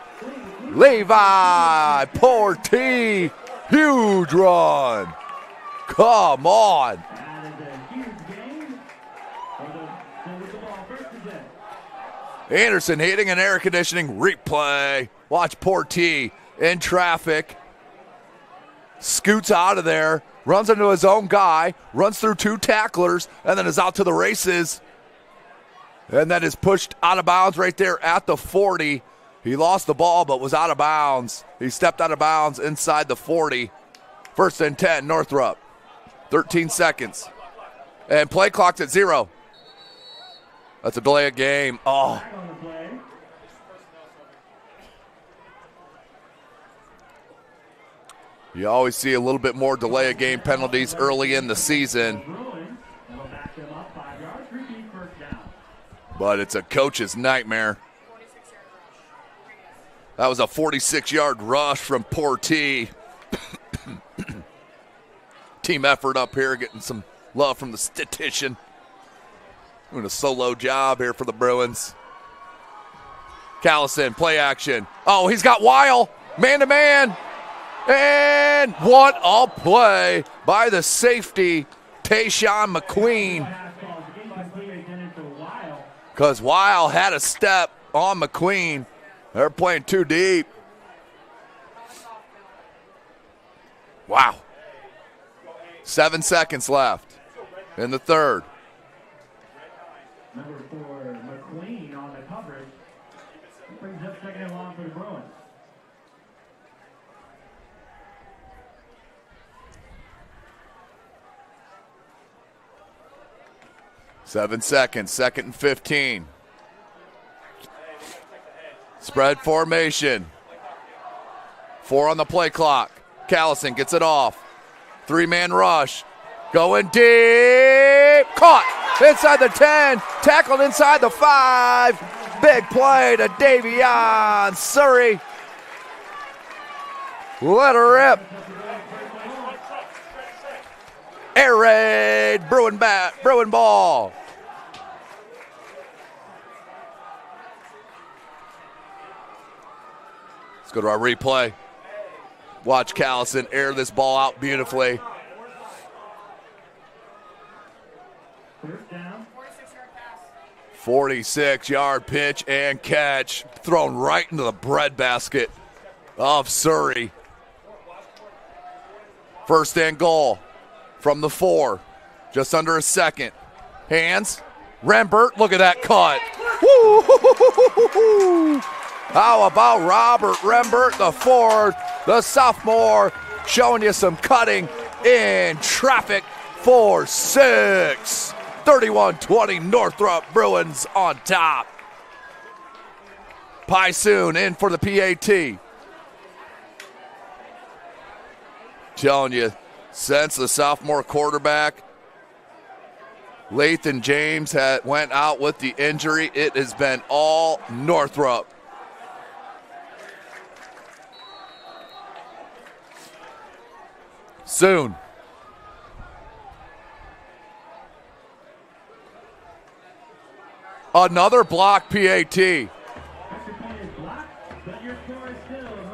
Levi, poor T. Huge run. Come on. Anderson hitting an air conditioning replay. Watch poor T in traffic. Scoots out of there. Runs into his own guy. Runs through 2 tacklers. And then is out to the races. And then is pushed out of bounds right there at the 40. He lost the ball but was out of bounds. He stepped out of bounds inside the 40. 1st and 10, Northrop. 13 seconds. And play clock's at 0. That's a delay of game. Oh. You always see a little bit more delay of game penalties early in the season. But it's a coach's nightmare. That was a 46-yard rush from poor T. Team effort up here, getting some love from the statistician. Doing a solo job here for the Bruins. Callison, play action. Oh, he's got Weil, man-to-man. And what a play by the safety, Tayshawn McQueen. Because Weil had a step on McQueen. They're playing too deep. Wow. 7 seconds left in the third. Number 4, McQueen on the coverage. Brings up 2nd and long for the Bruins. Seven seconds, 2nd and 15. Spread formation. 4 on the play clock. Callison gets it off. 3-man rush. Going deep. Caught inside the 10. Tackled inside the 5. Big play to Davion Surrey. Let her rip. Air raid. Bruin ball. Let's go to our replay. Watch Callison air this ball out beautifully. 46-yard pitch and catch. Thrown right into the breadbasket of Surrey. 1st and goal from the 4. Just under a second. Hands. Rembert, look at that cut. Woo! How about Robert Rembert, the forward, the sophomore, showing you some cutting in traffic for 6. 31-20 Northrop Bruins on top. Pysoon in for the PAT. Telling you, since the sophomore quarterback, Lathan James went out with the injury, it has been all Northrop. soon. Another block PAT.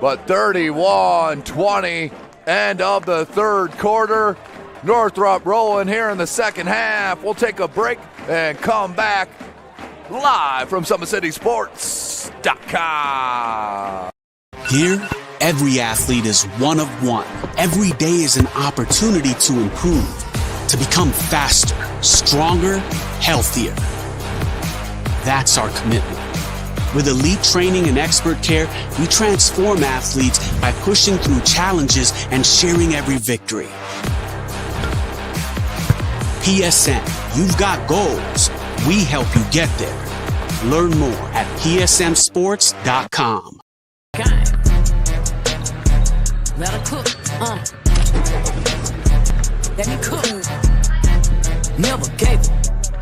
But 31-20, end of the third quarter. Northrop rolling here in the second half. We'll take a break and come back live from SummitCitySports.com. Here, every athlete is one of one. Every day is an opportunity to improve, to become faster, stronger, healthier. That's our commitment. With elite training and expert care, we transform athletes by pushing through challenges and sharing every victory. PSN, you've got goals. We help you get there. Learn more at psnsports.com. Let her cook, let me cook. Never gave it.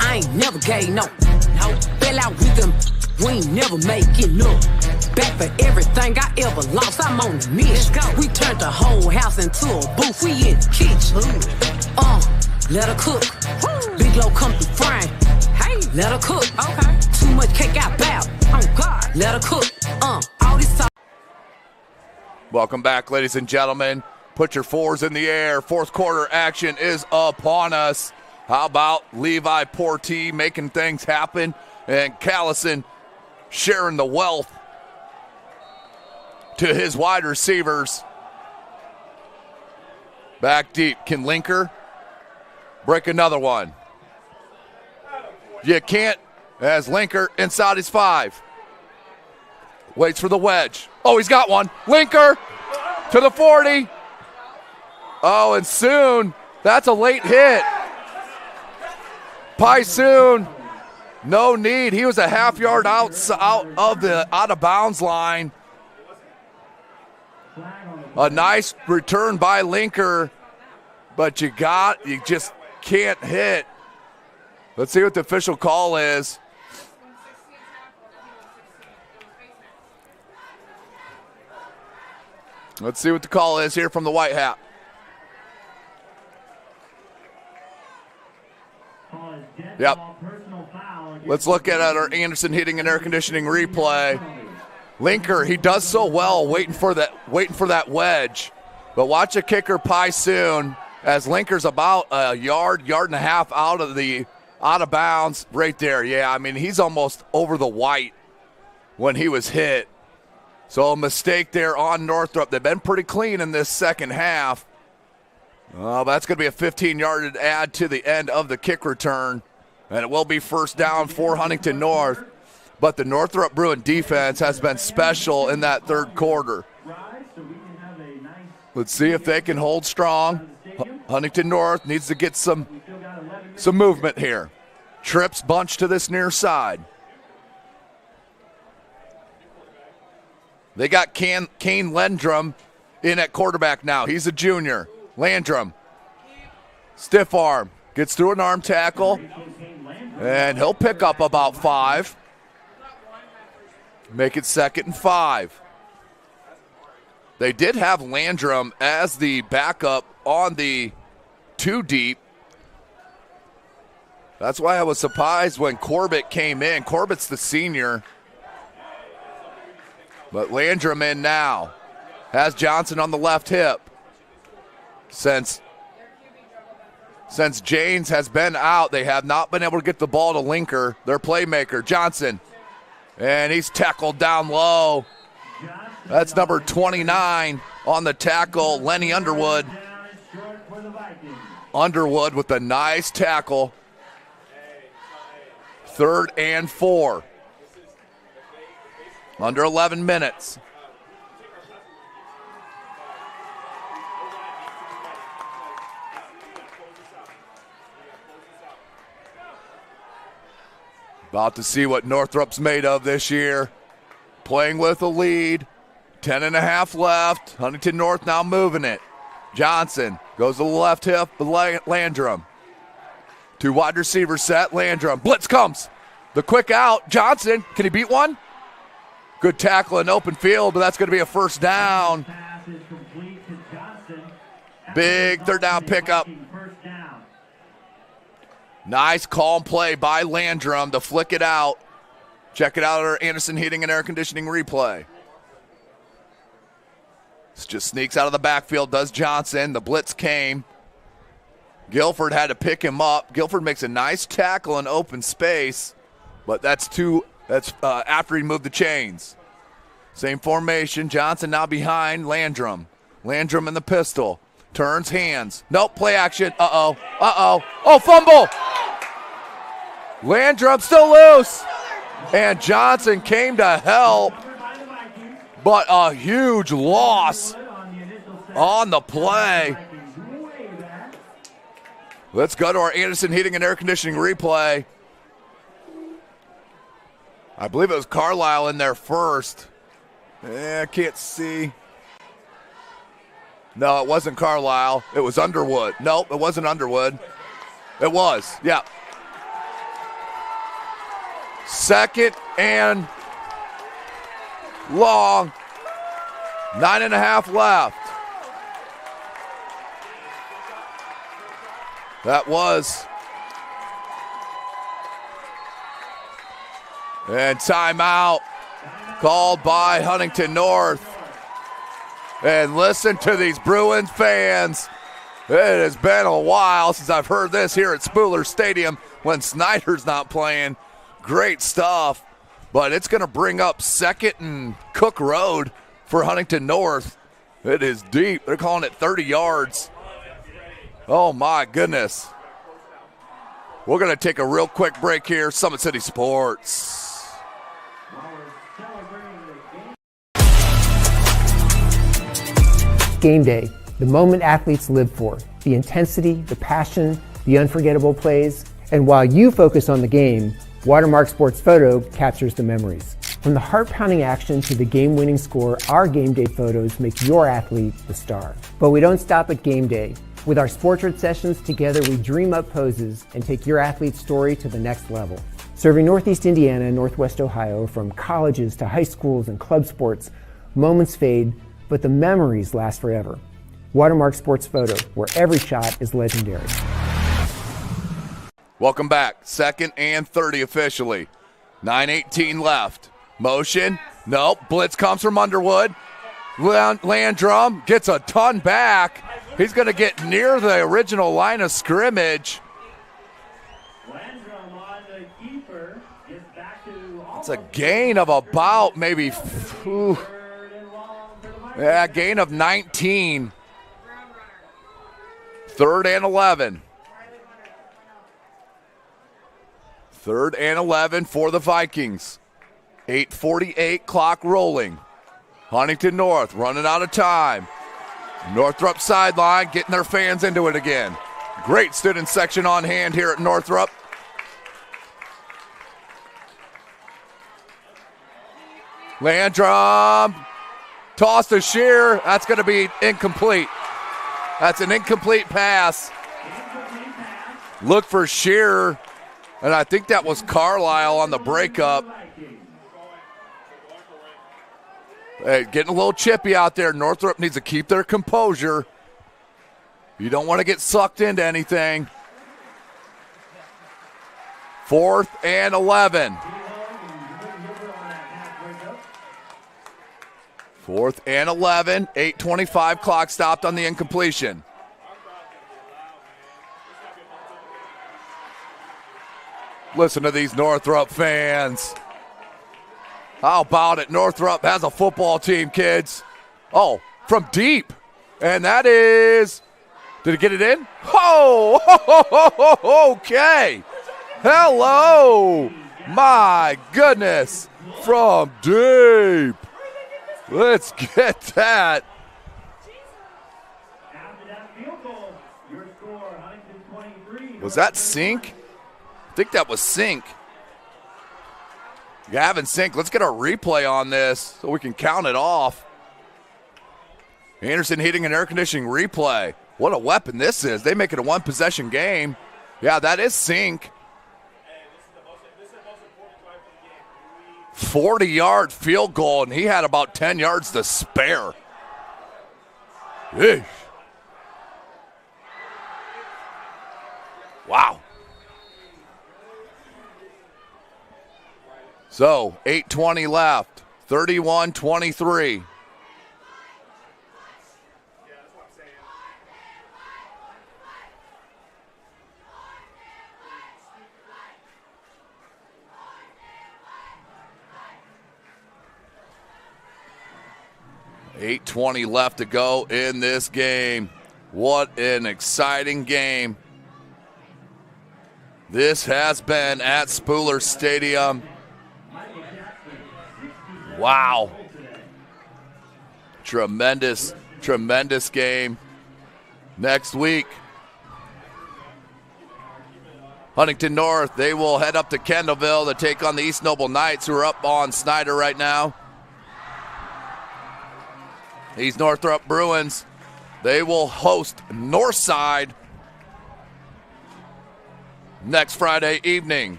I ain't never gave no. Fell out with them. We ain't never making up. Back for everything I ever lost. I'm on the mission. We turned the whole house into a booth. We in the kitchen. Let her cook. Big low come through frying. Hey, let her cook. Okay. Too much cake out bow. Oh God. Let her cook. All this time. Welcome back, ladies and gentlemen. Put your fours in the air. Fourth quarter action is upon us. How about Levi Portee making things happen and Callison sharing the wealth to his wide receivers. Back deep. Can Linker break another one? You can't, as Linker inside his 5. Waits for the wedge. Oh, he's got one. Linker to the 40. Oh, and soon, that's a late hit. Paisoon, no need. He was a half yard out of bounds line. A nice return by Linker, but you just can't hit. Let's see what the official call is. Let's see what the call is here from the White Hat. Yep. Let's look at our Anderson Heating and Air Conditioning replay. Linker, he does so well waiting for that wedge. But watch the kicker Paisoon as Linker's about a yard and a half out of bounds right there. Yeah, I mean, he's almost over the white when he was hit. So a mistake there on Northrop. They've been pretty clean in this second half. Oh, that's going to be a 15-yard add to the end of the kick return. And it will be first down for Huntington North. But the Northrop Bruin defense has been special in that third quarter. Let's see if they can hold strong. Huntington North needs to get some movement here. Trips bunch to this near side. They got Kane Landrum in at quarterback now. He's a junior. Landrum, stiff arm, gets through an arm tackle, and he'll pick up about 5. Make it 2nd and 5. They did have Landrum as the backup on the 2 deep. That's why I was surprised when Corbett came in. Corbett's the senior. But Landrum in now. Has Johnson on the left hip. Since Janes has been out, they have not been able to get the ball to Linker, their playmaker, Johnson. And he's tackled down low. That's number 29 on the tackle, Lenny Underwood. Underwood with a nice tackle. 3rd and 4. Under 11 minutes. About to see what Northrop's made of this year. Playing with a lead. 10.5 left. Huntington North now moving it. Johnson goes to the left hip. Landrum. 2 wide receiver set. Landrum. Blitz comes. The quick out. Johnson. Can he beat one? Good tackle in open field, but that's going to be a first down. Big third down pickup. Nice calm play by Landrum to flick it out. Check it out at our Anderson Heating and Air Conditioning replay. This just sneaks out of the backfield, does Johnson. The blitz came. Guilford had to pick him up. Guilford makes a nice tackle in open space, but that's after he moved the chains. Same formation. Johnson now behind Landrum. Landrum in the pistol. Turns hands. Nope, play action. Uh-oh. Oh, fumble. Landrum still loose. And Johnson came to help, but a huge loss on the play. Let's go to our Anderson Heating and Air Conditioning replay. I believe it was Carlisle in there first. I can't see. No, it wasn't Carlisle. It was Underwood. Nope, it wasn't Underwood. It was, yeah. Second and long. 9.5 left. That was. And timeout called by Huntington North. And listen to these Bruins fans. It has been a while since I've heard this here at Spooler Stadium when Snyder's not playing. Great stuff. But it's going to bring up 2nd and Cook Road for Huntington North. It is deep. They're calling it 30 yards. Oh, my goodness. We're going to take a real quick break here. Summit City Sports. Game day, the moment athletes live for, the intensity, the passion, the unforgettable plays. And while you focus on the game, Watermark Sports Photo captures the memories. From the heart-pounding action to the game-winning score, our game day photos make your athlete the star. But we don't stop at game day. With our Sportrait sessions, together we dream up poses and take your athlete's story to the next level. Serving Northeast Indiana and Northwest Ohio, from colleges to high schools and club sports, moments fade, but the memories last forever. Watermark Sports Photo, where every shot is legendary. Welcome back. 2nd and 30 officially. 9:18 left. Motion. Nope. Blitz comes from Underwood. Landrum gets a ton back. He's going to get near the original line of scrimmage. It's a gain of about maybe, gain of 19. 3rd and 11. 3rd and 11 for the Vikings. 8:48 clock rolling. Huntington North running out of time. Northrop sideline getting their fans into it again. Great student section on hand here at Northrop. Landrum toss to Shear. That's going to be incomplete. That's an incomplete pass. Look for Shear. And I think that was Carlisle on the breakup. Hey, getting a little chippy out there. Northrop needs to keep their composure. You don't want to get sucked into anything. 4th and 11. 4th and 11. 8:25 clock stopped on the incompletion. Listen to these Northrop fans. How about it? Northrop has a football team, kids. Oh, from deep. And that is, did it get it in? Oh, okay. Hello. My goodness. From deep. Let's get that. Was that Sink? I think that was Sink. Gavin Sink, let's get a replay on this so we can count it off. Anderson Heating and Air Conditioning replay. What a weapon this is. They make it a one-possession game. Yeah, that is Sink. 40-yard field goal, and he had about 10 yards to spare. Eesh. Wow. So 8:20 left, 31-23. $8:20 left to go in this game. What an exciting game this has been at Spooler Stadium. Wow. Tremendous, tremendous game. Next week, Huntington North, they will head up to Kendallville to take on the East Noble Knights, who are up on Snyder right now. These Northrop Bruins, they will host Northside next Friday evening.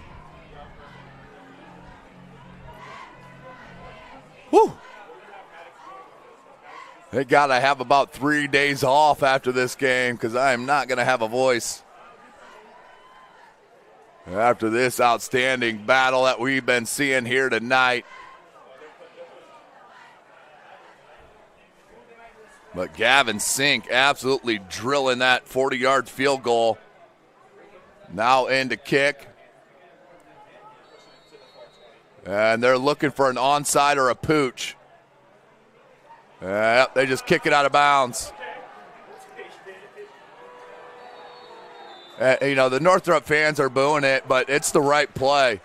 Whew. They got to have about 3 days off after this game because I am not going to have a voice after this outstanding battle that we've been seeing here tonight. But Gavin Sink absolutely drilling that 40-yard field goal. Now in to kick. And they're looking for an onside or a pooch. They just kick it out of bounds. The Northrop fans are booing it, but it's the right play.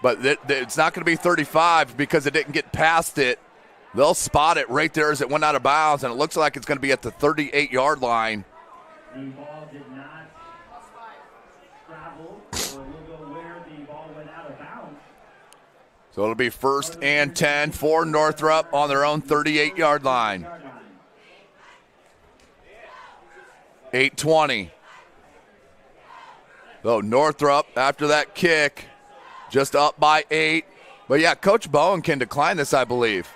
But it's not going to be 35 because it didn't get past it. They'll spot it right there as it went out of bounds, and it looks like it's going to be at the 38-yard line. The ball did not travel, so we'll go where the ball went out of bounds. So it'll be 1st and 10 for Northrop on their own 38-yard line. 8:20. So Northrop, after that kick, just up by 8. But yeah, Coach Bowen can decline this, I believe.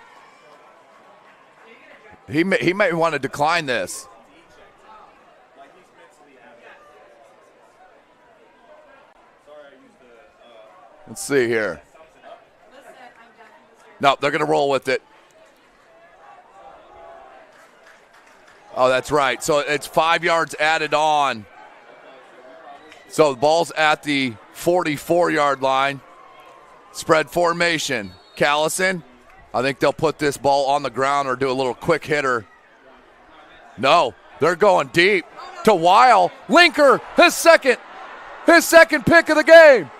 He may want to decline this. Let's see here. No, they're going to roll with it. Oh, that's right. So it's 5 yards added on. So the ball's at the 44-yard line. Spread formation. Callison. I think they'll put this ball on the ground or do a little quick hitter. No, they're going deep to Weil. Linker, his second pick of the game.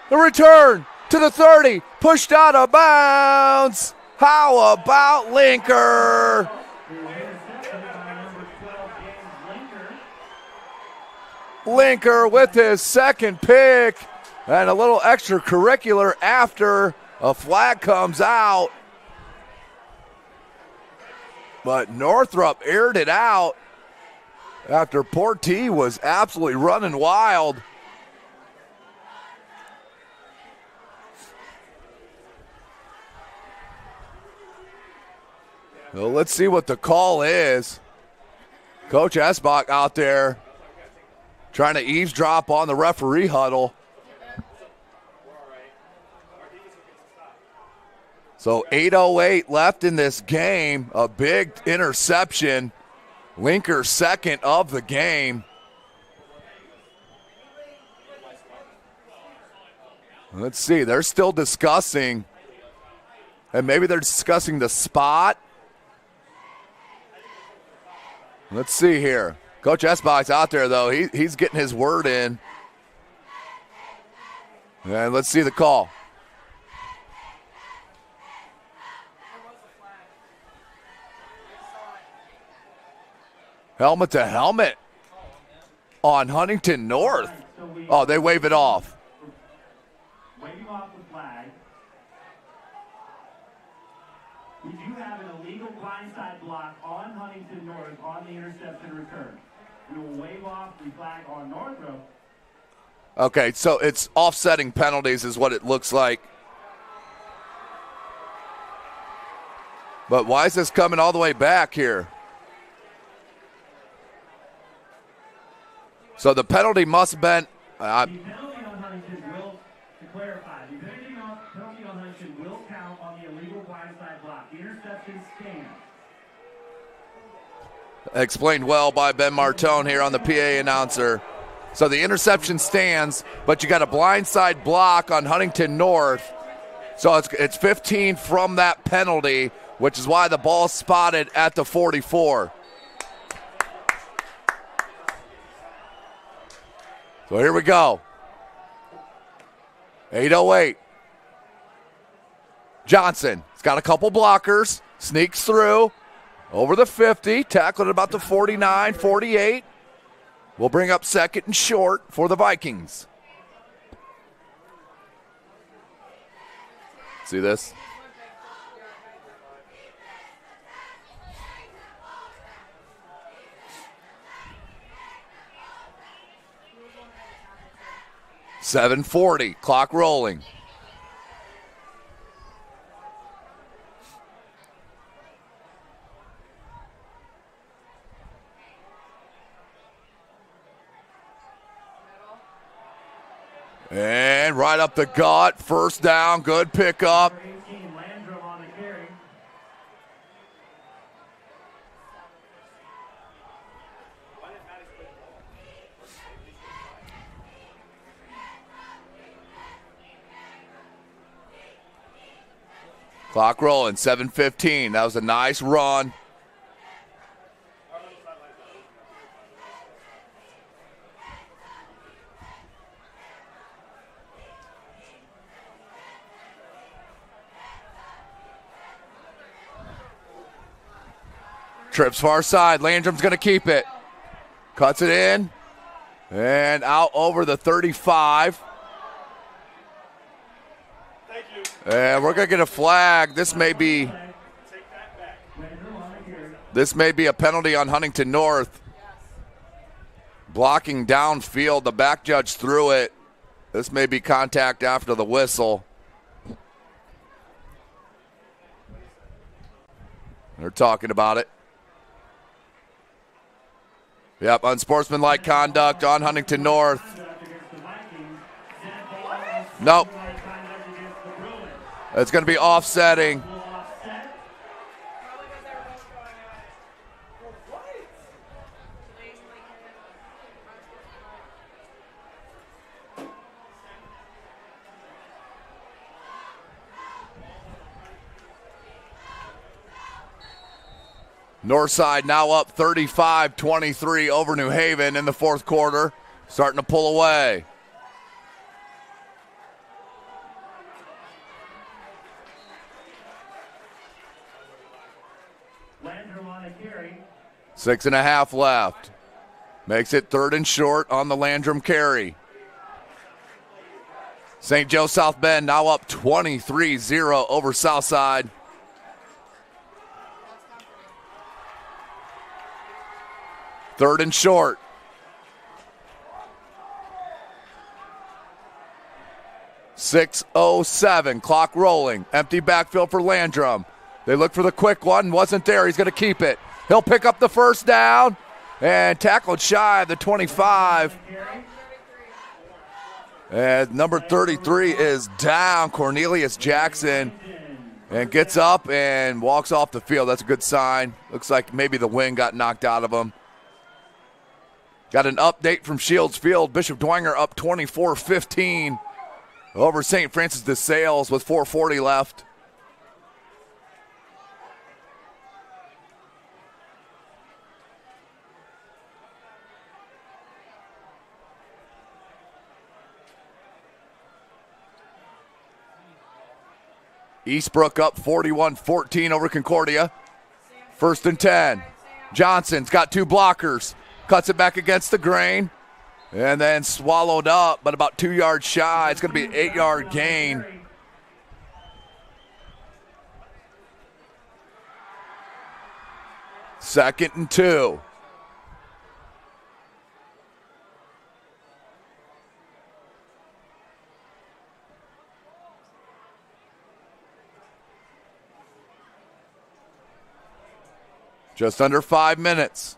The return to the 30, pushed out of bounds. How about Linker? Linker with his second pick and a little extracurricular after a flag comes out. But Northrop aired it out after Portee was absolutely running wild. Well, let's see what the call is. Coach Esbach out there trying to eavesdrop on the referee huddle. So 8:08 left in this game. A big interception. Linker second of the game. Let's see. They're still discussing. And maybe they're discussing the spot. Let's see here. Coach Esbach's out there, though. He's getting his word in. And let's see the call. Helmet to helmet on Huntington North. Oh, they wave it off. Waving off the flag. We do have an illegal blindside block on Huntington North on the interception return. We will wave off the flag on Northrop. Okay, so it's offsetting penalties is what it looks like. But why is this coming all the way back here? So the penalty must have been. The penalty on Huntington will, to clarify, the penalty on Huntington will count on the illegal blindside block. The interception stands. Explained well by Ben Martone here on the PA announcer. So the interception stands, but you got a blindside block on Huntington North. So it's 15 from that penalty, which is why the ball's spotted at the 44. So here we go. 8:08. Johnson, he's got a couple blockers, sneaks through, over the 50, tackled at about the 49, 48. We'll bring up second and short for the Vikings. See this? .740, clock rolling. And right up the gut, first down, good pickup. Clock rolling, 7:15. That was a nice run. Trips far side. Landrum's going to keep it. Cuts it in. And out over the 35. And we're going to get a flag. This may be a penalty on Huntington North. Blocking downfield. The back judge threw it. This may be contact after the whistle. They're talking about it. Yep, unsportsmanlike conduct on Huntington North. Nope. It's going to be offsetting. Northside now up 35-23 over New Haven in the fourth quarter. Starting to pull away. Landrum on a carry. 6.5 left. Makes it third and short on the Landrum carry. St. Joe South Bend now up 23-0 over Southside. Third and short. .607, clock rolling. Empty backfield for Landrum. They look for the quick one, wasn't there. He's going to keep it. He'll pick up the first down and tackled shy of the 25. And number 33 is down, Cornelius Jackson, and gets up and walks off the field. That's a good sign. Looks like maybe the wind got knocked out of him. Got an update from Shields Field. Bishop Dwenger up 24-15 over St. Francis de Sales with 4:40 left. Eastbrook up 41-14 over Concordia. First and 10. Johnson's got two blockers. Cuts it back against the grain. And then swallowed up, but about 2 yards shy. It's going to be an 8-yard gain. Second and 2. Just under 5 minutes.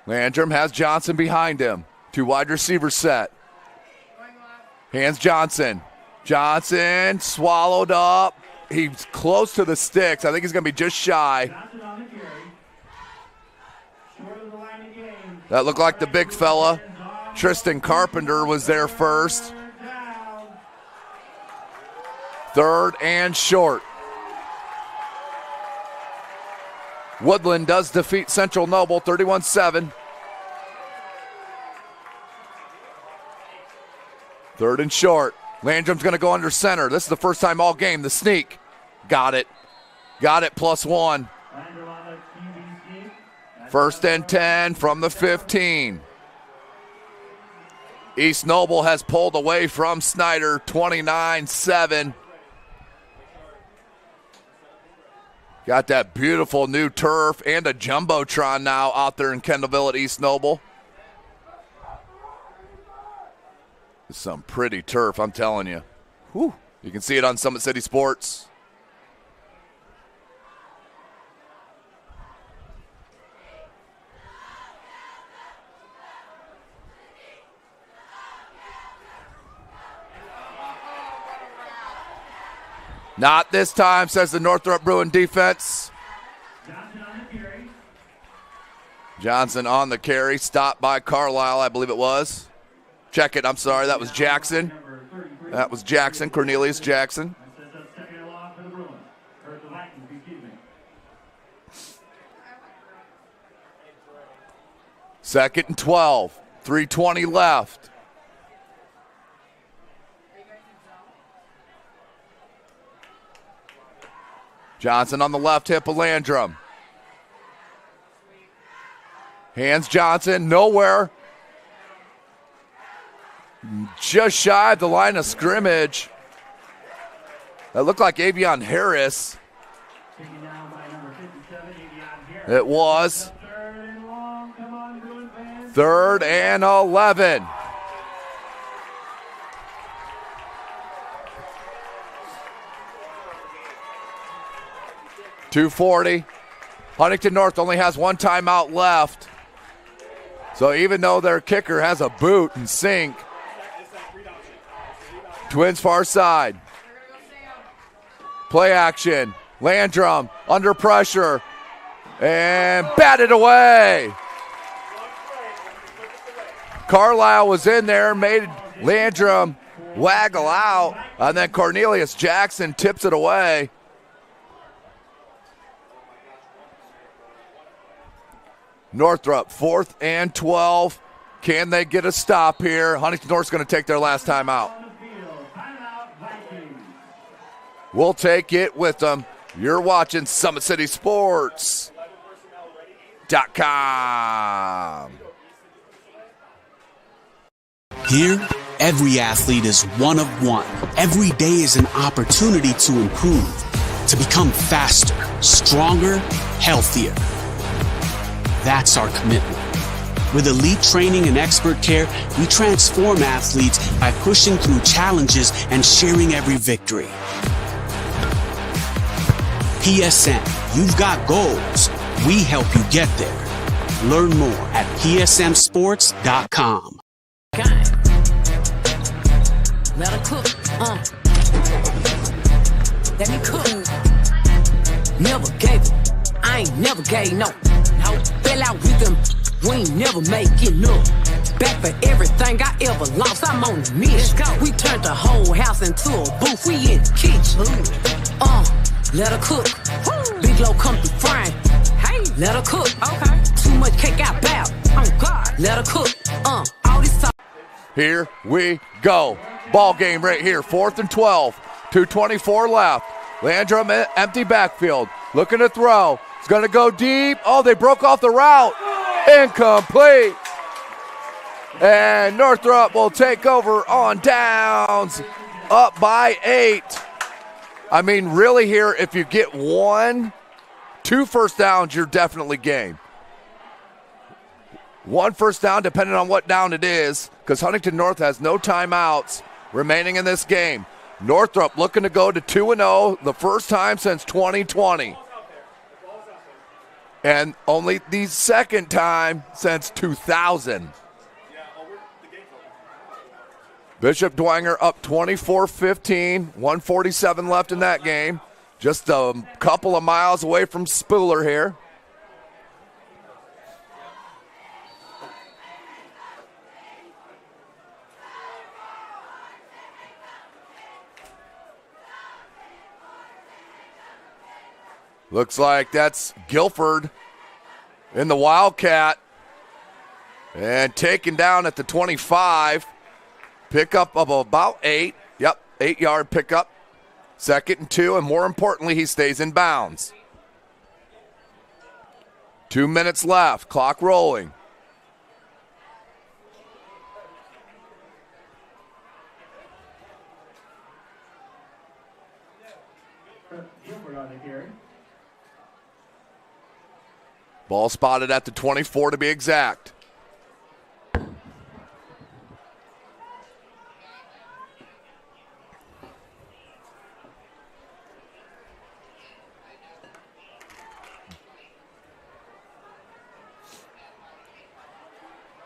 Landrum has Johnson behind him. Two wide receivers set. Hands Johnson. Johnson swallowed up. He's close to the sticks. I think he's going to be just shy. That looked like the big fella. Tristan Carpenter was there first. 3rd and short. Woodland does defeat Central Noble 31-7. 3rd and short. Landrum's going to go under center. This is the first time all game. The sneak. Got it. Got it, +1. 1st and 10 from the 15. East Noble has pulled away from Snyder 29-7. Got that beautiful new turf and a Jumbotron now out there in Kendallville at East Noble. Some pretty turf, I'm telling you. Whew. You can see it on Summit City Sports. Not this time, says the Northrop Bruin defense. Johnson on the carry, stopped by Carlisle, I believe it was. Check it, I'm sorry, that was Jackson. That was Jackson, Cornelius Jackson. Second and 12, 3:20 left. Johnson on the left hip of Landrum. Hands Johnson, nowhere. Just shy of the line of scrimmage. That looked like Avion Harris. It was. 3rd and 11. .240. Huntington North only has one timeout left. So even though their kicker has a boot and sink, Twins far side. Play action. Landrum under pressure and batted away. Carlisle was in there, made Landrum waggle out, and then Cornelius Jackson tips it away. Northrop, 4th and 12. Can they get a stop here? Huntington North's going to take their last time out. We'll take it with them. You're watching SummitCitySports.com. Here, every athlete is one of one. Every day is an opportunity to improve, to become faster, stronger, healthier. That's our commitment. With elite training and expert care, we transform athletes by pushing through challenges and sharing every victory. PSN, you've got goals. We help you get there. Learn more at psnsports.com. Let her cook, let me cook. Never gave it. I ain't never gave no. Fell out with them. We ain't never making up. Back for everything I ever lost. I'm on the mission. We turned the whole house into a booth. We in the kitchen. Let her cook. Big low come through frying. Hey, let her cook. Okay. Too much cake out bad. Oh God. Let her cook. All this time. Here we go. Ball game right here. 4th and 12. 2:24 left. Landrum empty backfield. Looking to throw. It's going to go deep. Oh, they broke off the route. Incomplete. And Northrop will take over on downs. Up by 8. I mean, really here, if you get 1, 2 first downs, you're definitely game. 1 first down, depending on what down it is, because Huntington North has no timeouts remaining in this game. Northrop looking to go to 2-0, the first time since 2020. And only the second time since 2000. Bishop Dwenger up 24-15, 1:47 left in that game. Just a couple of miles away from Spooler here. Looks like that's Guilford in the Wildcat. And taken down at the 25. Pickup of about 8. Yep, 8-yard pickup. 2nd and 2, and more importantly, he stays in bounds. 2 minutes left, clock rolling. Ball spotted at the 24 to be exact.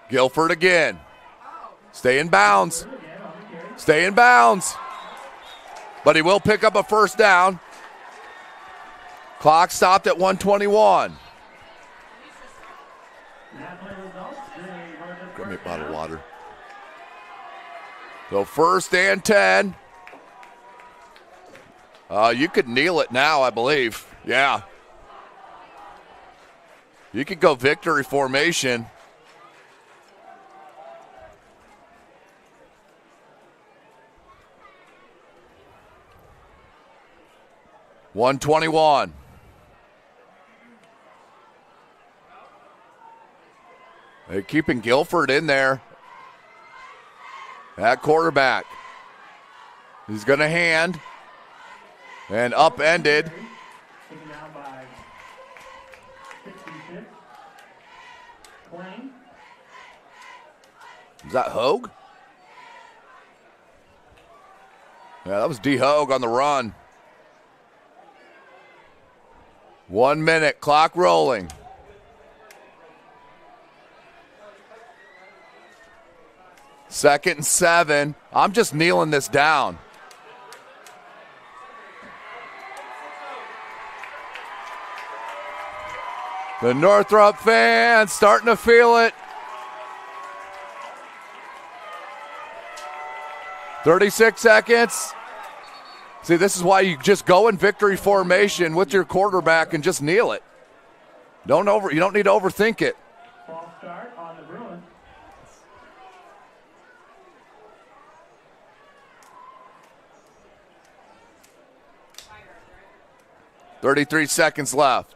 Guilford again. Stay in bounds. Stay in bounds. But he will pick up a first down. Clock stopped at 1:21. Grab me a bottle of water. So 1st and 10. You could kneel it now, I believe. Yeah. You could go victory formation. $121. They're keeping Guilford in there. At quarterback. He's going to hand. And upended. Is that Hogue? Yeah, that was D. Hogue on the run. 1 minute, clock rolling. Second and 7. I'm just kneeling this down. The Northrop fans starting to feel it. 36 seconds. See, this is why you just go in victory formation with your quarterback and just kneel it. You don't need to overthink it. False start on the Bruins. 33 seconds left.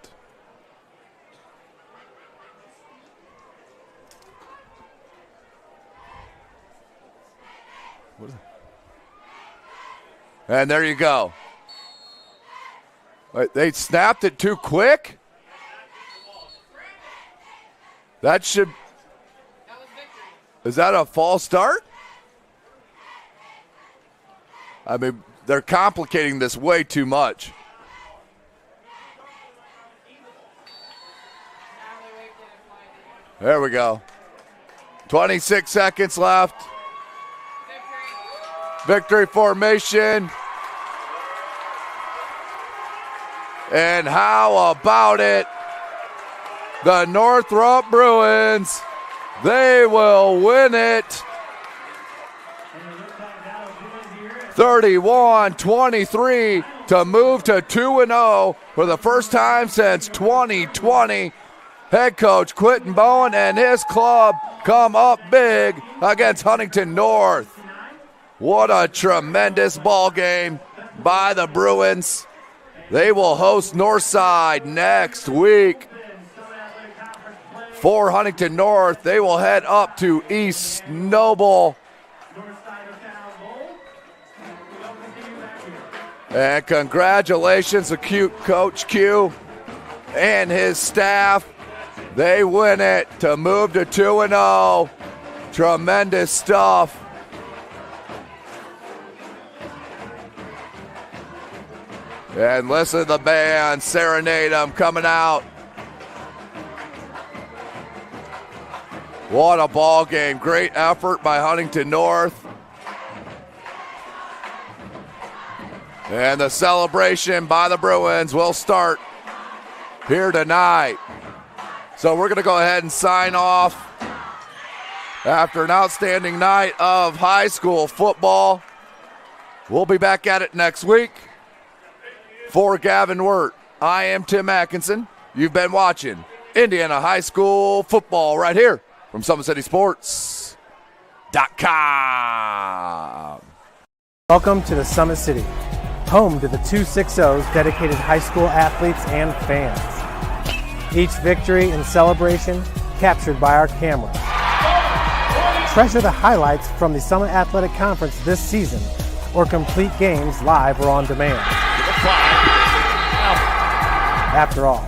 And there you go. They snapped it too quick. That should. Is that a false start? I mean, they're complicating this way too much. There we go. 26 seconds left. Victory formation. And how about it? The Northrop Bruins, they will win it. 31-23 to move to 2-0 for the first time since 2020. Head coach Quentin Bowen and his club come up big against Huntington North. What a tremendous ball game by the Bruins. They will host Northside next week. For Huntington North, they will head up to East Noble. And congratulations to Coach Q and his staff. They win it to move to 2-0. Tremendous stuff. And listen to the band serenade them coming out. What a ball game. Great effort by Huntington North. And the celebration by the Bruins will start here tonight. So we're going to go ahead and sign off after an outstanding night of high school football. We'll be back at it next week. For Gavin Wirt, I am Tim Atkinson. You've been watching Indiana High School football right here from SummitCitySports.com. Welcome to the Summit City, home to the 260's dedicated high school athletes and fans. Each victory and celebration captured by our cameras. Treasure the highlights from the Summit Athletic Conference this season, or complete games live or on demand. After all,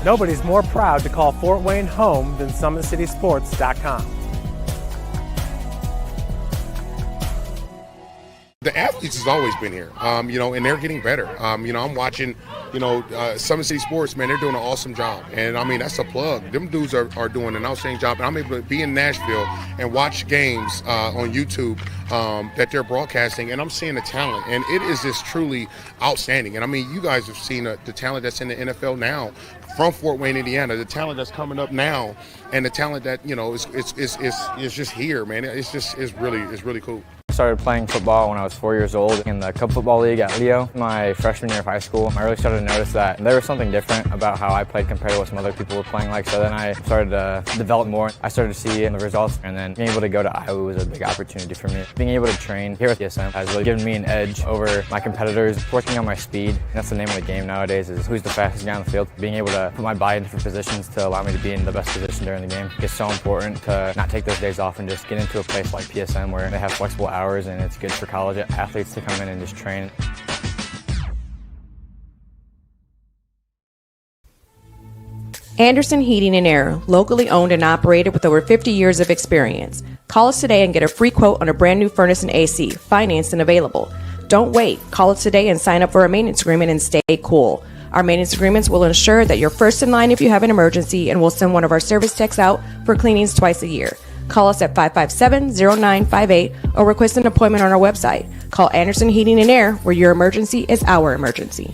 nobody's more proud to call Fort Wayne home than SummitCitySports.com. The athletes has always been here, and they're getting better. I'm watching, Summit City Sports, man, they're doing an awesome job. And, that's a plug. Them dudes are doing an outstanding job. And I'm able to be in Nashville and watch games on YouTube that they're broadcasting, and I'm seeing the talent. And it is just truly outstanding. And, you guys have seen the talent that's in the NFL now from Fort Wayne, Indiana, the talent that's coming up now, and the talent that, is just here, man. It's really cool. I started playing football when I was 4 years old in the Club Football League at Leo. My freshman year of high school, I really started to notice that there was something different about how I played compared to what some other people were playing like. So then I started to develop more. I started to see the results, and then being able to go to Iowa was a big opportunity for me. Being able to train here at PSM has really given me an edge over my competitors. Working on my speed, and that's the name of the game nowadays, is who's the fastest guy on the field. Being able to put my body in different positions to allow me to be in the best position during the game. It's so important to not take those days off and just get into a place like PSM where they have flexible hours, and it's good for college athletes to come in and just train. Anderson Heating and Air, locally owned and operated with over 50 years of experience. Call us today and get a free quote on a brand new furnace and AC, financed and available. Don't wait. Call us today and sign up for a maintenance agreement and stay cool. Our maintenance agreements will ensure that you're first in line if you have an emergency, and we'll send one of our service techs out for cleanings twice a year. Call us at 557-0958 or request an appointment on our website. Call Anderson Heating and Air, where your emergency is our emergency.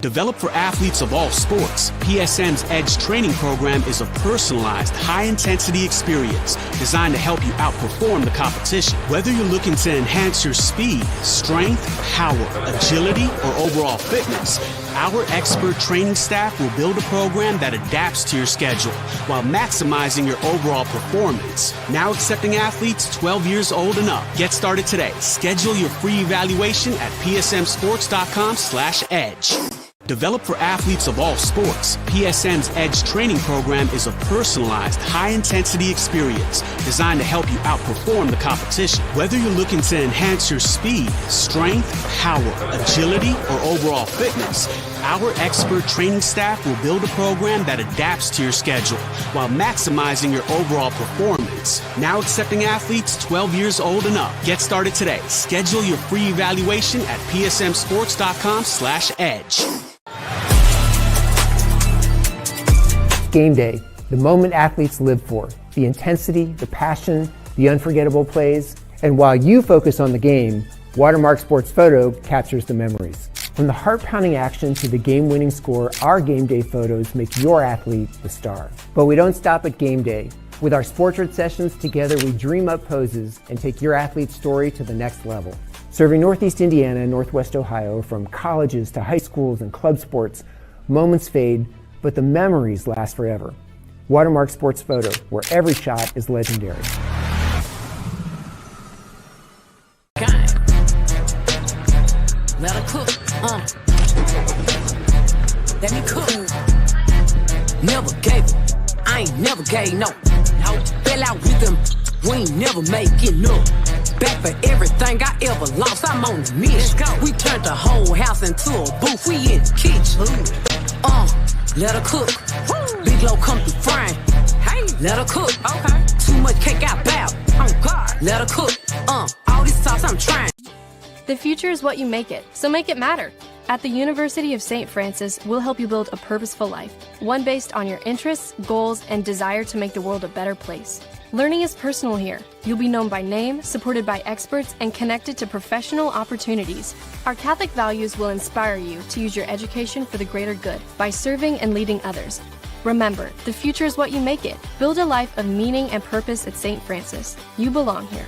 Developed for athletes of all sports, PSM's Edge training program is a personalized, high-intensity experience designed to help you outperform the competition. Whether you're looking to enhance your speed, strength, power, agility, or overall fitness, our expert training staff will build a program that adapts to your schedule while maximizing your overall performance. Now accepting athletes 12 years old and up. Get started today. Schedule your free evaluation at psmsports.com/edge. Developed for athletes of all sports, PSM's Edge training program is a personalized, high-intensity experience designed to help you outperform the competition. Whether you're looking to enhance your speed, strength, power, agility, or overall fitness, our expert training staff will build a program that adapts to your schedule while maximizing your overall performance. Now accepting athletes 12 years old and up. Get started today. Schedule your free evaluation at psmsports.com/edge. Game day, the moment athletes live for, the intensity, the passion, the unforgettable plays. And while you focus on the game, Watermark Sports Photo captures the memories. From the heart-pounding action to the game-winning score, our game day photos make your athlete the star. But we don't stop at game day. With our Sportrait sessions, together we dream up poses and take your athlete's story to the next level. Serving Northeast Indiana and Northwest Ohio, from colleges to high schools and club sports, moments fade, but the memories last forever. Watermark Sports Photo, where every shot is legendary. Let her cook, let me cook. Never gave it, I ain't never gave no. Fell out with them, we ain't never make it up. Back for everything I ever lost, I'm on the mission. We turned the whole house into a booth, we in the kitchen. Let her cook. Big low come through frying. Hey, let her cook. Okay. Too much cake out bow. Oh God, let her cook. All this sauce I'm trying. The future is what you make it, so make it matter. At the University of St. Francis, we'll help you build a purposeful life, one based on your interests, goals, and desire to make the world a better place. Learning is personal here. You'll be known by name, supported by experts, and connected to professional opportunities. Our Catholic values will inspire you to use your education for the greater good by serving and leading others. Remember, the future is what you make it. Build a life of meaning and purpose at St. Francis. You belong here.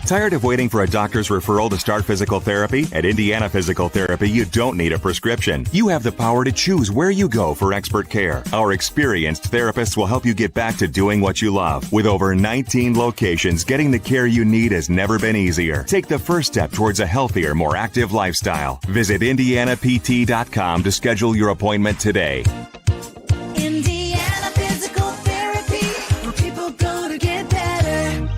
Tired of waiting for a doctor's referral to start physical therapy? At Indiana Physical Therapy, you don't need a prescription. You have the power to choose where you go for expert care. Our experienced therapists will help you get back to doing what you love. With over 19 locations, getting the care you need has never been easier. Take the first step towards a healthier, more active lifestyle. Visit IndianaPT.com to schedule your appointment today. Indiana Physical Therapy, where people go to get better.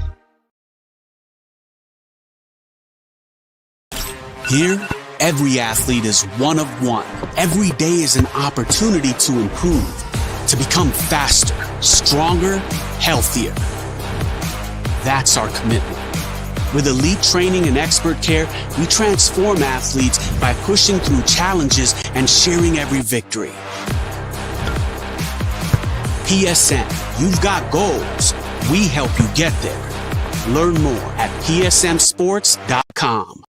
Here, every athlete is one of one. Every day is an opportunity to improve, to become faster, stronger, healthier. That's our commitment. With elite training and expert care, we transform athletes by pushing through challenges and sharing every victory. PSN, you've got goals. We help you get there. Learn more at psmsports.com.